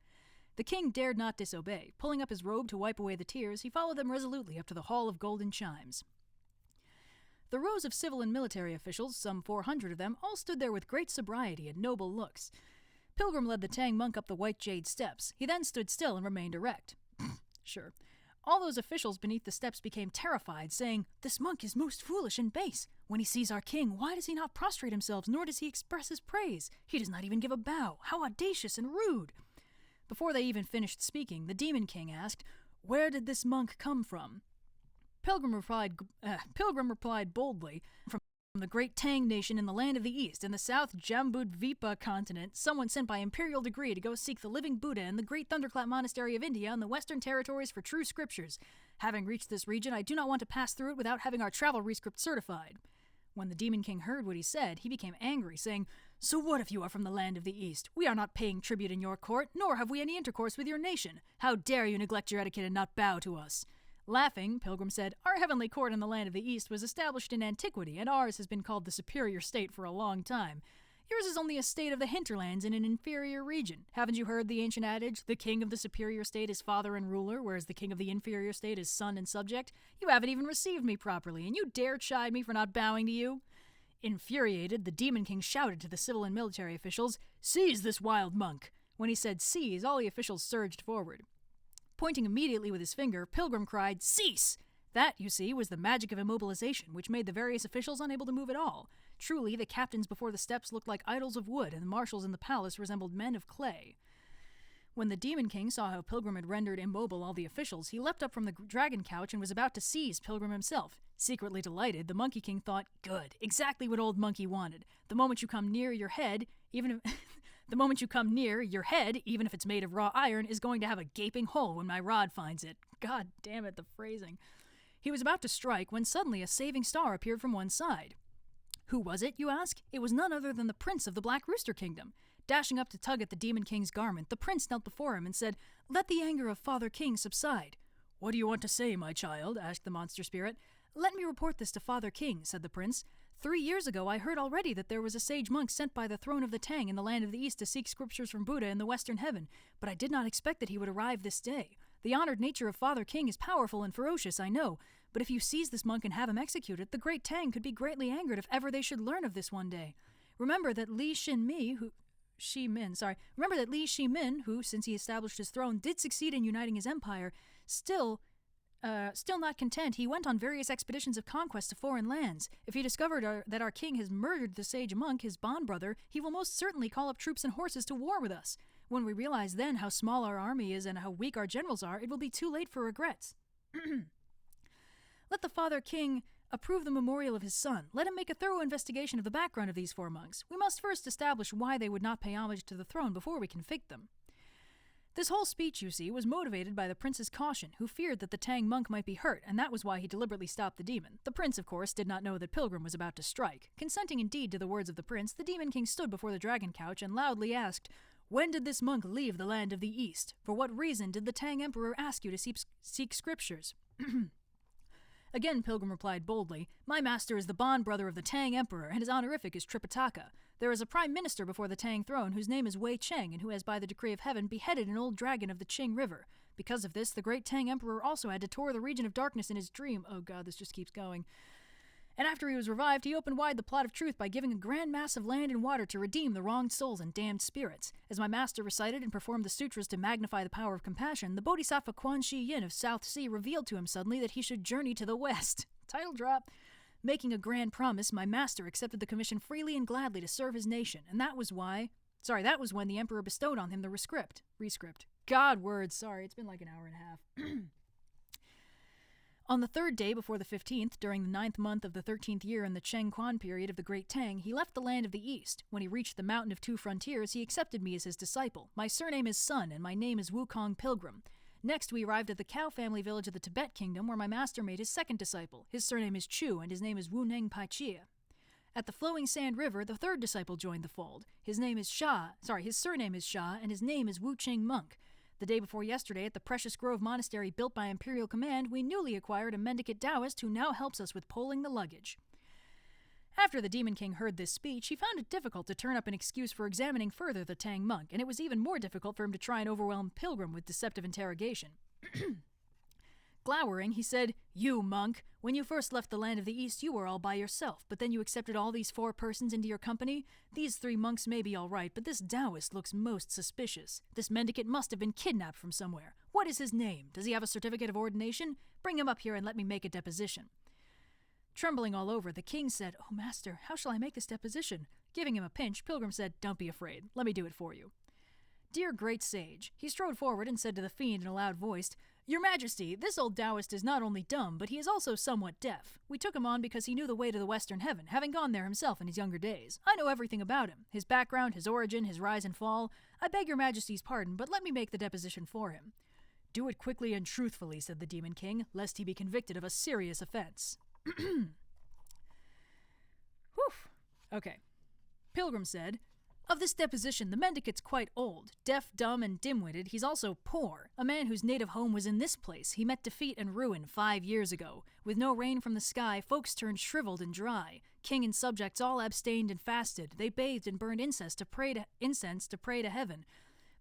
The king dared not disobey. Pulling up his robe to wipe away the tears, he followed them resolutely up to the Hall of Golden Chimes. The rows of civil and military officials, some 400 of them, all stood there with great sobriety and noble looks. Pilgrim led the Tang monk up the white jade steps. He then stood still and remained erect. Sure. All those officials beneath the steps became terrified, saying, "This monk is most foolish and base. When he sees our king, why does he not prostrate himself, nor does he express his praise? He does not even give a bow. How audacious and rude!" Before they even finished speaking, the Demon King asked, "Where did this monk come from?" Pilgrim replied boldly, "From the great Tang nation in the land of the East, in the South Jambudvipa continent, someone sent by imperial decree to go seek the living Buddha in the great Thunderclap Monastery of India and the Western Territories for true scriptures. Having reached this region, I do not want to pass through it without having our travel rescript certified." When the Demon King heard what he said, he became angry, saying, "So what if you are from the land of the East? We are not paying tribute in your court, nor have we any intercourse with your nation. How dare you neglect your etiquette and not bow to us?" Laughing, Pilgrim said, "Our heavenly court in the land of the East was established in antiquity, and ours has been called the superior state for a long time. Yours is only a state of the hinterlands in an inferior region. Haven't you heard the ancient adage, the king of the superior state is father and ruler, whereas the king of the inferior state is son and subject? You haven't even received me properly, and you dare chide me for not bowing to you? Infuriated, the Demon King shouted to the civil and military officials, "Seize this wild monk!" When he said seize, all the officials surged forward. Pointing immediately with his finger, Pilgrim cried, "Cease!" That, you see, was the magic of immobilization, which made the various officials unable to move at all. Truly, the captains before the steps looked like idols of wood, and the marshals in the palace resembled men of clay. When the Demon King saw how Pilgrim had rendered immobile all the officials, he leapt up from the dragon couch and was about to seize Pilgrim himself. Secretly delighted, the Monkey King thought, "Good, exactly what old Monkey wanted. The moment you come near your head, even if it's made of raw iron, is going to have a gaping hole when my rod finds it." God damn it, the phrasing. He was about to strike when suddenly a saving star appeared from one side. Who was it, you ask? It was none other than the Prince of the Black Rooster Kingdom. Dashing up to tug at the Demon King's garment, the prince knelt before him and said, "Let the anger of Father King subside." "What do you want to say, my child?" asked the monster spirit. "Let me report this to Father King," said the prince. 3 years ago I heard already that there was a sage monk sent by the throne of the Tang in the land of the East to seek scriptures from Buddha in the Western Heaven, but I did not expect that he would arrive this day. The honored nature of Father King is powerful and ferocious, I know, but if you seize this monk and have him executed, the great Tang could be greatly angered if ever they should learn of this one day. Remember that Li Shimin, who, since he established his throne, did succeed in uniting his empire, still not content, he went on various expeditions of conquest to foreign lands. If he discovered that our king has murdered the sage monk, his bond brother, he will most certainly call up troops and horses to war with us. When we realize then how small our army is and how weak our generals are, it will be too late for regrets. Let the Father King approve the memorial of his son. Let him make a thorough investigation of the background of these 4 monks. We must first establish why they would not pay homage to the throne before we convict them. This whole speech, you see, was motivated by the prince's caution, who feared that the Tang monk might be hurt, and that was why he deliberately stopped the demon. The prince, of course, did not know that Pilgrim was about to strike. Consenting indeed to the words of the prince, the Demon King stood before the dragon couch and loudly asked, "When did this monk leave the land of the East? For what reason did the Tang Emperor ask you to seek scriptures?" Again, Pilgrim replied boldly, "My master is the bond brother of the Tang Emperor, and his honorific is Tripitaka. There is a prime minister before the Tang throne whose name is Wei Cheng, and who has by the decree of heaven beheaded an old dragon of the Qing River. Because of this, the great Tang Emperor also had to tour the region of darkness in his dream." Oh god, this just keeps going. "And after he was revived, he opened wide the plot of truth by giving a grand mass of land and water to redeem the wronged souls and damned spirits. As my master recited and performed the sutras to magnify the power of compassion, the Bodhisattva Quan Shi Yin of South Sea revealed to him suddenly that he should journey to the West." Title drop. "Making a grand promise, my master accepted the commission freely and gladly to serve his nation, and that was when the emperor bestowed on him the rescript. God words, sorry, it's been like an hour and a half. On the 3rd day before the 15th, during the 9th month of the 13th year in the Cheng Quan period of the Great Tang, he left the land of the East. When he reached the Mountain of Two Frontiers, he accepted me as his disciple. My surname is Sun, and my name is Wukong Pilgrim. Next, we arrived at the Cow family village of the Tibet Kingdom, where my master made his second disciple. His surname is Chu, and his name is Wu Neng Pai Chia. At the Flowing Sand River, the 3rd disciple joined the fold. His surname is Sha, and his name is Wu Ching Monk. The day before yesterday, at the Precious Grove Monastery built by Imperial Command, we newly acquired a mendicant Taoist who now helps us with poling the luggage. After the Demon King heard this speech, he found it difficult to turn up an excuse for examining further the Tang monk, and it was even more difficult for him to try and overwhelm Pilgrim with deceptive interrogation. Glowering, he said, "You, monk, when you first left the land of the East, you were all by yourself, but then you accepted all these 4 persons into your company? These 3 monks may be all right, but this Taoist looks most suspicious. This mendicant must have been kidnapped from somewhere. What is his name? Does he have a certificate of ordination? Bring him up here and let me make a deposition." Trembling all over, the king said, "Oh, master, how shall I make this deposition?" Giving him a pinch, Pilgrim said, "Don't be afraid. Let me do it for you." Dear great sage, he strode forward and said to the fiend in a loud voice, "Your Majesty, this old Taoist is not only dumb, but he is also somewhat deaf. We took him on because he knew the way to the Western Heaven, having gone there himself in his younger days. I know everything about him, his background, his origin, his rise and fall. I beg your Majesty's pardon, but let me make the deposition for him." "Do it quickly and truthfully," said the Demon King, "lest he be convicted of a serious offense." Whew. Okay. Pilgrim said, Of this deposition, the mendicate's quite old. Deaf, dumb, and dim-witted, he's also poor. A man whose native home was in this place. He met defeat and ruin 5 years ago. With no rain from the sky, folks turned shriveled and dry. King and subjects all abstained and fasted. They bathed and burned incense to pray to heaven.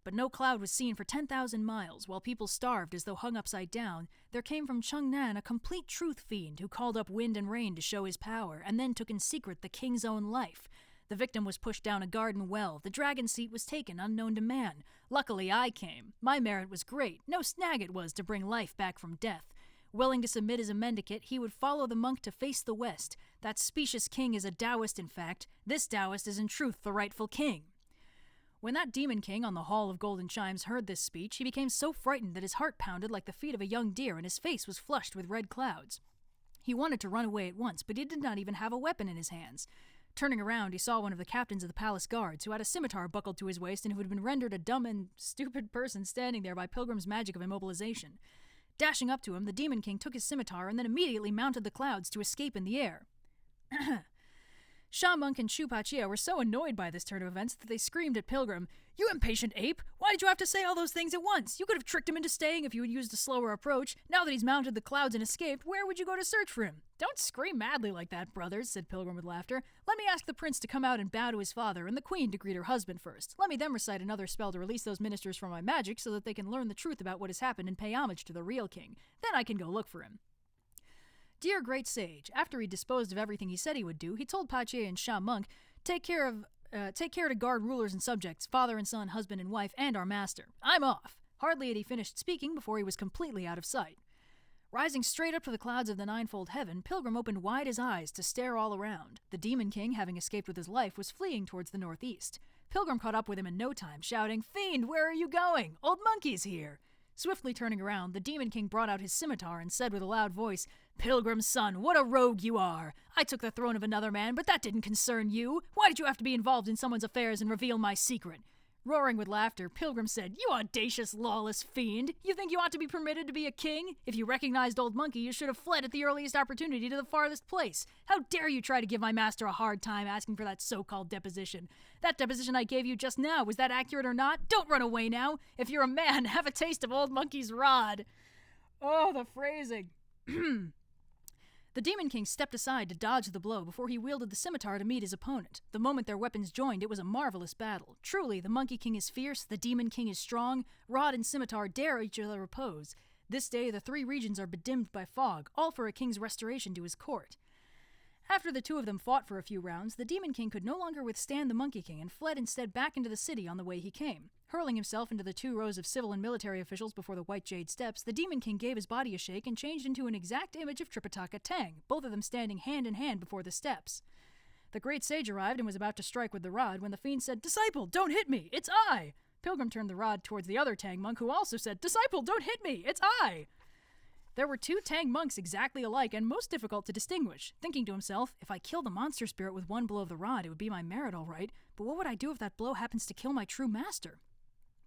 But no cloud was seen for 10,000 miles. While people starved as though hung upside down, there came from Chengnan a complete truth fiend who called up wind and rain to show his power, and then took in secret the king's own life. The victim was pushed down a garden well. The dragon seat was taken, unknown to man. Luckily, I came. My merit was great. No snag it was to bring life back from death. Willing to submit as a mendicant, he would follow the monk to face the west. That specious king is a Taoist, in fact. This Taoist is in truth the rightful king. When that demon king on the Hall of Golden Chimes heard this speech, he became so frightened that his heart pounded like the feet of a young deer and his face was flushed with red clouds. He wanted to run away at once, but he did not even have a weapon in his hands. Turning around, he saw one of the captains of the palace guards, who had a scimitar buckled to his waist and who had been rendered a dumb and stupid person standing there by Pilgrim's magic of immobilization. Dashing up to him, the demon king took his scimitar and then immediately mounted the clouds to escape in the air. Sha Monk and Chu Pachia were so annoyed by this turn of events that they screamed at Pilgrim, "You impatient ape! Why did you have to say all those things at once? You could have tricked him into staying if you had used a slower approach. Now that he's mounted the clouds and escaped, where would you go to search for him?" "Don't scream madly like that, brothers," said Pilgrim with laughter. "Let me ask the prince to come out and bow to his father, and the queen to greet her husband first. Let me then recite another spell to release those ministers from my magic so that they can learn the truth about what has happened and pay homage to the real king. Then I can go look for him." Dear great sage, after he disposed of everything he said he would do, he told Pachier and Sha Monk, take care to guard rulers and subjects, father and son, husband and wife, and our master. I'm off." Hardly had he finished speaking before he was completely out of sight. Rising straight up to the clouds of the ninefold heaven, Pilgrim opened wide his eyes to stare all around. The demon king, having escaped with his life, was fleeing towards the northeast. Pilgrim caught up with him in no time, shouting, "Fiend, where are you going? Old Monkey's here." Swiftly turning around, the demon king brought out his scimitar and said with a loud voice, "Pilgrim's son, what a rogue you are! I took the throne of another man, but that didn't concern you. Why did you have to be involved in someone's affairs and reveal my secret?" Roaring with laughter, Pilgrim said, "You audacious, lawless fiend! You think you ought to be permitted to be a king? If you recognized Old Monkey, you should have fled at the earliest opportunity to the farthest place. How dare you try to give my master a hard time asking for that so-called deposition? That deposition I gave you just now, was that accurate or not? Don't run away now. If you're a man, have a taste of Old Monkey's rod." Oh, the phrasing. The Demon King stepped aside to dodge the blow before he wielded the scimitar to meet his opponent. The moment their weapons joined, it was a marvelous battle. Truly, the Monkey King is fierce, the Demon King is strong, rod and scimitar dare each other oppose. This day, the three regions are bedimmed by fog, all for a king's restoration to his court. After the two of them fought for a few rounds, the Demon King could no longer withstand the Monkey King and fled instead back into the city on the way he came. Hurling himself into the 2 rows of civil and military officials before the White Jade Steps, the Demon King gave his body a shake and changed into an exact image of Tripitaka Tang, both of them standing hand in hand before the steps. The great sage arrived and was about to strike with the rod when the fiend said, "Disciple, don't hit me! It's I!" Pilgrim turned the rod towards the other Tang monk, who also said, "Disciple, don't hit me! It's I!" There were 2 Tang monks exactly alike and most difficult to distinguish. Thinking to himself, if I kill the monster spirit with one blow of the rod, it would be my merit all right, but what would I do if that blow happens to kill my true master?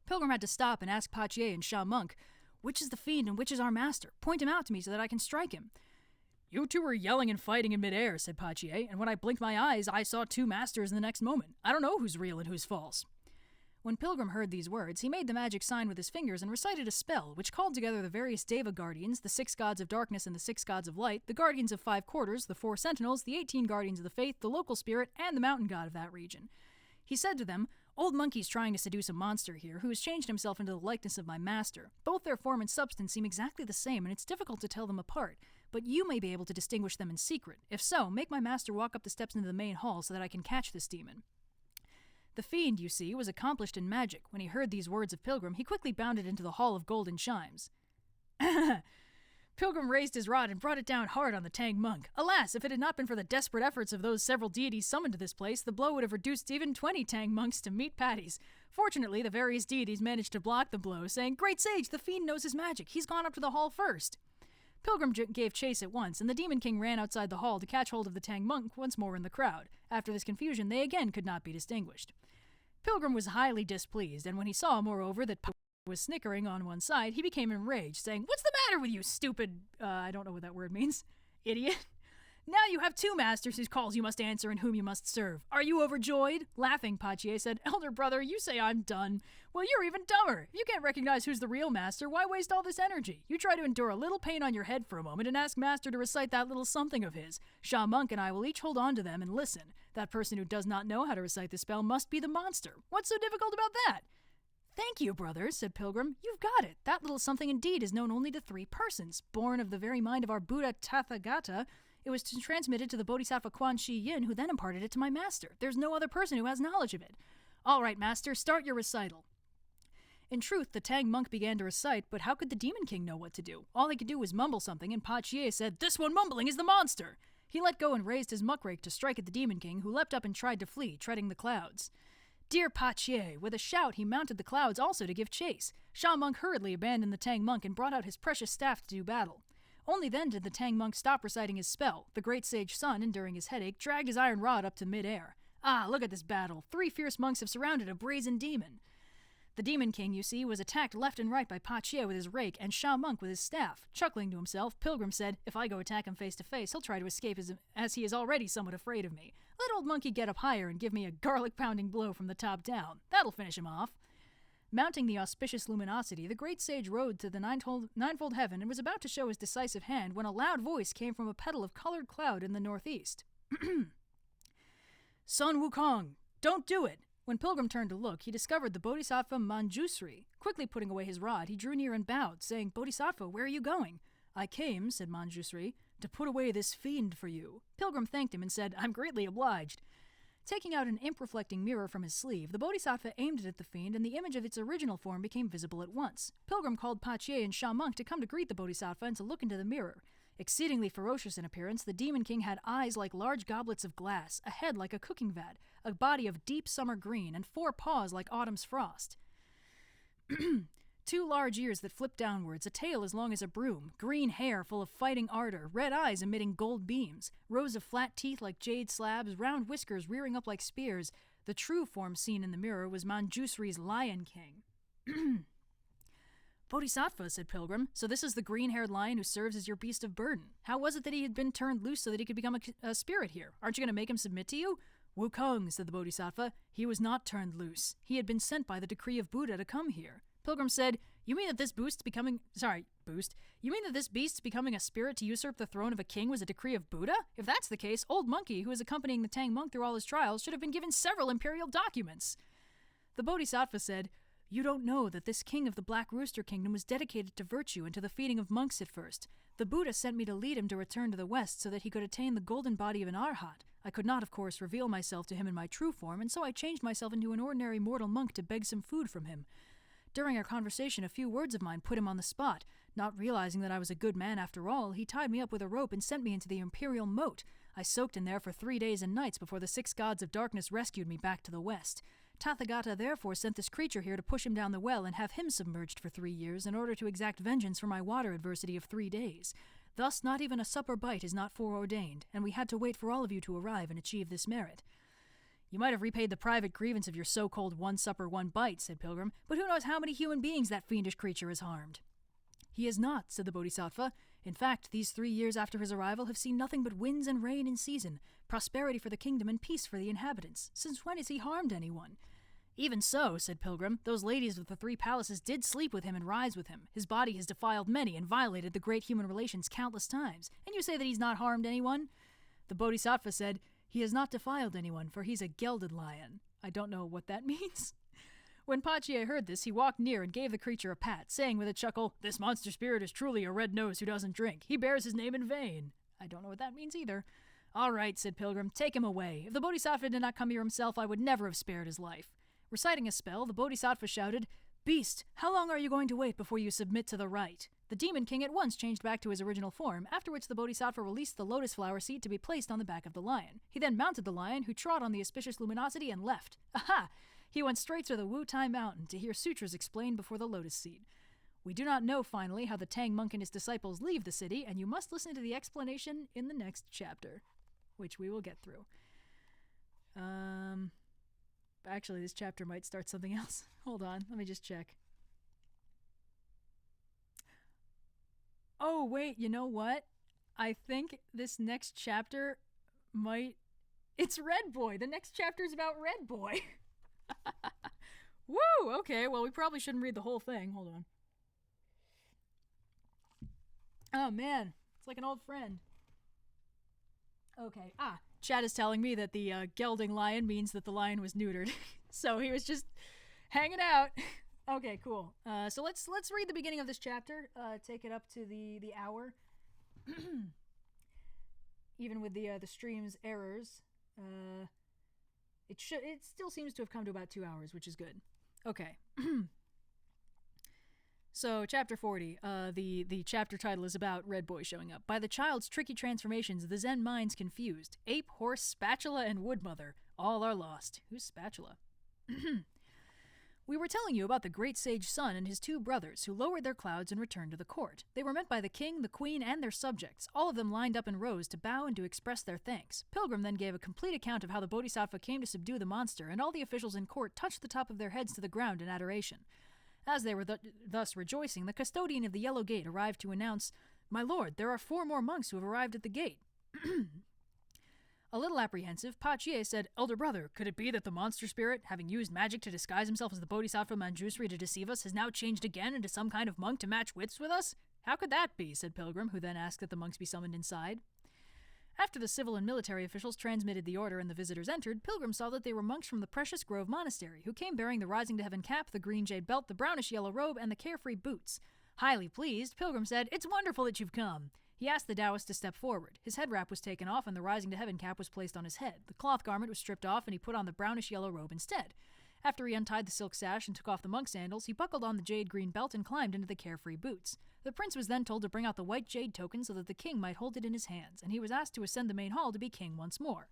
Pilgrim had to stop and ask Pachier and Sha Monk, "Which is the fiend and which is our master? Point him out to me so that I can strike him." "You two were yelling and fighting in midair," said Pachier, "and when I blinked my eyes, I saw 2 masters in the next moment. I don't know who's real and who's false." When Pilgrim heard these words, he made the magic sign with his fingers and recited a spell, which called together the various Deva guardians, the 6 gods of darkness and the 6 gods of light, the guardians of 5 quarters, the 4 sentinels, the 18 guardians of the faith, the local spirit, and the mountain god of that region. He said to them, "Old Monkey's trying to seduce a monster here, who has changed himself into the likeness of my master. Both their form and substance seem exactly the same, and it's difficult to tell them apart, but you may be able to distinguish them in secret. If so, make my master walk up the steps into the main hall so that I can catch this demon." The fiend, you see, was accomplished in magic. When he heard these words of Pilgrim, he quickly bounded into the Hall of Golden Chimes. Pilgrim raised his rod and brought it down hard on the Tang monk. Alas, if it had not been for the desperate efforts of those several deities summoned to this place, the blow would have reduced even 20 Tang monks to meat patties. Fortunately, the various deities managed to block the blow, saying, "Great sage, the fiend knows his magic. He's gone up to the hall first." Pilgrim gave chase at once, and the Demon King ran outside the hall to catch hold of the Tang monk once more in the crowd. After this confusion, they again could not be distinguished. Pilgrim was highly displeased, and when he saw, moreover, that was snickering on one side, he became enraged, saying, "What's the matter with you, stupid, I don't know what that word means, idiot? Now you have two masters whose calls you must answer and whom you must serve. Are you overjoyed? Laughing, Pachier said, Elder brother, you say I'm done. Well, you're even dumber. If you can't recognize who's the real master, why waste all this energy? You try to endure a little pain on your head for a moment and ask Master to recite that little something of his. Sha Monk and I will each hold on to them and listen. That person who does not know how to recite the spell must be the monster. What's so difficult about that? Thank you, brother, said Pilgrim. You've got it. That little something indeed is known only to 3 persons. Born of the very mind of our Buddha Tathagata, it was transmitted to the Bodhisattva Quan Shi Yin, who then imparted it to my master. There's no other person who has knowledge of it. All right, master, start your recital. In truth, the Tang monk began to recite, but how could the Demon King know what to do? All he could do was mumble something, and Pachier said, This one mumbling is the monster! He let go and raised his muckrake to strike at the Demon King, who leapt up and tried to flee, treading the clouds. Dear Pachier, with a shout he mounted the clouds also to give chase. Sha Monk hurriedly abandoned the Tang monk and brought out his precious staff to do battle. Only then did the Tang monk stop reciting his spell. The great sage Sun, enduring his headache, dragged his iron rod up to mid-air. Ah, look at this battle. 3 fierce monks have surrounded a brazen demon. The Demon King, you see, was attacked left and right by Pachier with his rake and Sha Monk with his staff. Chuckling to himself, Pilgrim said, If I go attack him face to face, he'll try to escape as he is already somewhat afraid of me. Let old monkey get up higher and give me a garlic-pounding blow from the top down. That'll finish him off. Mounting the auspicious luminosity, the great sage rode to the ninefold heaven and was about to show his decisive hand when a loud voice came from a petal of colored cloud in the northeast. Sun Wukong, don't do it! When Pilgrim turned to look, he discovered the Bodhisattva Manjusri. Quickly putting away his rod, he drew near and bowed, saying, Bodhisattva, where are you going? I came, said Manjusri, to put away this fiend for you. Pilgrim thanked him and said, I'm greatly obliged. Taking out an imp-reflecting mirror from his sleeve, the Bodhisattva aimed it at the fiend, and the image of its original form became visible at once. Pilgrim called Pachier and Sha Monk to come to greet the Bodhisattva and to look into the mirror. Exceedingly ferocious in appearance, the Demon King had eyes like large goblets of glass, a head like a cooking vat, a body of deep summer green, and 4 paws like autumn's frost. 2 large ears that flipped downwards, a tail as long as a broom, green hair full of fighting ardor, red eyes emitting gold beams, rows of flat teeth like jade slabs, round whiskers rearing up like spears. The true form seen in the mirror was Manjusri's Lion King. Bodhisattva, said Pilgrim, so this is the green-haired lion who serves as your beast of burden. How was it that he had been turned loose so that he could become a spirit here? Aren't you going to make him submit to you? Wukong, said the Bodhisattva, he was not turned loose. He had been sent by the decree of Buddha to come here. Pilgrim said, You mean that this beast's becoming a spirit to usurp the throne of a king was a decree of Buddha? If that's the case, old monkey, who is accompanying the Tang monk through all his trials, should have been given several imperial documents. The Bodhisattva said, You don't know that this king of the Black Rooster Kingdom was dedicated to virtue and to the feeding of monks at first. The Buddha sent me to lead him to return to the West so that he could attain the golden body of an arhat. I could not, of course, reveal myself to him in my true form, and so I changed myself into an ordinary mortal monk to beg some food from him. During our conversation, a few words of mine put him on the spot. Not realizing that I was a good man after all, he tied me up with a rope and sent me into the imperial moat. I soaked in there for 3 days and nights before the 6 gods of darkness rescued me back to the West. Tathagata therefore sent this creature here to push him down the well and have him submerged for 3 years in order to exact vengeance for my water adversity of 3 days. Thus not even a supper bite is not foreordained, and we had to wait for all of you to arrive and achieve this merit. You might have repaid the private grievance of your so-called 1 supper, 1 bite, said Pilgrim, but who knows how many human beings that fiendish creature has harmed? He has not, said the Bodhisattva. In fact, these 3 years after his arrival have seen nothing but winds and rain in season, prosperity for the kingdom and peace for the inhabitants. Since when has he harmed anyone? Even so, said Pilgrim, those ladies of the 3 palaces did sleep with him and rise with him. His body has defiled many and violated the great human relations countless times. And you say that he's not harmed anyone? The Bodhisattva said, He has not defiled anyone, for he's a gelded lion. I don't know what that means. When Pachier heard this, he walked near and gave the creature a pat, saying with a chuckle, This monster spirit is truly a red nose who doesn't drink. He bears his name in vain. I don't know what that means either. All right, said Pilgrim, take him away. If the Bodhisattva did not come here himself, I would never have spared his life. Reciting a spell, the Bodhisattva shouted, Beast, how long are you going to wait before you submit to the rite? The Demon King at once changed back to his original form, after which the Bodhisattva released the lotus flower seed to be placed on the back of the lion. He then mounted the lion, who trod on the auspicious luminosity and left. Aha! He went straight to the Wu Tai Mountain to hear sutras explained before the lotus seed. We do not know, finally, how the Tang monk and his disciples leave the city, and you must listen to the explanation in the next chapter, which we will get through. Actually, this chapter might start something else. Hold on, let me just check. Oh, wait, you know what?
I think this next chapter might... It's Red Boy. The next chapter is about Red Boy. Woo! Okay, well, we probably shouldn't read the whole thing. Hold on. Oh, man. It's like an old friend. Okay. Chad is telling me that the gelding lion means that the lion was neutered. So he was just hanging out. Okay, cool. So let's read the beginning of this chapter. Take it up to the hour. Even with the stream's errors, it still seems to have come to about 2 hours, which is good. Okay. So, chapter 40, the chapter title is about Red Boy showing up. By the child's tricky transformations, the Zen mind's confused. Ape, horse, spatula, and wood mother, all are lost. Who's spatula? We were telling you about the great sage Sun and his 2 brothers, who lowered their clouds and returned to the court. They were met by the king, the queen, and their subjects, all of them lined up in rows to bow and to express their thanks. Pilgrim then gave a complete account of how the Bodhisattva came to subdue the monster, and all the officials in court touched the top of their heads to the ground in adoration. As they were thus rejoicing, the custodian of the Yellow Gate arrived to announce, "My lord, there are 4 more monks who have arrived at the gate." A little apprehensive, Pachier said, "Elder brother, could it be that the monster spirit, having used magic to disguise himself as the Bodhisattva Manjusri to deceive us, has now changed again into some kind of monk to match wits with us?" "How could that be?" said Pilgrim, who then asked that the monks be summoned inside. After the civil and military officials transmitted the order and the visitors entered, Pilgrim saw that they were monks from the Precious Grove Monastery, who came bearing the Rising to Heaven cap, the green jade belt, the brownish-yellow robe, and the carefree boots. Highly pleased, Pilgrim said, "It's wonderful that you've come." He asked the Taoist to step forward. His head wrap was taken off, and the Rising to Heaven cap was placed on his head. The cloth garment was stripped off, and he put on the brownish-yellow robe instead. After he untied the silk sash and took off the monk sandals, he buckled on the jade-green belt and climbed into the carefree boots. The prince was then told to bring out the white jade token so that the king might hold it in his hands, and he was asked to ascend the main hall to be king once more.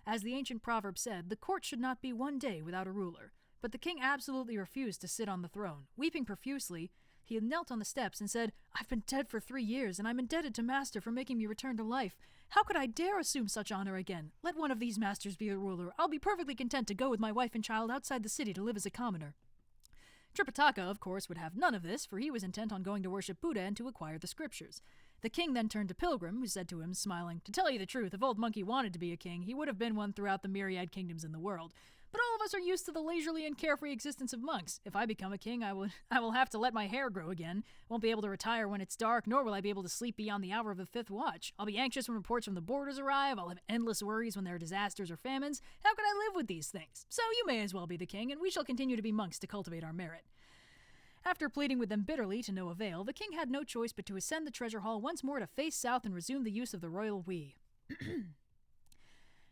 As the ancient proverb said, the court should not be one day without a ruler. But the king absolutely refused to sit on the throne. Weeping profusely, he knelt on the steps and said, "I've been dead for 3 years, and I'm indebted to Master for making me return to life. How could I dare assume such honor again? Let one of these masters be the ruler. I'll be perfectly content to go with my wife and child outside the city to live as a commoner." Tripitaka, of course, would have none of this, for he was intent on going to worship Buddha and to acquire the scriptures. The king then turned to Pilgrim, who said to him, smiling, "To tell you the truth, if Old Monkey wanted to be a king, he would have been one throughout the myriad kingdoms in the world. But all of us are used to the leisurely and carefree existence of monks. If I become a king, I will have to let my hair grow again. Won't be able to retire when it's dark, nor will I be able to sleep beyond the hour of the 5th watch. I'll be anxious when reports from the borders arrive. I'll have endless worries when there are disasters or famines. How could I live with these things? So you may as well be the king, and we shall continue to be monks to cultivate our merit." After pleading with them bitterly to no avail, the king had no choice but to ascend the treasure hall once more to face south and resume the use of the royal we.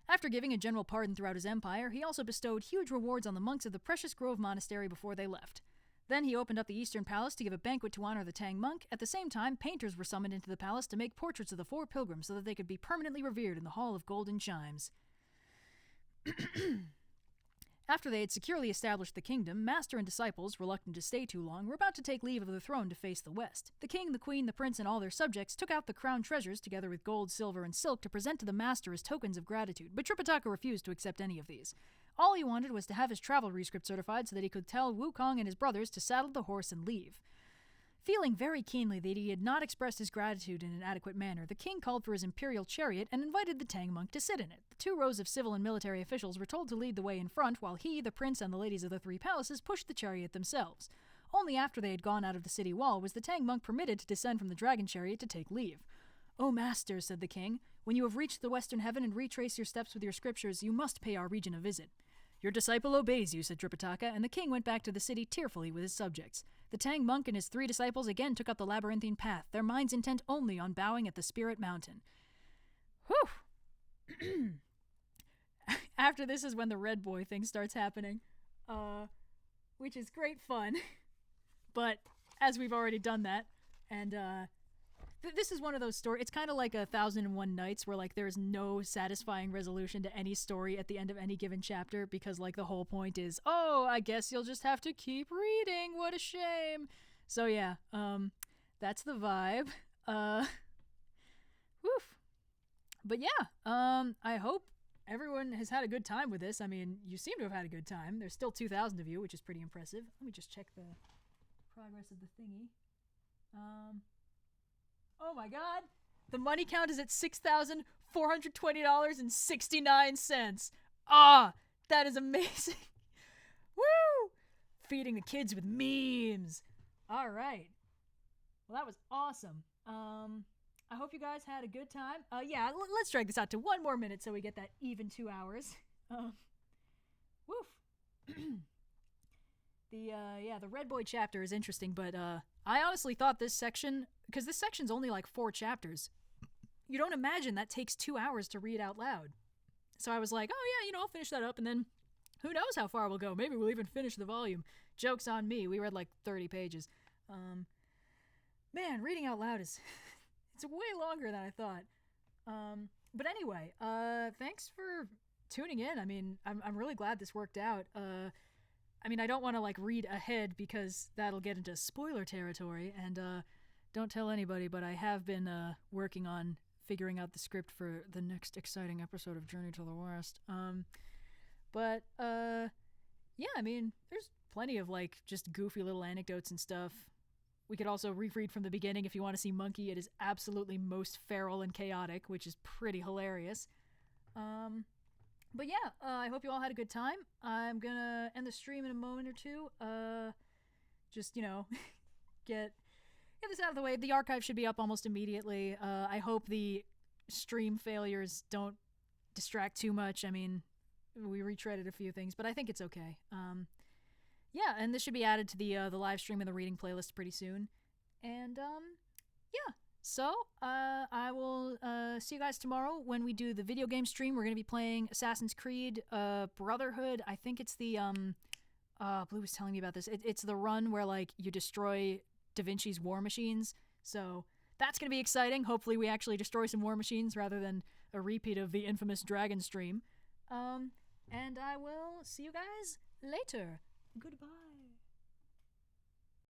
After giving a general pardon throughout his empire, he also bestowed huge rewards on the monks of the Precious Grove Monastery before they left. Then he opened up the Eastern Palace to give a banquet to honor the Tang monk. At the same time, painters were summoned into the palace to make portraits of the 4 pilgrims so that they could be permanently revered in the Hall of Golden Chimes. After they had securely established the kingdom, master and disciples, reluctant to stay too long, were about to take leave of the throne to face the west. The king, the queen, the prince, and all their subjects took out the crown treasures, together with gold, silver, and silk, to present to the master as tokens of gratitude, but Tripitaka refused to accept any of these. All he wanted was to have his travel rescript certified so that he could tell Wukong and his brothers to saddle the horse and leave. Feeling very keenly that he had not expressed his gratitude in an adequate manner, the king called for his imperial chariot and invited the Tang monk to sit in it. The 2 rows of civil and military officials were told to lead the way in front, while he, the prince, and the ladies of the 3 palaces pushed the chariot themselves. Only after they had gone out of the city wall was the Tang monk permitted to descend from the dragon chariot to take leave. "O master," said the king, "when you have reached the western heaven and retrace your steps with your scriptures, you must pay our region a visit." "Your disciple obeys you," said Tripitaka, and the king went back to the city tearfully with his subjects. The Tang monk and his 3 disciples again took up the labyrinthine path, their minds intent only on bowing at the Spirit Mountain. Whew! After this is when the Red Boy thing starts happening, which is great fun. But, as we've already done that, and, this is one of those stories. It's kind of like 1001 Nights, where like there's no satisfying resolution to any story at the end of any given chapter, because like the whole point is, oh, I guess you'll just have to keep reading. What a shame. So yeah, that's the vibe. Woof. But yeah, I hope everyone has had a good time with this. I mean, you seem to have had a good time. There's still 2,000 of you, which is pretty impressive. Let me just check the progress of the thingy. Oh my god! The money count is at $6,420.69. Ah, that is amazing. Woo! Feeding the kids with memes. All right. Well, that was awesome. I hope you guys had a good time. Let's drag this out to 1 more minute so we get that even 2 hours. Woof. The Red Boy chapter is interesting, but I honestly thought this section, because this section's only like 4 chapters, you don't imagine that takes 2 hours to read out loud. So I was like, oh yeah, I'll finish that up, and then who knows how far we'll go. Maybe we'll even finish the volume. Joke's on me. We read like 30 pages. Man, reading out loud is it's way longer than I thought. But anyway, thanks for tuning in. I mean, I'm really glad this worked out. I mean, I don't want to like read ahead because that'll get into spoiler territory, and don't tell anybody, but I have been working on figuring out the script for the next exciting episode of Journey to the West. Yeah, I mean, there's plenty of like just goofy little anecdotes and stuff. We could also reread from the beginning if you want to see Monkey. It is absolutely most feral and chaotic, which is pretty hilarious. But yeah, I hope you all had a good time. I'm gonna end the stream in a moment or two. Just, get this out of the way. The archive should be up almost immediately. I hope the stream failures don't distract too much. I mean, we retreaded a few things, but I think it's okay. Yeah, and this should be added to the live stream and the reading playlist pretty soon. And yeah. So, I will see you guys tomorrow when we do the video game stream. We're going to be playing Assassin's Creed Brotherhood. I think it's the Blue was telling me about this. It's the run where like you destroy Da Vinci's war machines. So, that's going to be exciting. Hopefully we actually destroy some war machines rather than a repeat of the infamous Dragon stream. And I will see you guys later. Goodbye.